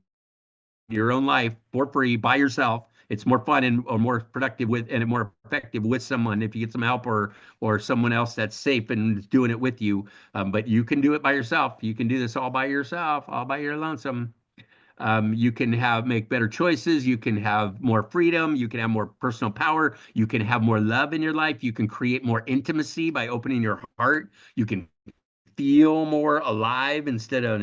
your own life for free by yourself. It's more fun and or more productive with and more effective with someone if you get some help or someone else that's safe and doing it with you. But you can do it by yourself. You can do this all by yourself, all by your lonesome. You can make better choices. You can have more freedom. You can have more personal power. You can have more love in your life. You can create more intimacy by opening your heart. You can feel more alive instead of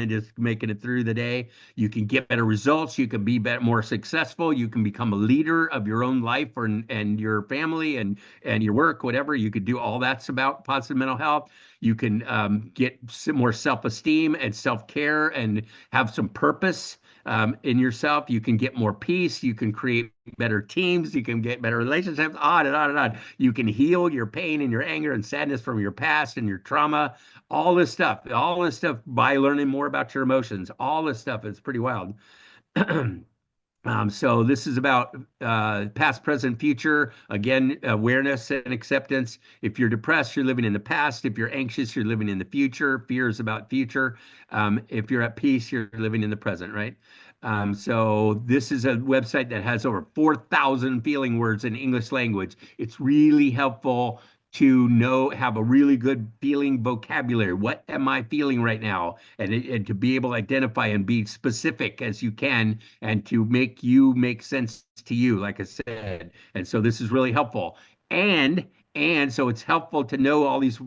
just making it through the day. You can get better results. You can be more successful. You can become a leader of your own life and your family and your work, whatever. You could do all that's about positive mental health. You can get some more self-esteem and self-care and have some purpose in yourself. You can get more peace. You can create better teams. You can get better relationships, on and on and on. You can heal your pain and your anger and sadness from your past and your trauma. All this stuff by learning more about your emotions. All this stuff is pretty wild. So this is about past, present, future. Again, awareness and acceptance. If you're depressed, you're living in the past. If you're anxious, you're living in the future. Fear is about future. If you're at peace, you're living in the present, right? So this is a website that has over 4,000 feeling words in English language. It's really helpful to have a really good feeling vocabulary. What am I feeling right now? And to be able to identify and be specific as you can and to make you make sense to you, like I said. And so this is really helpful. And so it's helpful to know all these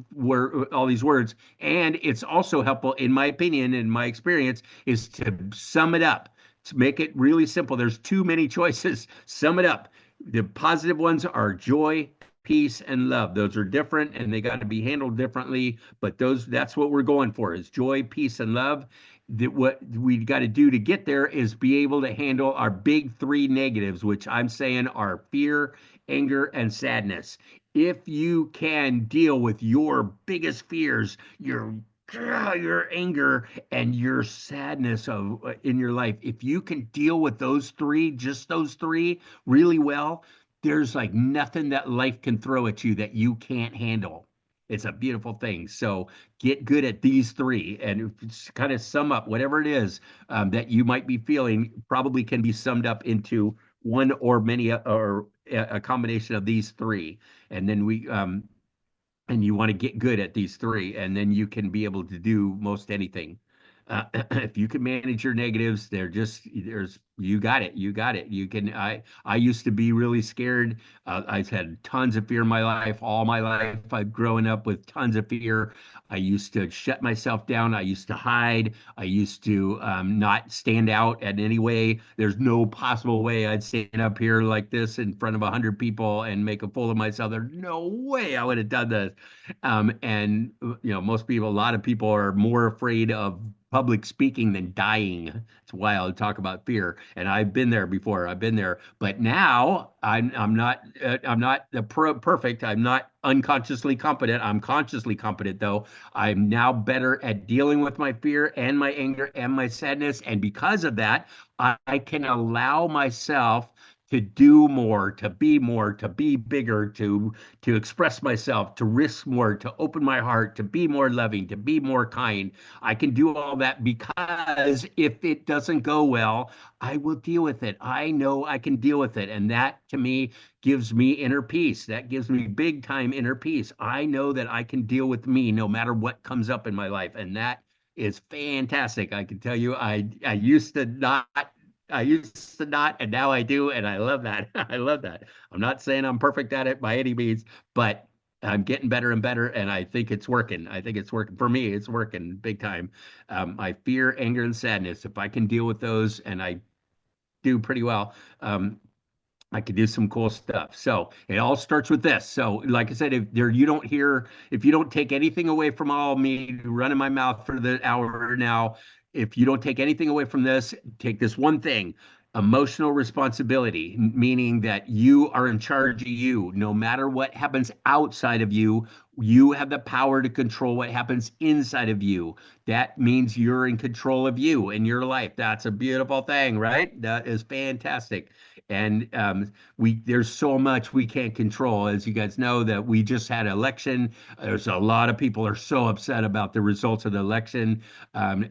words. And it's also helpful, in my opinion, in my experience, is to sum it up, to make it really simple. There's too many choices. Sum it up. The positive ones are joy, peace, and love. Those are different and they got to be handled differently, but that's what we're going for is joy, peace, and love. What we got to do to get there is be able to handle our big three negatives, which I'm saying are fear, anger, and sadness. If you can deal with your biggest fears, your anger and your sadness in your life, if you can deal with those three, just those three really well, there's like nothing that life can throw at you that you can't handle. It's a beautiful thing. So get good at these three and kind of sum up whatever it is that you might be feeling, probably can be summed up into one or many or a combination of these three. And then and you want to get good at these three, and then you can be able to do most anything. If you can manage your negatives, you got it. You got it. You can. I used to be really scared. I've had tons of fear in my life, all my life. I've grown up with tons of fear. I used to shut myself down. I used to hide. I used to not stand out in any way. There's no possible way I'd stand up here like this in front of 100 people and make a fool of myself. There's no way I would have done this. And a lot of people are more afraid of public speaking than dying. It's wild to talk about fear, and I've been there before. I've been there, but now I'm not perfect. I'm not unconsciously competent. I'm consciously competent, though. I'm now better at dealing with my fear and my anger and my sadness, and because of that, I can allow myself to do more, to be bigger, to express myself, to risk more, to open my heart, to be more loving, to be more kind. I can do all that because if it doesn't go well, I will deal with it. I know I can deal with it. And that to me gives me inner peace. That gives me big time inner peace. I know that I can deal with me no matter what comes up in my life. And that is fantastic. I can tell you, I used to not. I used to not, and now I do, and I love that. I love that. I'm not saying I'm perfect at it by any means, but I'm getting better and better, and I think it's working. I think it's working for me. It's working big time. My fear, anger, and sadness. If I can deal with those, and I do pretty well, I could do some cool stuff. So it all starts with this. So, like I said, if you don't take anything away from all me running my mouth for the hour now, if you don't take anything away from this, take this one thing: emotional responsibility, meaning that you are in charge of you. No matter what happens outside of you, you have the power to control what happens inside of you. That means you're in control of you and your life. That's a beautiful thing, right? That is fantastic. And we there's so much we can't control, as you guys know, that we just had an election. There's a lot of people are so upset about the results of the election,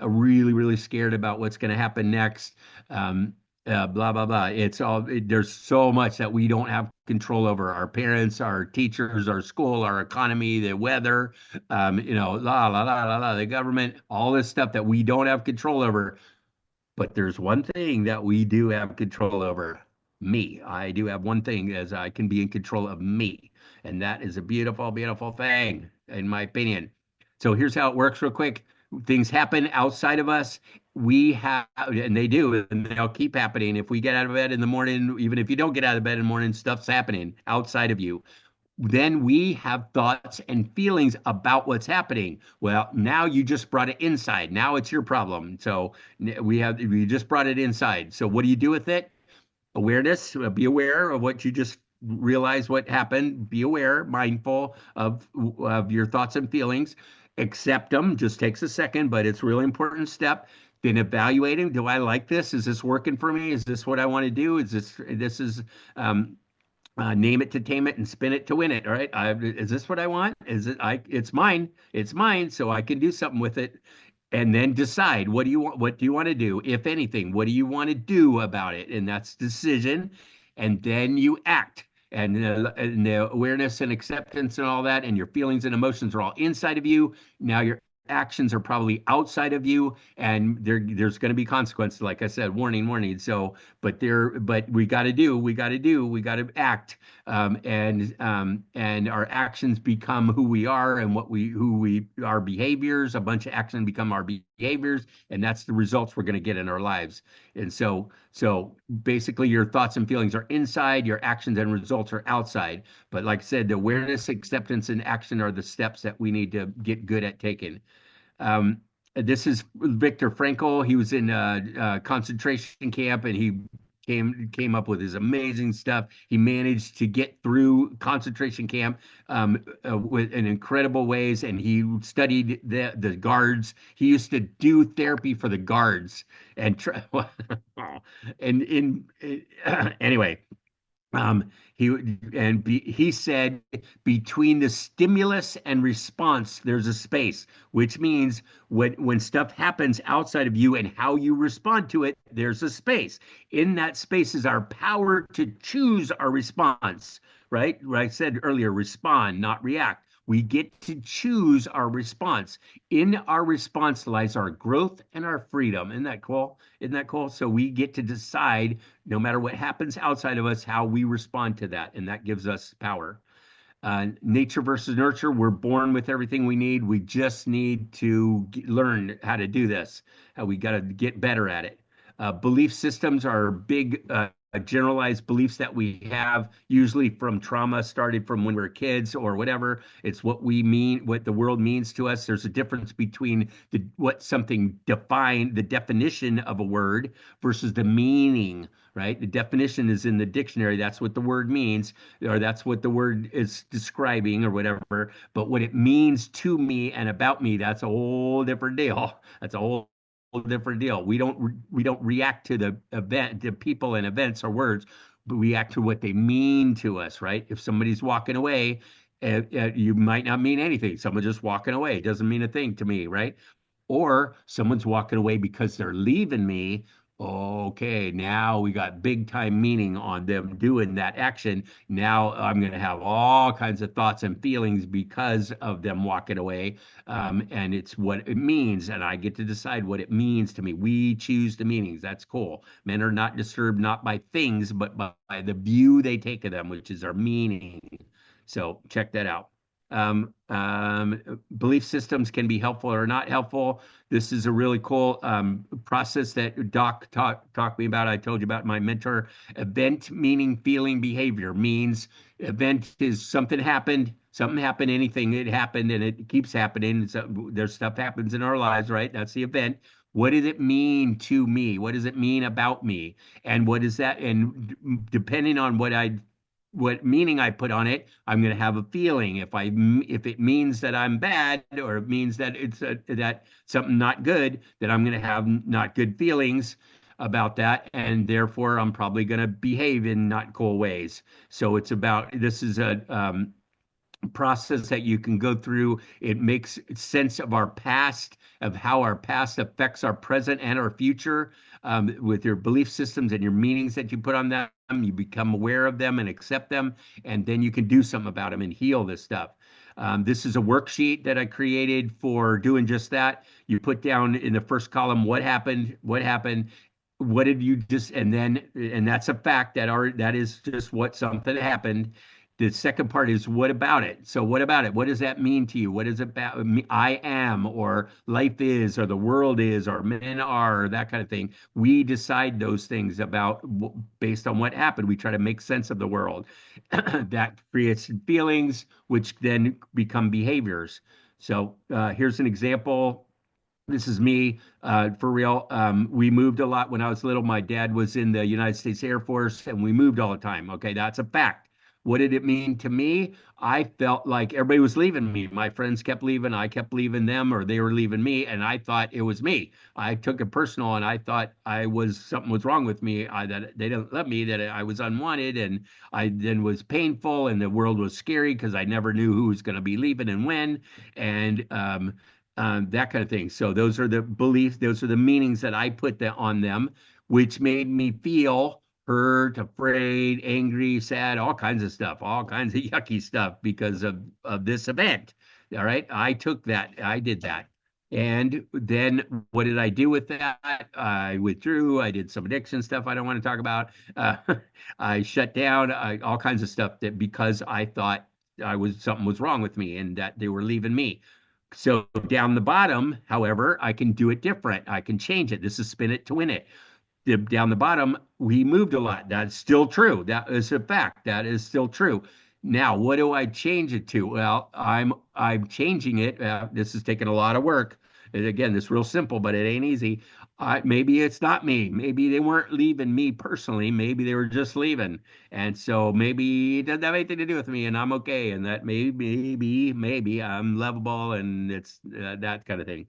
really, really scared about what's going to happen next. Blah blah blah. There's so much that we don't have control over: our parents, our teachers, our school, our economy, the weather, la la la la la, the government, all this stuff that we don't have control over. But there's one thing that we do have control over: me. I do have one thing, as I can be in control of me. And that is a beautiful, beautiful thing, in my opinion. So here's how it works real quick. Things happen outside of us. We have, and they do, and they'll keep happening. If we get out of bed in the morning, even if you don't get out of bed in the morning, stuff's happening outside of you. Then we have thoughts and feelings about what's happening. Well, now you just brought it inside. Now it's your problem. So we just brought it inside. So what do you do with it? Awareness. Be aware of what you just realize what happened. Be aware, mindful of your thoughts and feelings. Accept them. Just takes a second, but it's a really important step. Then evaluating. Do I like this? Is this working for me? Is this what I want to do? Um, name it to tame it and spin it to win it. All right. Is this what I want? It's mine. It's mine. So I can do something with it. And then decide, what do you want? What do you want to do? If anything, what do you want to do about it? And that's decision. And then you act. And the awareness and acceptance and all that, and your feelings and emotions are all inside of you. Now your actions are probably outside of you, and there's going to be consequences. Like I said, warning, warning. So, but we got to act, and our actions become who we are, and our behaviors. A bunch of action become our behaviors, and that's the results we're going to get in our lives. And so basically, your thoughts and feelings are inside, your actions and results are outside. But like I said, the awareness, acceptance, and action are the steps that we need to get good at taking. This is Viktor Frankl. He was in a concentration camp, and he came up with his amazing stuff. He managed to get through concentration camp with in incredible ways, and he studied the guards. He used to do therapy for the guards, and anyway. He said between the stimulus and response, there's a space, which means when stuff happens outside of you and how you respond to it, there's a space. In that space is our power to choose our response, right? I said earlier, respond, not react. We get to choose our response. In our response lies our growth and our freedom. Isn't that cool? Isn't that cool? So we get to decide, no matter what happens outside of us, how we respond to that. And that gives us power. Nature versus nurture. We're born with everything we need. We just need to learn how to do this. We got to get better at it. Belief systems are big generalized beliefs that we have, usually from trauma, started from when we were kids or whatever. It's what we mean, what the world means to us. There's a difference between what something defined, the definition of a word versus the meaning, right? The definition is in the dictionary. That's what the word means, or that's what the word is describing or whatever. But what it means to me and about me, that's a whole different deal. That's a whole different deal. We don't react to the event, to people and events or words, but we react to what they mean to us, right? If somebody's walking away, you might not mean anything. Someone just walking away, it doesn't mean a thing to me, right? Or someone's walking away because they're leaving me, Okay, now we got big time meaning on them doing that action. Now I'm going to have all kinds of thoughts and feelings because of them walking away. And it's what it means. And I get to decide what it means to me. We choose the meanings. That's cool. Men are not disturbed not by things, but by the view they take of them, which is our meaning. So check that out. Belief systems can be helpful or not helpful. This is a really cool process that Doc talked me about. I told you about my mentor. Event meaning feeling behavior means event is something happened, anything it happened, and it keeps happening. So there's stuff happens in our lives, right? That's the event. What does it mean to me? What does it mean about me? And what is that? And depending on what meaning I put on it, I'm going to have a feeling. If it means that I'm bad, or it means that that something not good, then I'm going to have not good feelings about that, and therefore I'm probably going to behave in not cool ways. So this is a process that you can go through. It makes sense of our past, of how our past affects our present and our future, with your belief systems and your meanings that you put on them. You become aware of them and accept them, and then you can do something about them and heal this stuff. This is a worksheet that I created for doing just that. You put down in the first column what happened, what did you just, and that's a fact that is just what something happened. The second part is what about it? So what about it? What does that mean to you? What is it about me? I am, or life is, or the world is, or men are, or that kind of thing. We decide those things based on what happened. We try to make sense of the world. That creates feelings, which then become behaviors. So here's an example. This is me, for real. We moved a lot when I was little. My dad was in the United States Air Force, and we moved all the time. Okay, that's a fact. What did it mean to me? I felt like everybody was leaving me. My friends kept leaving. I kept leaving them, or they were leaving me, and I thought it was me. I took it personal, and I thought something was wrong with me. That they didn't love me. That I was unwanted, and I then was painful, and the world was scary because I never knew who was going to be leaving and when, and that kind of thing. So those are the beliefs, those are the meanings that I put on them, which made me feel hurt, afraid, angry, sad, all kinds of stuff, all kinds of yucky stuff because of this event. All right, I took that, I did that. And then what did I do with that? I withdrew. I did some addiction stuff I don't want to talk about. Uh, I shut down, all kinds of stuff that because I thought something was wrong with me and that they were leaving me. So down the bottom, however, I can do it different. I can change it. This is spin it to win it. Down the bottom, we moved a lot. That's still true. That is a fact. That is still true. Now, what do I change it to? Well, I'm changing it. This is taking a lot of work. And again, this is real simple, but it ain't easy. Maybe it's not me. Maybe they weren't leaving me personally. Maybe they were just leaving. And so maybe it doesn't have anything to do with me, and I'm okay. And that maybe I'm lovable, and it's that kind of thing.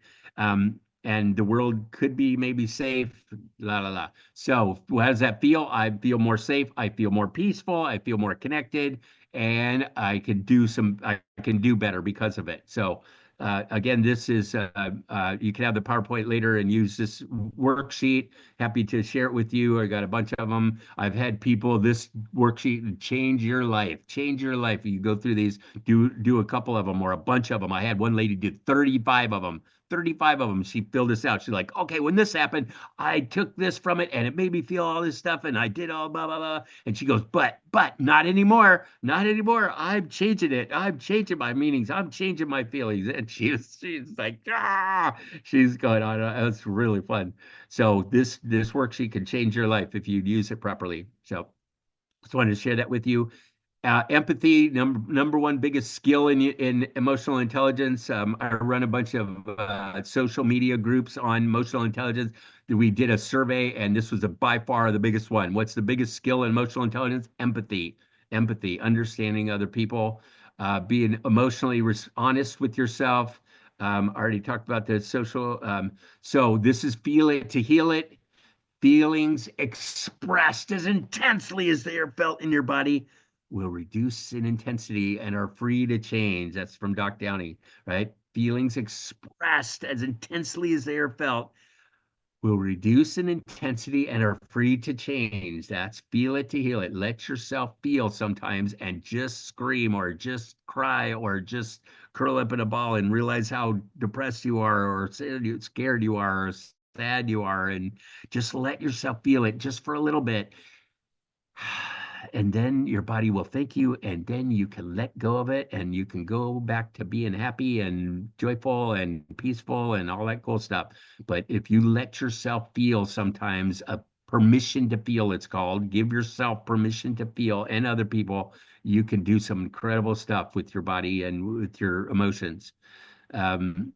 And the world could be maybe safe, la la la. So how does that feel? I feel more safe. I feel more peaceful. I feel more connected, and I can do better because of it. So again, this is you can have the PowerPoint later and use this worksheet. Happy to share it with you. I got a bunch of them. I've had people this worksheet change your life. Change your life. You go through these, do a couple of them or a bunch of them. I had one lady did 35 of them. 35 of them. She filled this out. She's like, okay, when this happened, I took this from it and it made me feel all this stuff and I did all blah, blah, blah. And she goes, but not anymore. Not anymore. I'm changing it. I'm changing my meanings. I'm changing my feelings. And she's like, she's going on. It's really fun. So this worksheet can change your life if you use it properly. So just wanted to share that with you. Empathy, number one biggest skill in emotional intelligence. I run a bunch of social media groups on emotional intelligence. We did a survey, and this was by far the biggest one. What's the biggest skill in emotional intelligence? Empathy, understanding other people, being emotionally honest with yourself. I already talked about the social. So this is feel it to heal it. Feelings expressed as intensely as they are felt in your body will reduce in intensity and are free to change. That's from Doc Downey, right? Feelings expressed as intensely as they are felt will reduce in intensity and are free to change. That's feel it to heal it. Let yourself feel sometimes and just scream or just cry or just curl up in a ball and realize how depressed you are or scared you are or sad you are, and just let yourself feel it just for a little bit. And then your body will thank you, and then you can let go of it, and you can go back to being happy and joyful and peaceful and all that cool stuff. But if you let yourself feel sometimes, a permission to feel, it's called, give yourself permission to feel, and other people, you can do some incredible stuff with your body and with your emotions. Um,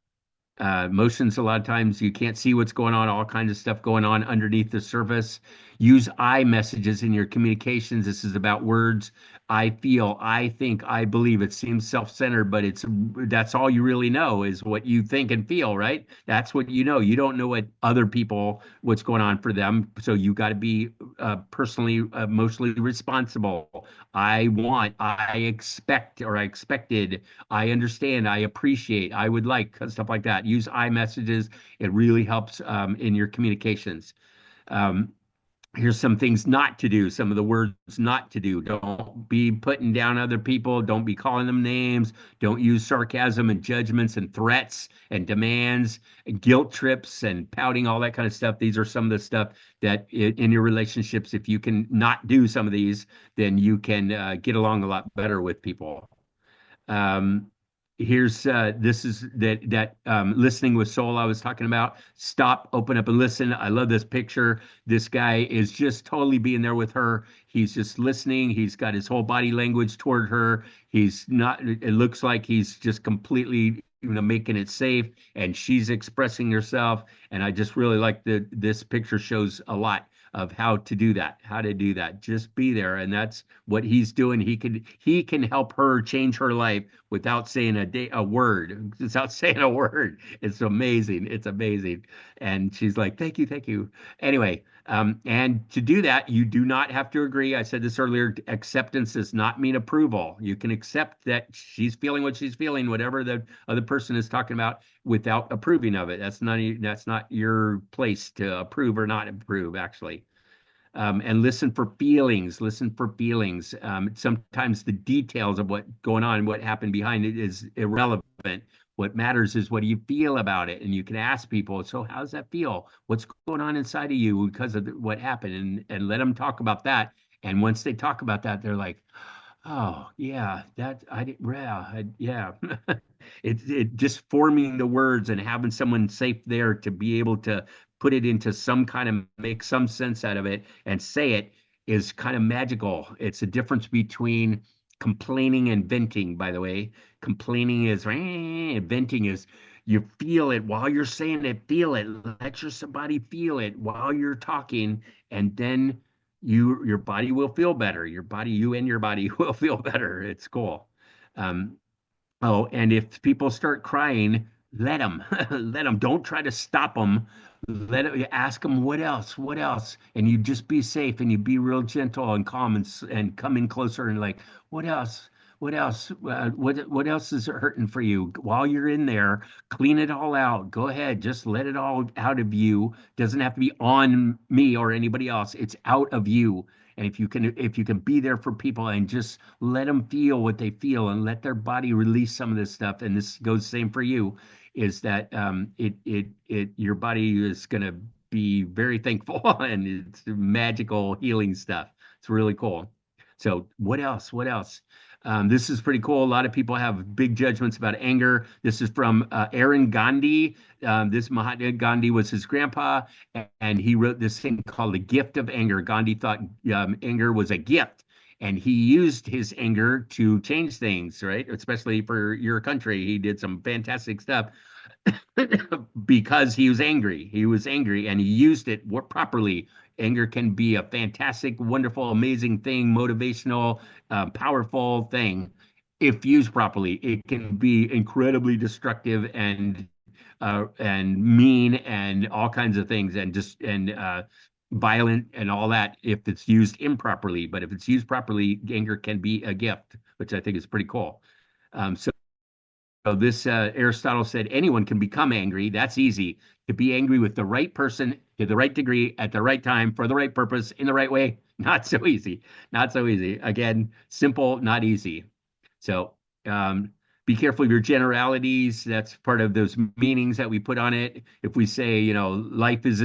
Emotions, a lot of times you can't see what's going on, all kinds of stuff going on underneath the surface. Use I messages in your communications. This is about words. I feel, I think, I believe. It seems self-centered, but that's all you really know is what you think and feel, right? That's what you know. You don't know what other people, what's going on for them. So you got to be personally, emotionally responsible. I want, I expect, or I expected, I understand, I appreciate, I would like, stuff like that. Use I messages. It really helps in your communications. Um, Here's some things not to do, some of the words not to do. Don't be putting down other people. Don't be calling them names. Don't use sarcasm and judgments and threats and demands and guilt trips and pouting, all that kind of stuff. These are some of the stuff that in your relationships, if you can not do some of these, then you can get along a lot better with people. Um, Here's this is that listening with soul I was talking about. Stop, open up, and listen. I love this picture. This guy is just totally being there with her. He's just listening. He's got his whole body language toward her. He's not. It looks like he's just completely, making it safe, and she's expressing herself. And I just really like this picture shows a lot of how to do that, just be there. And that's what he's doing. He can help her change her life without saying a word, without saying a word. It's amazing. It's amazing. And she's like, thank you. Anyway, and to do that, you do not have to agree. I said this earlier. Acceptance does not mean approval. You can accept that she's feeling what she's feeling, whatever the other person is talking about, without approving of it. That's not your place to approve or not approve, actually. And listen for feelings. Listen for feelings. Sometimes the details of what's going on, what happened behind it, is irrelevant. What matters is what do you feel about it, and you can ask people. So, how does that feel? What's going on inside of you because of what happened, and let them talk about that. And once they talk about that, they're like, oh yeah, that I did, yeah. It just forming the words and having someone safe there to be able to put it into some kind of, make some sense out of it and say it, is kind of magical. It's a difference between complaining and venting, by the way. Complaining is venting is you feel it while you're saying it, feel it, let your body feel it while you're talking, and then your body will feel better. You and your body will feel better. It's cool. Um, Oh, and if people start crying, let them, let them. Don't try to stop them. Ask them what else, and you just be safe and you be real gentle and calm and come in closer and like, what else, what else is hurting for you? While you're in there, clean it all out. Go ahead, just let it all out of you. Doesn't have to be on me or anybody else. It's out of you. And if you can be there for people and just let them feel what they feel and let their body release some of this stuff, and this goes the same for you, is that your body is going to be very thankful and it's magical healing stuff. It's really cool. So what else? What else? This is pretty cool. A lot of people have big judgments about anger. This is from Aaron Gandhi. This Mahatma Gandhi was his grandpa, and he wrote this thing called The Gift of Anger. Gandhi thought anger was a gift, and he used his anger to change things, right? Especially for your country. He did some fantastic stuff because he was angry. He was angry and he used it properly. Anger can be a fantastic, wonderful, amazing thing, motivational, powerful thing. If used properly, it can be incredibly destructive and mean and all kinds of things and just and violent and all that if it's used improperly. But if it's used properly, anger can be a gift, which I think is pretty cool. So this Aristotle said anyone can become angry. That's easy. To be angry with the right person to the right degree at the right time for the right purpose in the right way, not so easy. Not so easy. Again, simple, not easy. So um, be careful of your generalities. That's part of those meanings that we put on it. If we say, life is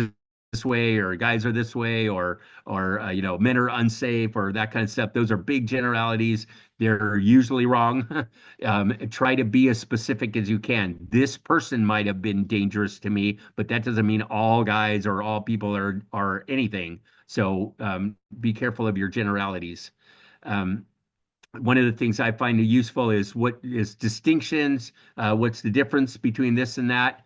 this way, or guys are this way, or men are unsafe, or that kind of stuff, those are big generalities. They're usually wrong. Try to be as specific as you can. This person might have been dangerous to me, but that doesn't mean all guys or all people are anything. So be careful of your generalities. One of the things I find useful is what is distinctions. What's the difference between this and that?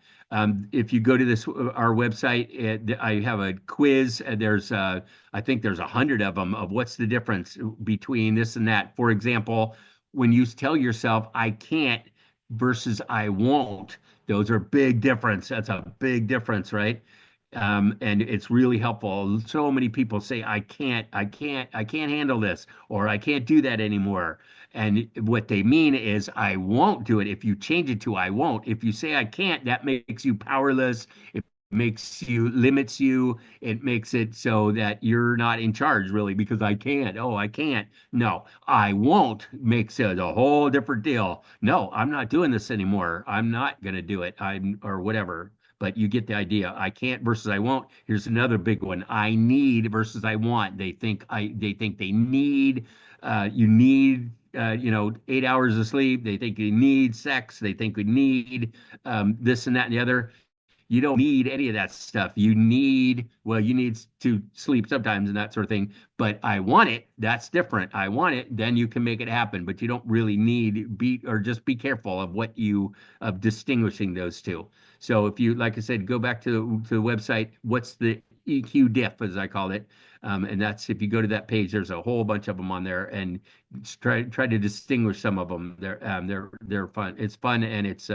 If you go to our website, I have a quiz. I think there's 100 of them of what's the difference between this and that. For example, when you tell yourself "I can't" versus "I won't," those are big difference. That's a big difference, right? And it's really helpful. So many people say, I can't handle this, or I can't do that anymore. And what they mean is, I won't do it. If you change it to I won't, if you say I can't, that makes you powerless. It limits you. It makes it so that you're not in charge, really, because I can't. Oh, I can't. No, I won't makes it a whole different deal. No, I'm not doing this anymore. I'm not going to do it. Or whatever, but you get the idea. I can't versus I won't. Here's another big one. I need versus I want. They think they need you need 8 hours of sleep. They think you need sex. They think we need this and that and the other. You don't need any of that stuff. You need to sleep sometimes and that sort of thing. But I want it. That's different. I want it. Then you can make it happen. But you don't really just be careful of distinguishing those two. So if you, like I said, go back to the website, what's the EQ diff, as I called it. And that's, if you go to that page, there's a whole bunch of them on there, and try to distinguish some of them. They're fun. It's fun, and it's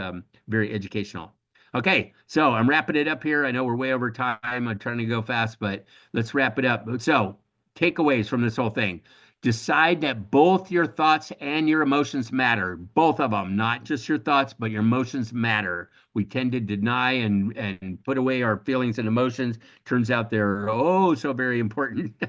very educational. Okay, so I'm wrapping it up here. I know we're way over time. I'm trying to go fast, but let's wrap it up. So, takeaways from this whole thing. Decide that both your thoughts and your emotions matter. Both of them, not just your thoughts, but your emotions matter. We tend to deny and put away our feelings and emotions. Turns out they're so very important.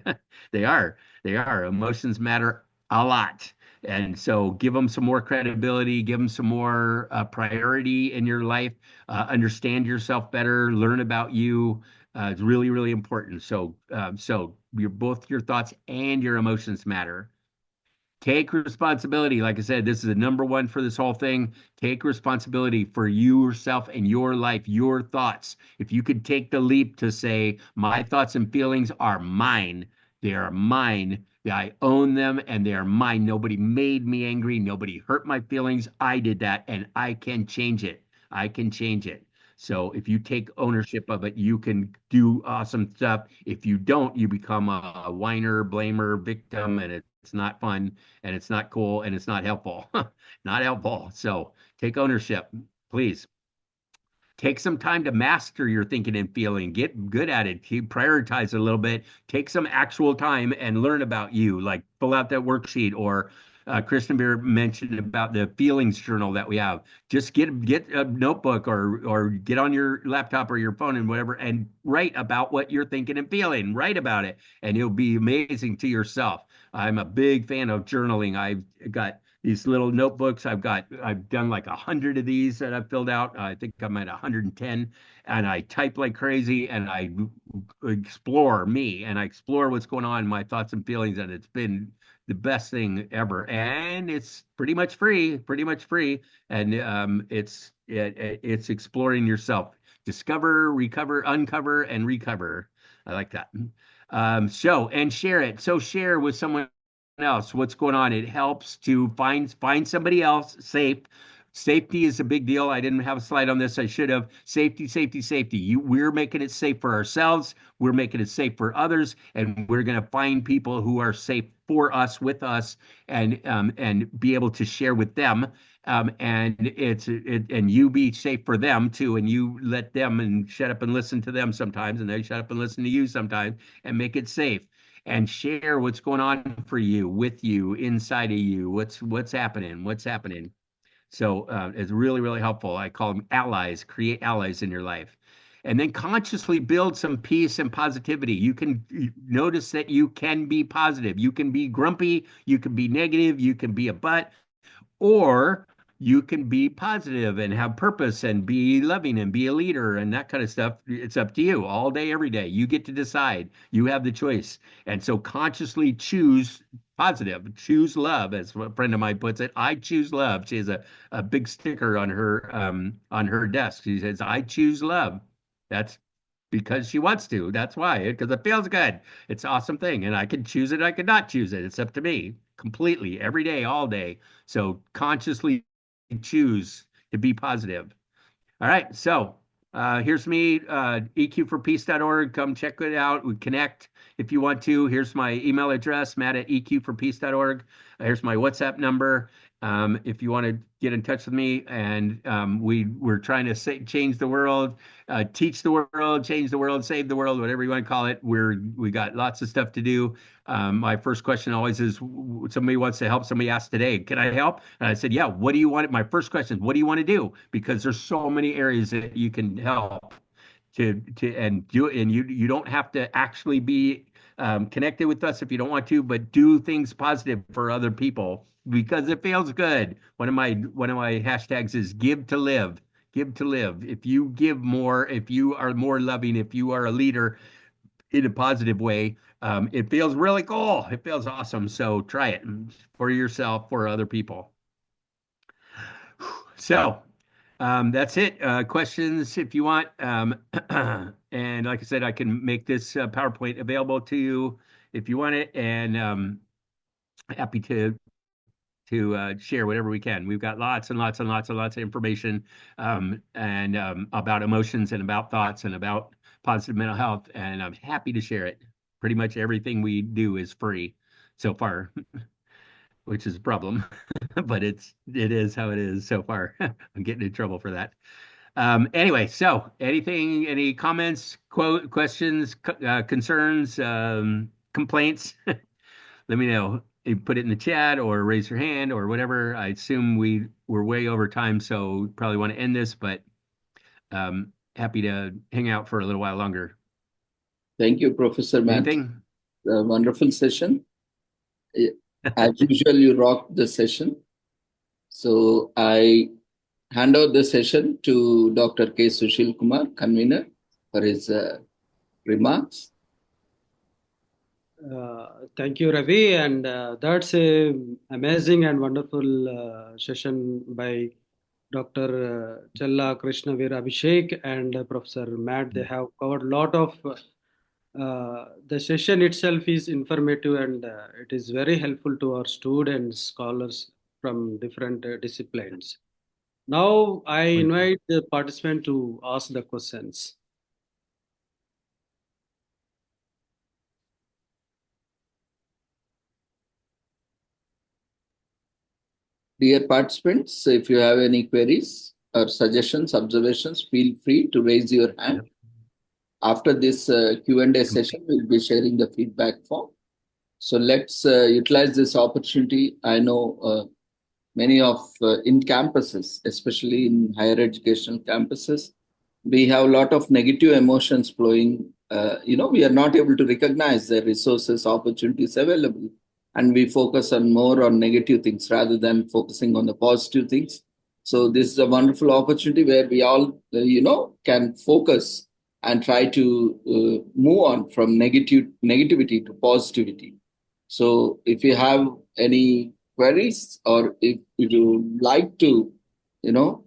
They are. They are. Emotions matter a lot. And so give them some more credibility, give them some more priority in your life, understand yourself better, learn about you. It's really, really important. So both your thoughts and your emotions matter. Take responsibility. Like I said, this is the number one for this whole thing. Take responsibility for yourself and your life, your thoughts. If you could take the leap to say, my thoughts and feelings are mine, they are mine. I own them and they are mine. Nobody made me angry. Nobody hurt my feelings. I did that, and I can change it. I can change it. So if you take ownership of it, you can do awesome stuff. If you don't, you become a whiner, blamer, victim, and it's not fun, and it's not cool, and it's not helpful. Not helpful. So take ownership, please. Take some time to master your thinking and feeling. Get good at it. Prioritize it a little bit. Take some actual time and learn about you. Like fill out that worksheet, or Krishnaveer mentioned about the feelings journal that we have. Just get a notebook, or get on your laptop or your phone and whatever, and write about what you're thinking and feeling. Write about it, and you'll be amazing to yourself. I'm a big fan of journaling. I've got these little notebooks. I've done like 100 of these that I've filled out. I think I'm at 110, and I type like crazy, and I explore me, and I explore what's going on in my thoughts and feelings, and it's been the best thing ever. And it's pretty much free, and it's exploring yourself. Discover, recover, uncover, and recover. I like that. And share it. So share with someone else what's going on. It helps to find somebody else safe. Safety is a big deal. I didn't have a slide on this. I should have. Safety, safety, safety. We're making it safe for ourselves. We're making it safe for others, and we're going to find people who are safe for us, with us, and be able to share with them. And you be safe for them too, and you let them and shut up and listen to them sometimes, and they shut up and listen to you sometimes, and make it safe. And share what's going on for you, with you, inside of you. What's happening? So it's really, really helpful. I call them allies. Create allies in your life. And then consciously build some peace and positivity. You can notice that you can be positive. You can be grumpy. You can be negative. You can be a butt, or you can be positive and have purpose and be loving and be a leader and that kind of stuff. It's up to you all day, every day. You get to decide. You have the choice. And so consciously choose positive, choose love, as a friend of mine puts it. I choose love. She has a big sticker on her desk. She says, I choose love. That's because she wants to. That's why, because it feels good. It's an awesome thing. And I can choose it, I could not choose it. It's up to me completely, every day, all day. So consciously choose to be positive. All right. So here's me, eqforpeace.org. Come check it out. We connect if you want to. Here's my email address, matt@eqforpeace.org. Here's my WhatsApp number. If you want to get in touch with me, and we're trying to change the world, teach the world, change the world, save the world, whatever you want to call it. We got lots of stuff to do. My first question always is, somebody wants to help. Somebody asked today, can I help? And I said, yeah. What do you want? My first question is, what do you want to do? Because there's so many areas that you can help to and do it, and you don't have to actually be connected with us if you don't want to, but do things positive for other people because it feels good. One of my hashtags is give to live. Give to live. If you give more, if you are more loving, if you are a leader in a positive way, it feels really cool. It feels awesome. So try it for yourself, for other people. So that's it. Questions if you want. And like I said, I can make this PowerPoint available to you if you want it. And happy to share whatever we can. We've got lots and lots and lots and lots of information and about emotions and about thoughts and about positive mental health. And I'm happy to share it. Pretty much everything we do is free so far, which is a problem, but it is how it is so far. I'm getting in trouble for that. Anyway, so any comments, questions, concerns, complaints? Let me know. You put it in the chat or raise your hand or whatever. I assume we're way over time, so probably want to end this, but happy to hang out for a little while longer. Thank you, Professor Matt. Anything? A wonderful session. As usual, you rocked the session. So I hand over the session to Dr. K. Sushil Kumar, convener, for his remarks. Thank you, Ravi, and that's a amazing and wonderful session by Dr. Challa, Krishnaveer, Abhishek, and Professor Matt. They have covered a lot of. The session itself is informative and it is very helpful to our students, scholars from different disciplines. Now I invite the participant to ask the questions. Dear participants, if you have any queries or suggestions, observations, feel free to raise your hand. After this Q&A session, we'll be sharing the feedback form. So let's utilize this opportunity. I know many of in campuses, especially in higher educational campuses, we have a lot of negative emotions flowing. We are not able to recognize the resources, opportunities available, and we focus on more on negative things rather than focusing on the positive things. So this is a wonderful opportunity where we all, can focus and try to move on from negativity to positivity. So if you have any queries or if you like to,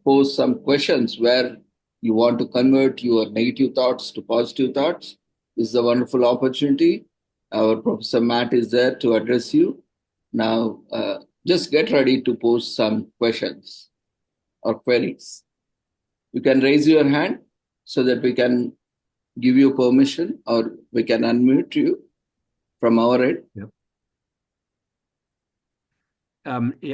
pose some questions where you want to convert your negative thoughts to positive thoughts, this is a wonderful opportunity. Our Professor Matt is there to address you. Now, just get ready to pose some questions or queries. You can raise your hand so that we can give you permission or we can unmute you from our end. Yep.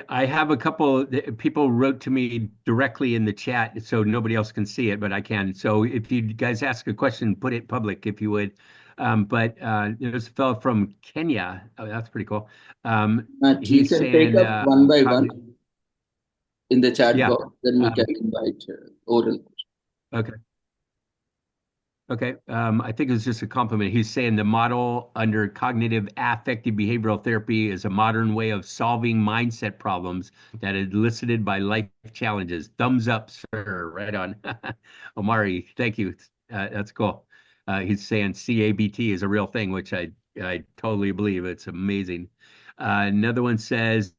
I have a couple people wrote to me directly in the chat, so nobody else can see it, but I can. So if you guys ask a question, put it public if you would. But there's a fellow from Kenya. Oh, that's pretty cool. Matt, you can take up one by one. in the chat Yeah. box, then we can invite oral. Okay. Okay. I think it's just a compliment. He's saying the model under cognitive affective behavioral therapy is a modern way of solving mindset problems that is elicited by life challenges. Thumbs up, sir. Right on. Omari, thank you. That's cool. He's saying CABT is a real thing, which I totally believe. It's amazing. Another one says,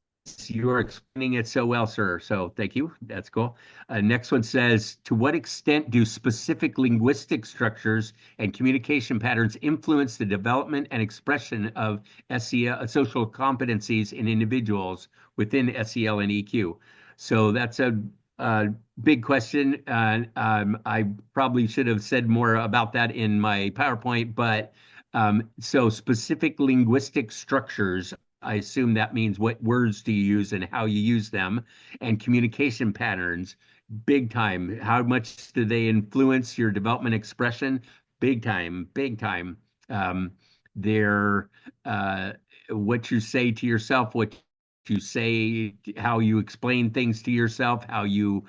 you are explaining it so well, sir. So thank you. That's cool. Next one says, to what extent do specific linguistic structures and communication patterns influence the development and expression of SEL, social competencies in individuals within SEL and EQ? So that's a big question. I probably should have said more about that in my PowerPoint, but so specific linguistic structures, I assume that means what words do you use and how you use them, and communication patterns, big time. How much do they influence your development expression? Big time, big time. They're what you say to yourself, what you say, how you explain things to yourself, how you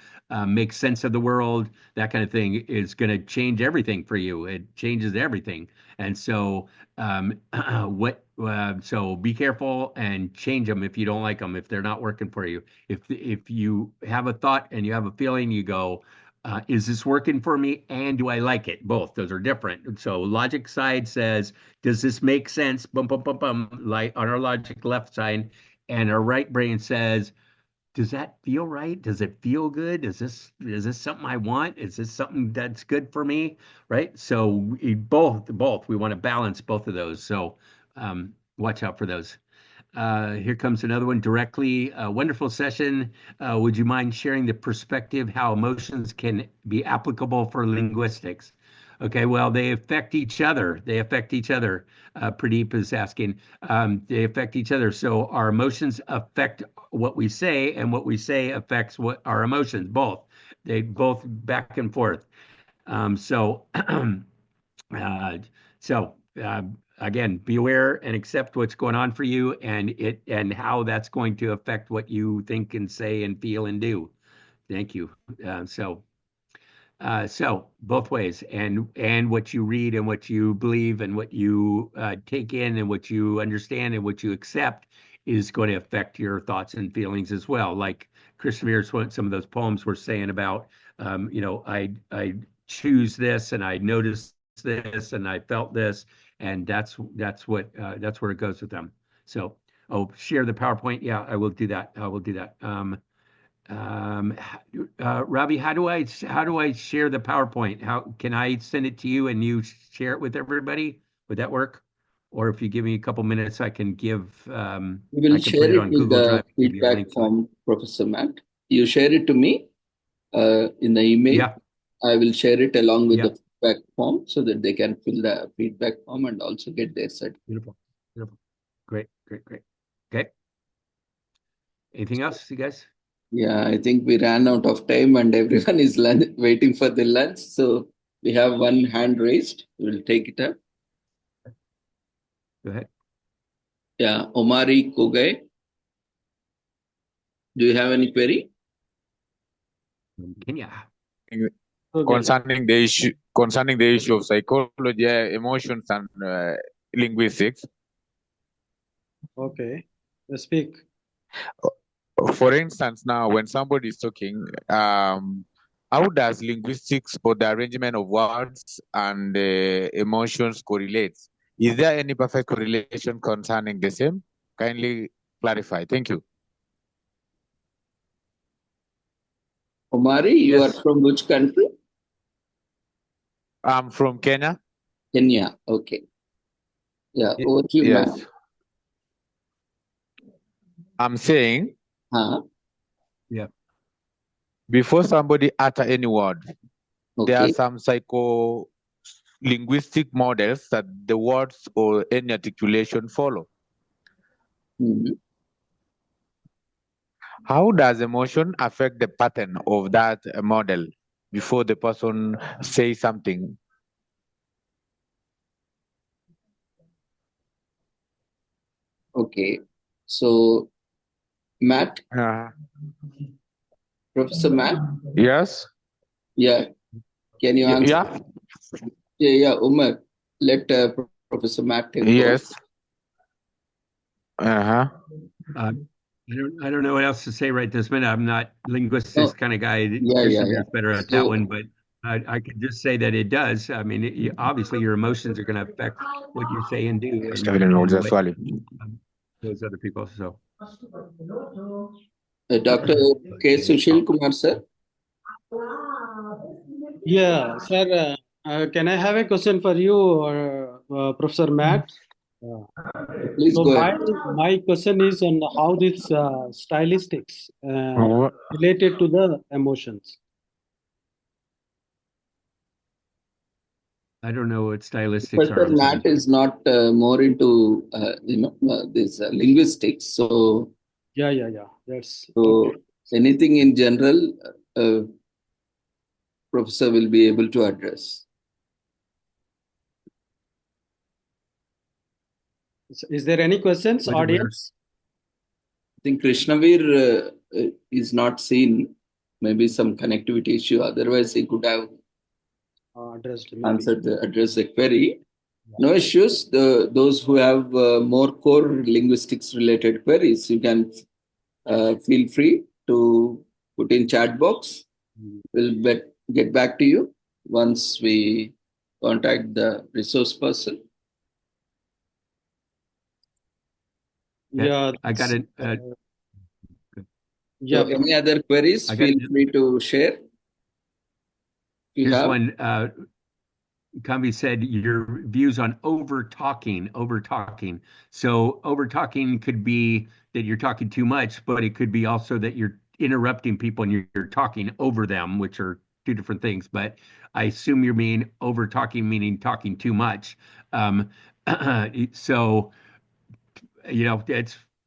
make sense of the world, that kind of thing is going to change everything for you. It changes everything. And so, so be careful and change them if you don't like them, if they're not working for you. If you have a thought and you have a feeling, you go, is this working for me? And do I like it? Both. Those are different. So logic side says, does this make sense? Bum, bum, bum, bum, like on our logic left side. And our right brain says, does that feel right? Does it feel good? Is this something I want? Is this something that's good for me? Right? So both we want to balance both of those. So watch out for those. Here comes another one directly. Wonderful session. Would you mind sharing the perspective how emotions can be applicable for linguistics? Okay, well, they affect each other. They affect each other. Pradeep is asking. They affect each other. So our emotions affect what we say, and what we say affects what our emotions. Both. They both back and forth. So Uh, so again, be aware and accept what's going on for you and how that's going to affect what you think and say and feel and do. Thank you. So both ways, and what you read and what you believe and what you take in and what you understand and what you accept is going to affect your thoughts and feelings as well. Like Krishnaveer, some of those poems were saying about, I choose this and I notice this and I felt this, and that's where it goes with them. So, share the PowerPoint. Yeah, I will do that. I will do that. Ravi, how do I share the PowerPoint? How can I send it to you and you share it with everybody? Would that work? Or if you give me a couple minutes, I can give. We will I can share put it it on with Google the Drive. Give you a feedback link to it. form, Professor Matt. You share it to me in the email. Yeah. I will share it along with Yeah. the feedback form so that they can fill the feedback form and also get their certificate. Beautiful. Beautiful. Great. Okay. Anything else, you guys? Yeah, I think we ran out of time and everyone is waiting for the lunch. So we have one hand raised. We'll take it up. Go ahead. Yeah, Omari Kogai. Do you have any query? Kenya. Concerning the issue of psychology, emotions, and linguistics. Okay, speak. For instance, now when somebody is talking, how does linguistics or the arrangement of words and emotions correlate? Is there any perfect correlation concerning the same? Kindly clarify. Thank you. Omari, you are from which country? I'm from Kenya. Kenya. Okay. Yeah, over to you, Yes. ma'am. I'm saying, Yeah. before somebody utter any word, there are Okay. some linguistic models that the words or any articulation follow. Mhm. How does emotion affect the pattern of that model before the person says something? Okay. So, Matt, Professor Matt? Yes. Yeah. Can you answer? Yeah. Yeah, Umar. Let Professor Matt take over. Yes. Uh-huh. I don't know what else to say right this minute. I'm not linguistics kind of guy. Yeah. Krishnaveer is better at that So, one, but I could just say that it does. I mean, obviously your emotions are going to affect what you say and do, and what those other people. So, Dr. K. Sushil Kumar, sir. Yeah, sir. Can I have a question for you, Professor Matt? Please So go ahead. my question is on how this stylistics related to the emotions. I don't know what stylistics Professor are. I'm sorry. Matt is not more into this linguistics. So Yeah. That's so okay. anything in general, Professor will be able to address. Is there any questions, Whether we're- audience? I think Krishnaveer is not seen. Maybe some connectivity issue. Otherwise, he could have Addressed maybe. addressed the query. No issues. Those who have more core linguistics related queries, you can feel free to put in chat box. We'll get back to you once we contact the resource person. Yeah. I got it. Yeah. So any other queries, feel free to share. Here's one. Kambi said your views on over talking. So over talking could be that you're talking too much, but it could be also that you're interrupting people and you're talking over them, which are two different things. But I assume you mean over talking, meaning talking too much. So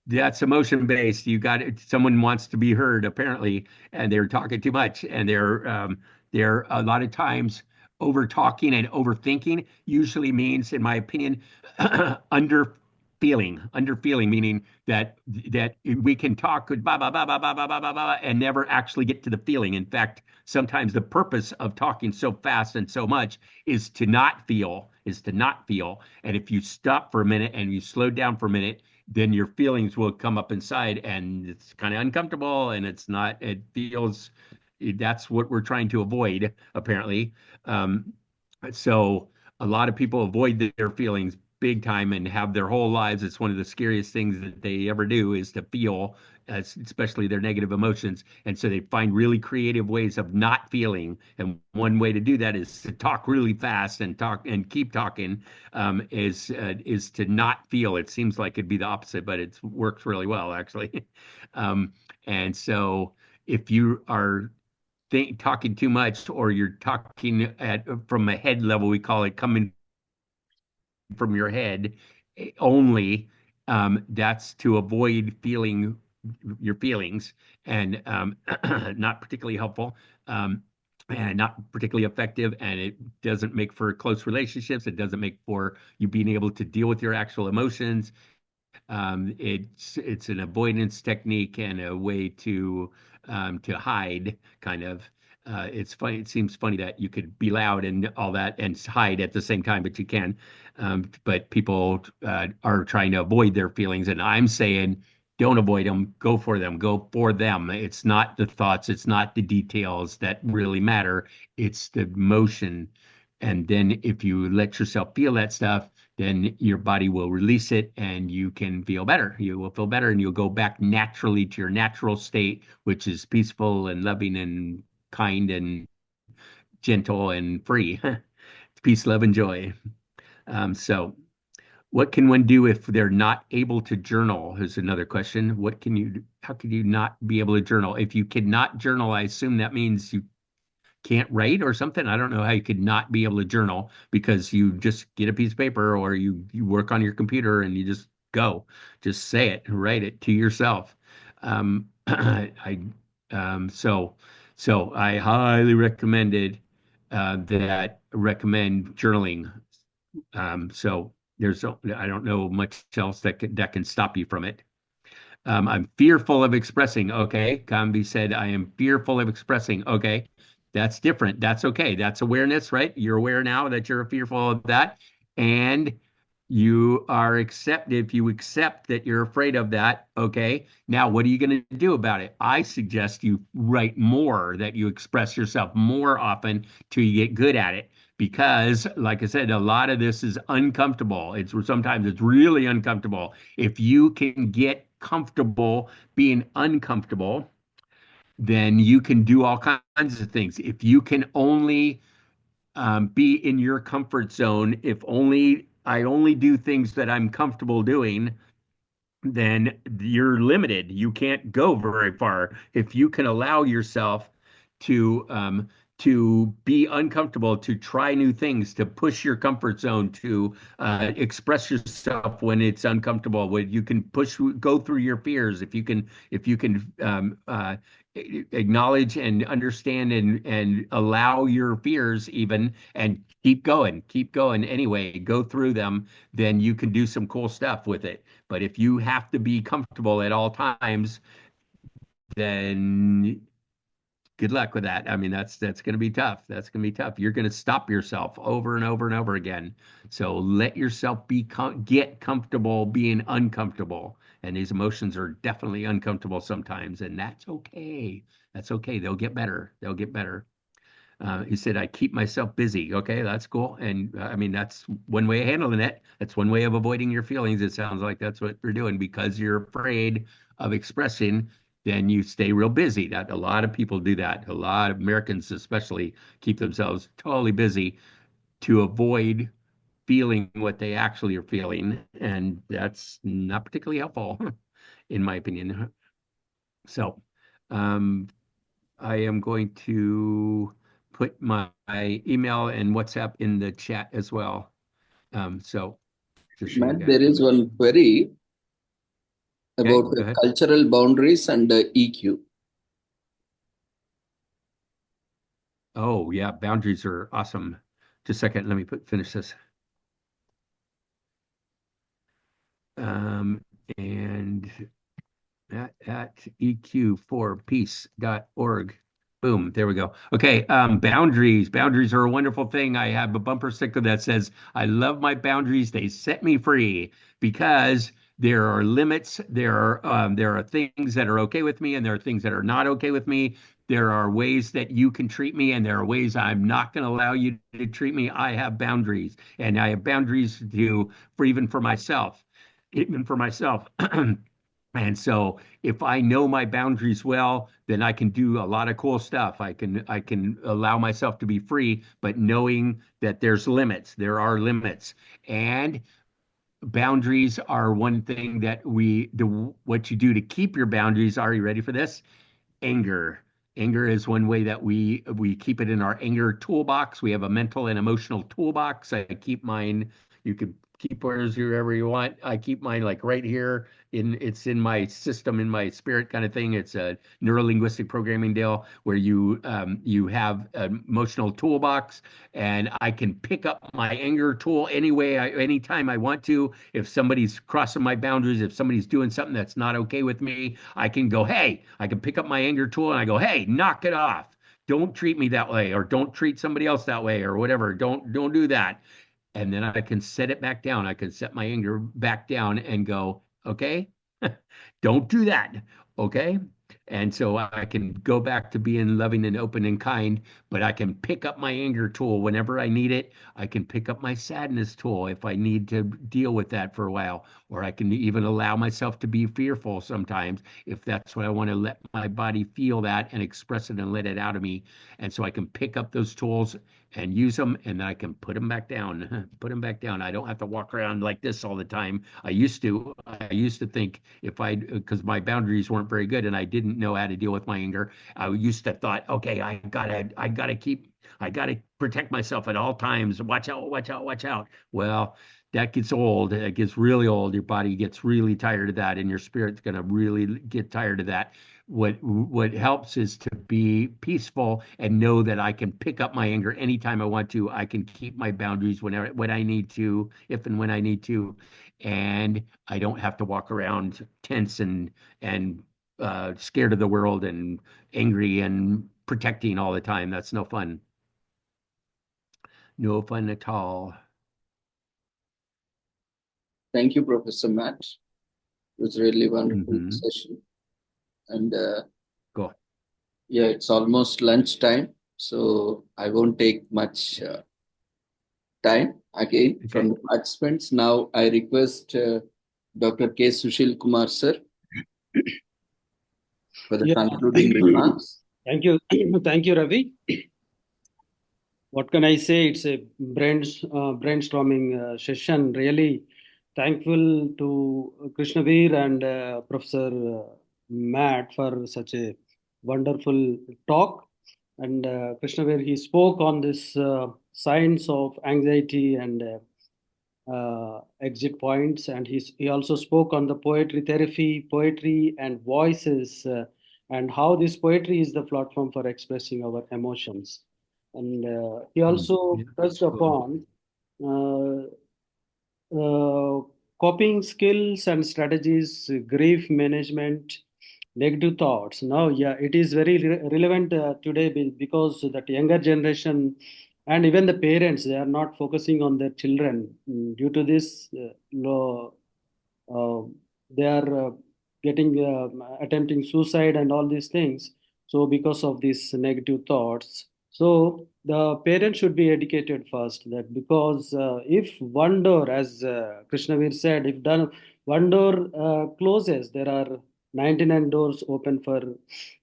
that's emotion based. You got it. Someone wants to be heard apparently, and they're talking too much, and they're a lot of times over talking and overthinking. Usually means, in my opinion, under feeling, meaning that we can talk blah blah blah blah blah blah blah blah blah, and never actually get to the feeling. In fact, sometimes the purpose of talking so fast and so much is to not feel, and if you stop for a minute and you slow down for a minute, then your feelings will come up inside, and it's kind of uncomfortable, and it feels, that's what we're trying to avoid apparently. So a lot of people avoid their feelings big time and have their whole lives. It's one of the scariest things that they ever do is to feel, especially their negative emotions. And so they find really creative ways of not feeling. And one way to do that is to talk really fast and talk and keep talking, is to not feel. It seems like it'd be the opposite, but it works really well actually. And so if you are talking too much, or you're talking from a head level, we call it coming from your head only, that's to avoid feeling your feelings, and not particularly helpful, and not particularly effective, and it doesn't make for close relationships. It doesn't make for you being able to deal with your actual emotions. It's an avoidance technique and a way to hide, kind of. It's funny. It seems funny that you could be loud and all that and hide at the same time, but you can. But people are trying to avoid their feelings, and I'm saying, don't avoid them. Go for them. Go for them. It's not the thoughts. It's not the details that really matter. It's the motion. And then if you let yourself feel that stuff, then your body will release it and you can feel better. You will feel better and you'll go back naturally to your natural state, which is peaceful and loving and kind and gentle and free. Peace, love, and joy. So, what can one do if they're not able to journal? Is another question. How can you not be able to journal? If you cannot journal, I assume that means you can't write or something. I don't know how you could not be able to journal, because you just get a piece of paper, or you work on your computer and you just say it, write it to yourself. I so I highly recommend journaling. So I don't know much else that can stop you from it. I'm fearful of expressing. Okay. Kambi said, I am fearful of expressing. Okay. That's different. That's okay. That's awareness, right? You're aware now that you're fearful of that. And if you accept that you're afraid of that, okay, now what are you going to do about it? I suggest you write more, that you express yourself more often till you get good at it. Because, like I said, a lot of this is uncomfortable. Sometimes it's really uncomfortable. If you can get comfortable being uncomfortable, then you can do all kinds of things. If you can only be in your comfort zone, if only I only do things that I'm comfortable doing, then you're limited. You can't go very far. If you can allow yourself to um, to be uncomfortable, to try new things, to push your comfort zone, to express yourself when it's uncomfortable, when you can go through your fears, if you can acknowledge and understand and allow your fears even and keep going anyway, go through them, then you can do some cool stuff with it. But if you have to be comfortable at all times, then good luck with that. I mean, that's going to be tough. That's going to be tough. You're going to stop yourself over and over and over again. So let yourself get comfortable being uncomfortable. And these emotions are definitely uncomfortable sometimes, and that's okay. That's okay. They'll get better. They'll get better. He said, I keep myself busy. Okay, that's cool. And I mean, that's one way of handling it. That's one way of avoiding your feelings. It sounds like that's what you're doing because you're afraid of expressing. Then you stay real busy. That a lot of people do that. A lot of Americans, especially, keep themselves totally busy to avoid feeling what they actually are feeling, and that's not particularly helpful, in my opinion. So, um, I am going to put my email and WhatsApp in the chat as well. So just so you Matt, guys there know. is one query Okay, about go the ahead. cultural boundaries and EQ. Oh yeah, boundaries are awesome. Just a second, let me finish this. And at eq4peace.org. Boom, there we go. Okay, boundaries. Boundaries are a wonderful thing. I have a bumper sticker that says, I love my boundaries. They set me free because there are limits. There are things that are okay with me, and there are things that are not okay with me. There are ways that you can treat me, and there are ways I'm not going to allow you to treat me. I have boundaries, and I have boundaries even for myself, even for myself. And so if I know my boundaries well, then I can do a lot of cool stuff. I can allow myself to be free, but knowing that there are limits. And boundaries are one thing that what you do to keep your boundaries. Are you ready for this? Anger. Anger is one way that we keep it in our anger toolbox. We have a mental and emotional toolbox. I keep mine. You could keep yours wherever you want. I keep mine like right here. It's in my system, in my spirit kind of thing. It's a neuro-linguistic programming deal where you have an emotional toolbox, and I can pick up my anger tool anytime I want to. If somebody's crossing my boundaries, if somebody's doing something that's not okay with me, I can go, hey, I can pick up my anger tool and I go, hey, knock it off. Don't treat me that way, or don't treat somebody else that way, or whatever. Don't do that. And then I can set it back down. I can set my anger back down and go, okay, don't do that. Okay. And so I can go back to being loving and open and kind, but I can pick up my anger tool whenever I need it. I can pick up my sadness tool if I need to deal with that for a while, or I can even allow myself to be fearful sometimes if that's what I want to let my body feel that and express it and let it out of me. And so I can pick up those tools and use them, and then I can put them back down. Put them back down. I don't have to walk around like this all the time. I used to think because my boundaries weren't very good and I didn't know how to deal with my anger. I used to thought, okay, I gotta protect myself at all times. Watch out, watch out, watch out. Well, that gets old. It gets really old. Your body gets really tired of that, and your spirit's gonna really get tired of that. What helps is to be peaceful and know that I can pick up my anger anytime I want to. I can keep my boundaries whenever when I need to, if and when I need to, and I don't have to walk around tense and scared of the world and angry and protecting all the time. That's no fun. No fun at all. Thank you, Professor Matt. It was really wonderful Mhm. session. And Cool. yeah, it's almost lunchtime, so I won't take much time again from Okay. the participants. Now I request Dr. K. Sushil Kumar sir for the Yeah. concluding remarks. Thank you. Thank you, Ravi. What can I say? It's a brainstorming session. Really thankful to Krishnaveer and Professor Matt for such a wonderful talk. And Krishnaveer, he spoke on this science of anxiety and exit points, and he also spoke on the poetry therapy, poetry and voices, and how this poetry is the platform for expressing our emotions. And he also Yeah, touched cool. upon uh, coping skills and strategies, grief management, negative thoughts. Now, yeah, it is very relevant today because that younger generation and even the parents, they are not focusing on their children. Due to this low, uh, they are getting attempting suicide and all these things, so because of these negative thoughts, so the parents should be educated first, that because if one door, as Krishnaveer said, if done one door closes, there are 99 doors open for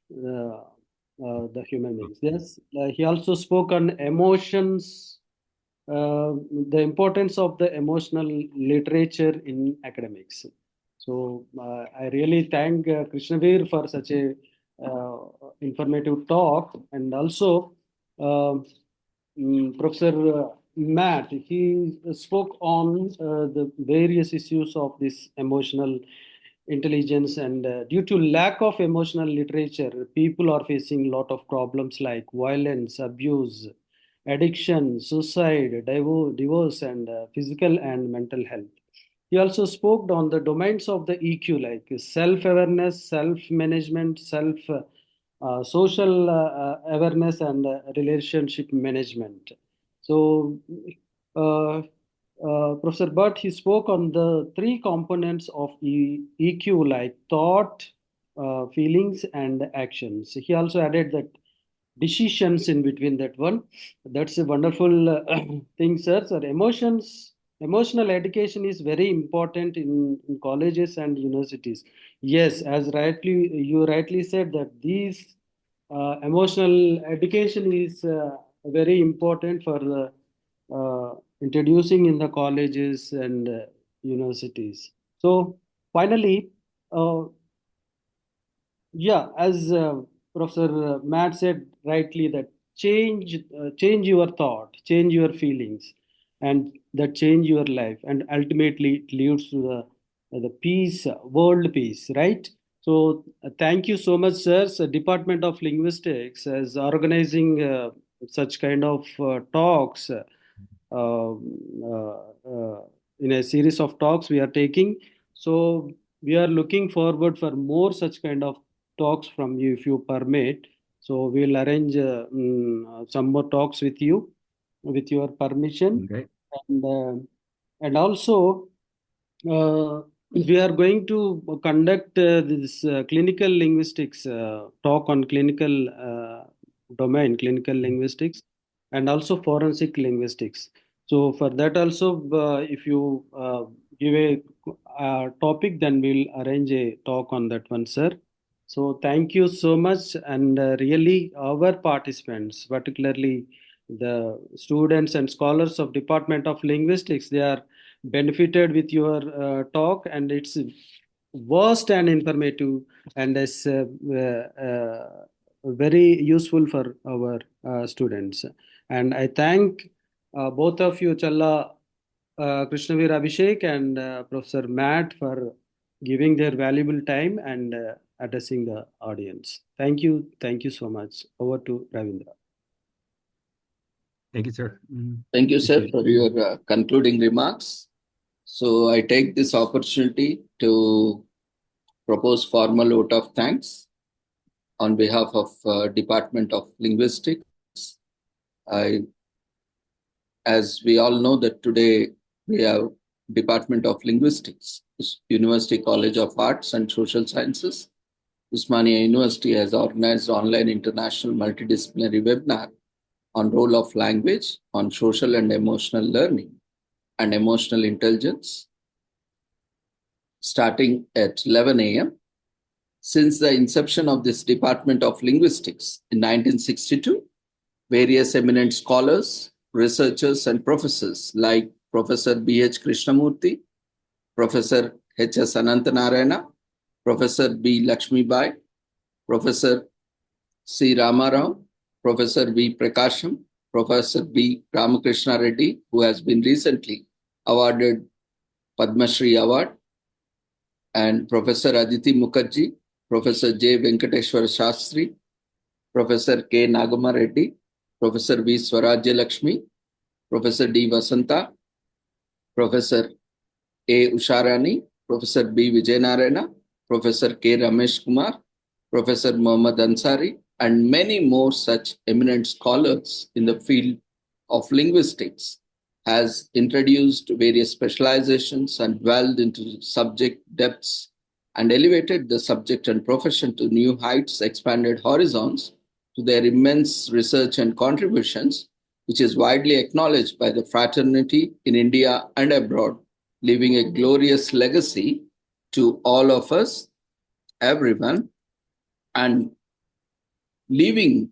the human beings. Yes, he also spoke on emotions, the importance of the emotional literature in academics. So I really thank Krishnaveer for such a uh, informative talk, and also Professor Matt. He spoke on the various issues of this emotional intelligence, and due to lack of emotional literature, people are facing a lot of problems like violence, abuse, addiction, suicide, divorce, and physical and mental health. He also spoke on the domains of the EQ, like self-awareness, self-management, social awareness, and relationship management. So, uh, Professor Butt, he spoke on the three components of EQ, like thought, feelings, and actions. He also added that decisions in between that one. That's a wonderful thing, sir. Sir, emotional education is very important in colleges and universities. Yes, as you rightly said that these emotional education is very important for the introducing in the colleges and universities. So finally, uh, yeah, as Professor Matt said rightly, that change your thought, change your feelings, and that change your life, and ultimately it leads to the peace, world peace, right? So thank you so much, sir. So Department of Linguistics as organizing such kind of talks. Uh, uh, in a series of talks we are taking. So we are looking forward for more such kind of talks from you if you permit. So we'll arrange some more talks with you with your permission. Okay. And also we are going to conduct this clinical linguistics talk on clinical domain, clinical linguistics, and also forensic linguistics. So for that also, if you give a topic, then we'll arrange a talk on that one, sir. So thank you so much, and really our participants, particularly the students and scholars of Department of Linguistics, they are benefited with your talk, and it's vast and informative, and it's very useful for our students. And I thank both of you, Challa, Krishnaveer, Abhishek, and Professor Matt, for giving their valuable time and addressing the audience. Thank you so much. Over to Ravindra. Thank you, sir. Thank you, sir, Appreciate for your concluding remarks. So I take this opportunity to propose formal vote of thanks on behalf of Department of Linguistics. As we all know that today we have Department of Linguistics, University College of Arts and Social Sciences. Osmania University has organized online international multidisciplinary webinar on role of language on social and emotional learning and emotional intelligence starting at 11 a.m. Since the inception of this Department of Linguistics in 1962, various eminent scholars, researchers, and professors like Professor B.H. Krishnamurti, Professor H.S. Anantanarayana, Professor B. Lakshmibai, Professor C. Ramarao, Professor V. Prakasham, Professor B. Ramakrishna Reddy, who has been recently awarded Padma Shri Award, and Professor Aditi Mukherjee, Professor J. Venkateshwar Shastri, Professor K. Nagama Reddy, Professor V. Swarajya Lakshmi, Professor D. Vasanta, Professor A. Usharani, Professor B. Vijayanarayana, Professor K. Ramesh Kumar, Professor Muhammad Ansari, and many more such eminent scholars in the field of linguistics has introduced various specializations and dwelled into subject depths and elevated the subject and profession to new heights, expanded horizons to their immense research and contributions, which is widely acknowledged by the fraternity in India and abroad, leaving a glorious legacy to all of us, everyone, and leaving,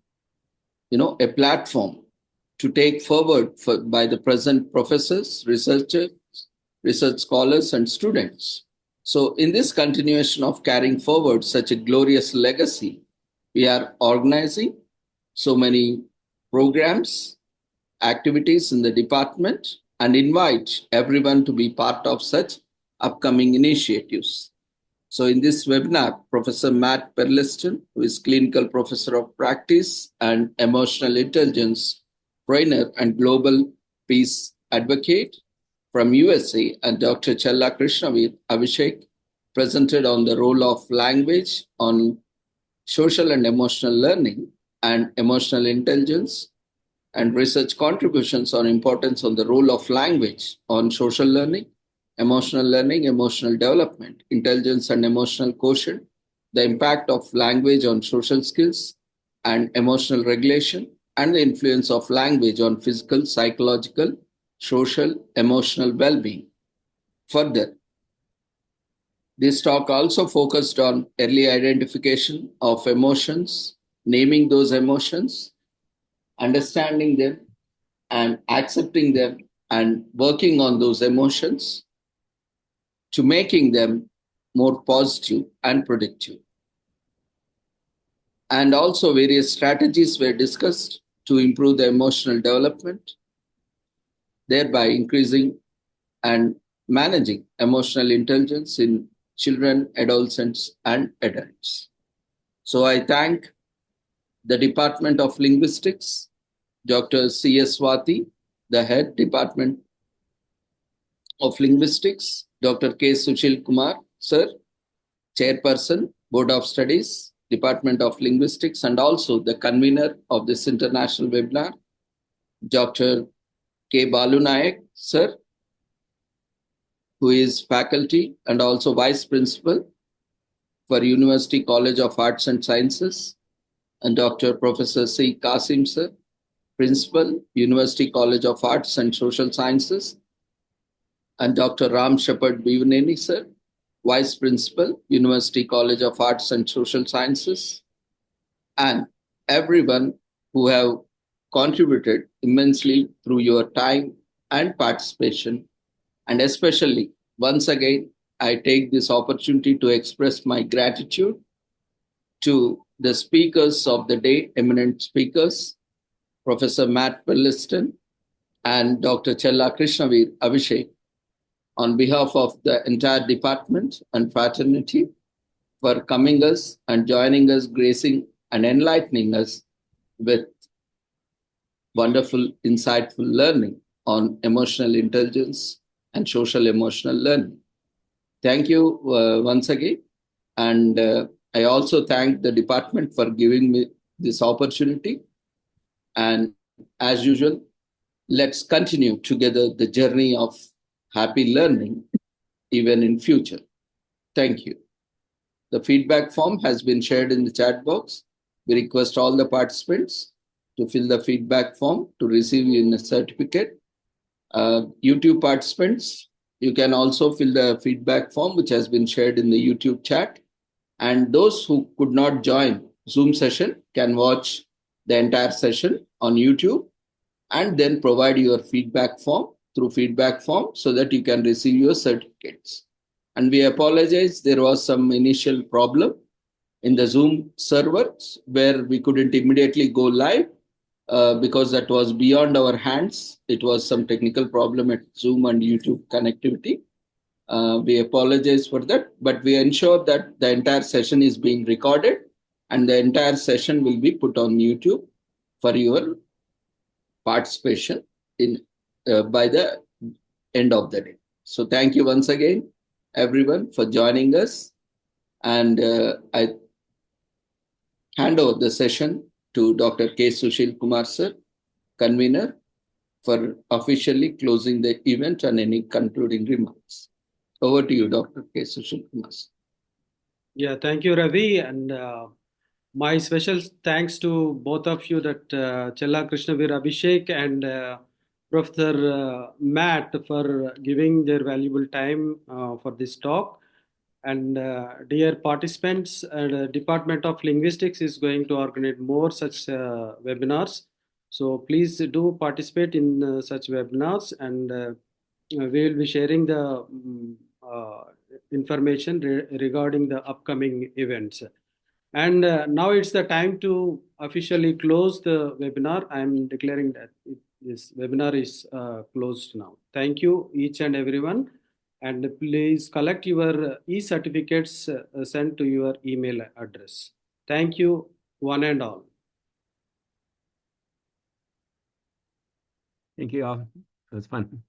a platform to take forward by the present professors, researchers, research scholars, and students. So in this continuation of carrying forward such a glorious legacy, we are organizing so many programs, activities in the department, and invite everyone to be part of such upcoming initiatives. So in this webinar, Professor Matt Perelstein, who is Clinical Professor of Practice and Emotional Intelligence Trainer and Global Peace Advocate from USA, and Dr. Challa Krishnaveer, Abhishek, presented on the role of language on social and emotional learning and emotional intelligence, and research contributions on importance on the role of language on social learning, emotional development, intelligence and emotional quotient, the impact of language on social skills and emotional regulation, and the influence of language on physical, psychological, social, emotional well-being. Further, this talk also focused on early identification of emotions, naming those emotions, understanding them and accepting them, and working on those emotions to making them more positive and productive. And also various strategies were discussed to improve the emotional development, thereby increasing and managing emotional intelligence in children, adolescents, and adults. So I thank the Department of Linguistics, Dr. C.S. Swati, the head Department of Linguistics, Dr. K. Sushil Kumar, sir, Chairperson, Board of Studies, Department of Linguistics, and also the convener of this international webinar, Dr. K. Balu Nayak, sir, who is faculty and also vice principal for University College of Arts and Sciences, and Dr. Professor C. Kasim, sir, principal, University College of Arts and Social Sciences, and Dr. Ram Shepherd Bivaneni, sir, Vice Principal, University College of Arts and Social Sciences, and everyone who have contributed immensely through your time and participation. And especially, once again, I take this opportunity to express my gratitude to the speakers of the day, eminent speakers, Professor Matt Perelstein and Dr. Challa Krishnaveer Abhishek, on behalf of the entire department and fraternity, for coming us and joining us, gracing and enlightening us with wonderful, insightful learning on emotional intelligence and social emotional learning. Thank you once again. And I also thank the department for giving me this opportunity. And as usual, let's continue together the journey of happy learning even in future. Thank you. The feedback form has been shared in the chat box. We request all the participants to fill the feedback form to receive a certificate. YouTube participants, you can also fill the feedback form which has been shared in the YouTube chat. And those who could not join Zoom session can watch the entire session on YouTube and then provide your feedback form through feedback form so that you can receive your certificates. And we apologize, there was some initial problem in the Zoom servers where we couldn't immediately go live because that was beyond our hands. It was some technical problem at Zoom and YouTube connectivity. We apologize for that, but we ensure that the entire session is being recorded and the entire session will be put on YouTube for your participation in by the end of the day. So thank you once again, everyone, for joining us. And I hand over the session to Dr. K. Sushil Kumar sir, convener, for officially closing the event and any concluding remarks. Over to you, Dr. K. Sushil Kumar sir. Yeah, thank you, Ravi. And my special thanks to both of you, that Challa, Krishnaveer, Abhishek, and Professor Matt, for giving their valuable time for this talk. And dear participants, Department of Linguistics is going to organize more such webinars. So please do participate in such webinars, and we will be sharing the information regarding the upcoming events. And now it's the time to officially close the webinar. I'm declaring that this webinar is closed now. Thank you, each and everyone. And please collect your e-certificates sent to your email address. Thank you, one and all. Thank you all. It was fun.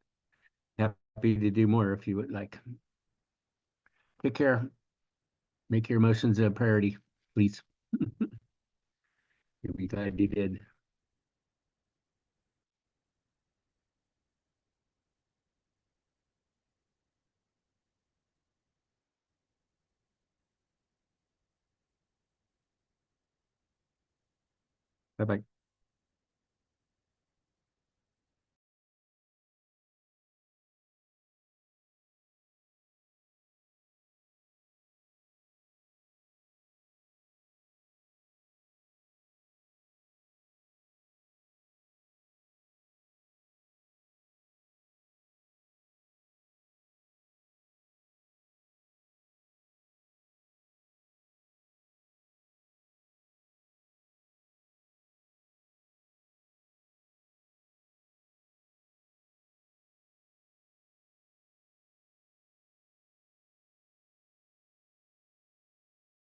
Happy to do more if you would like. Take care. Make your emotions a priority, please. You'll be glad you did. Bye-bye.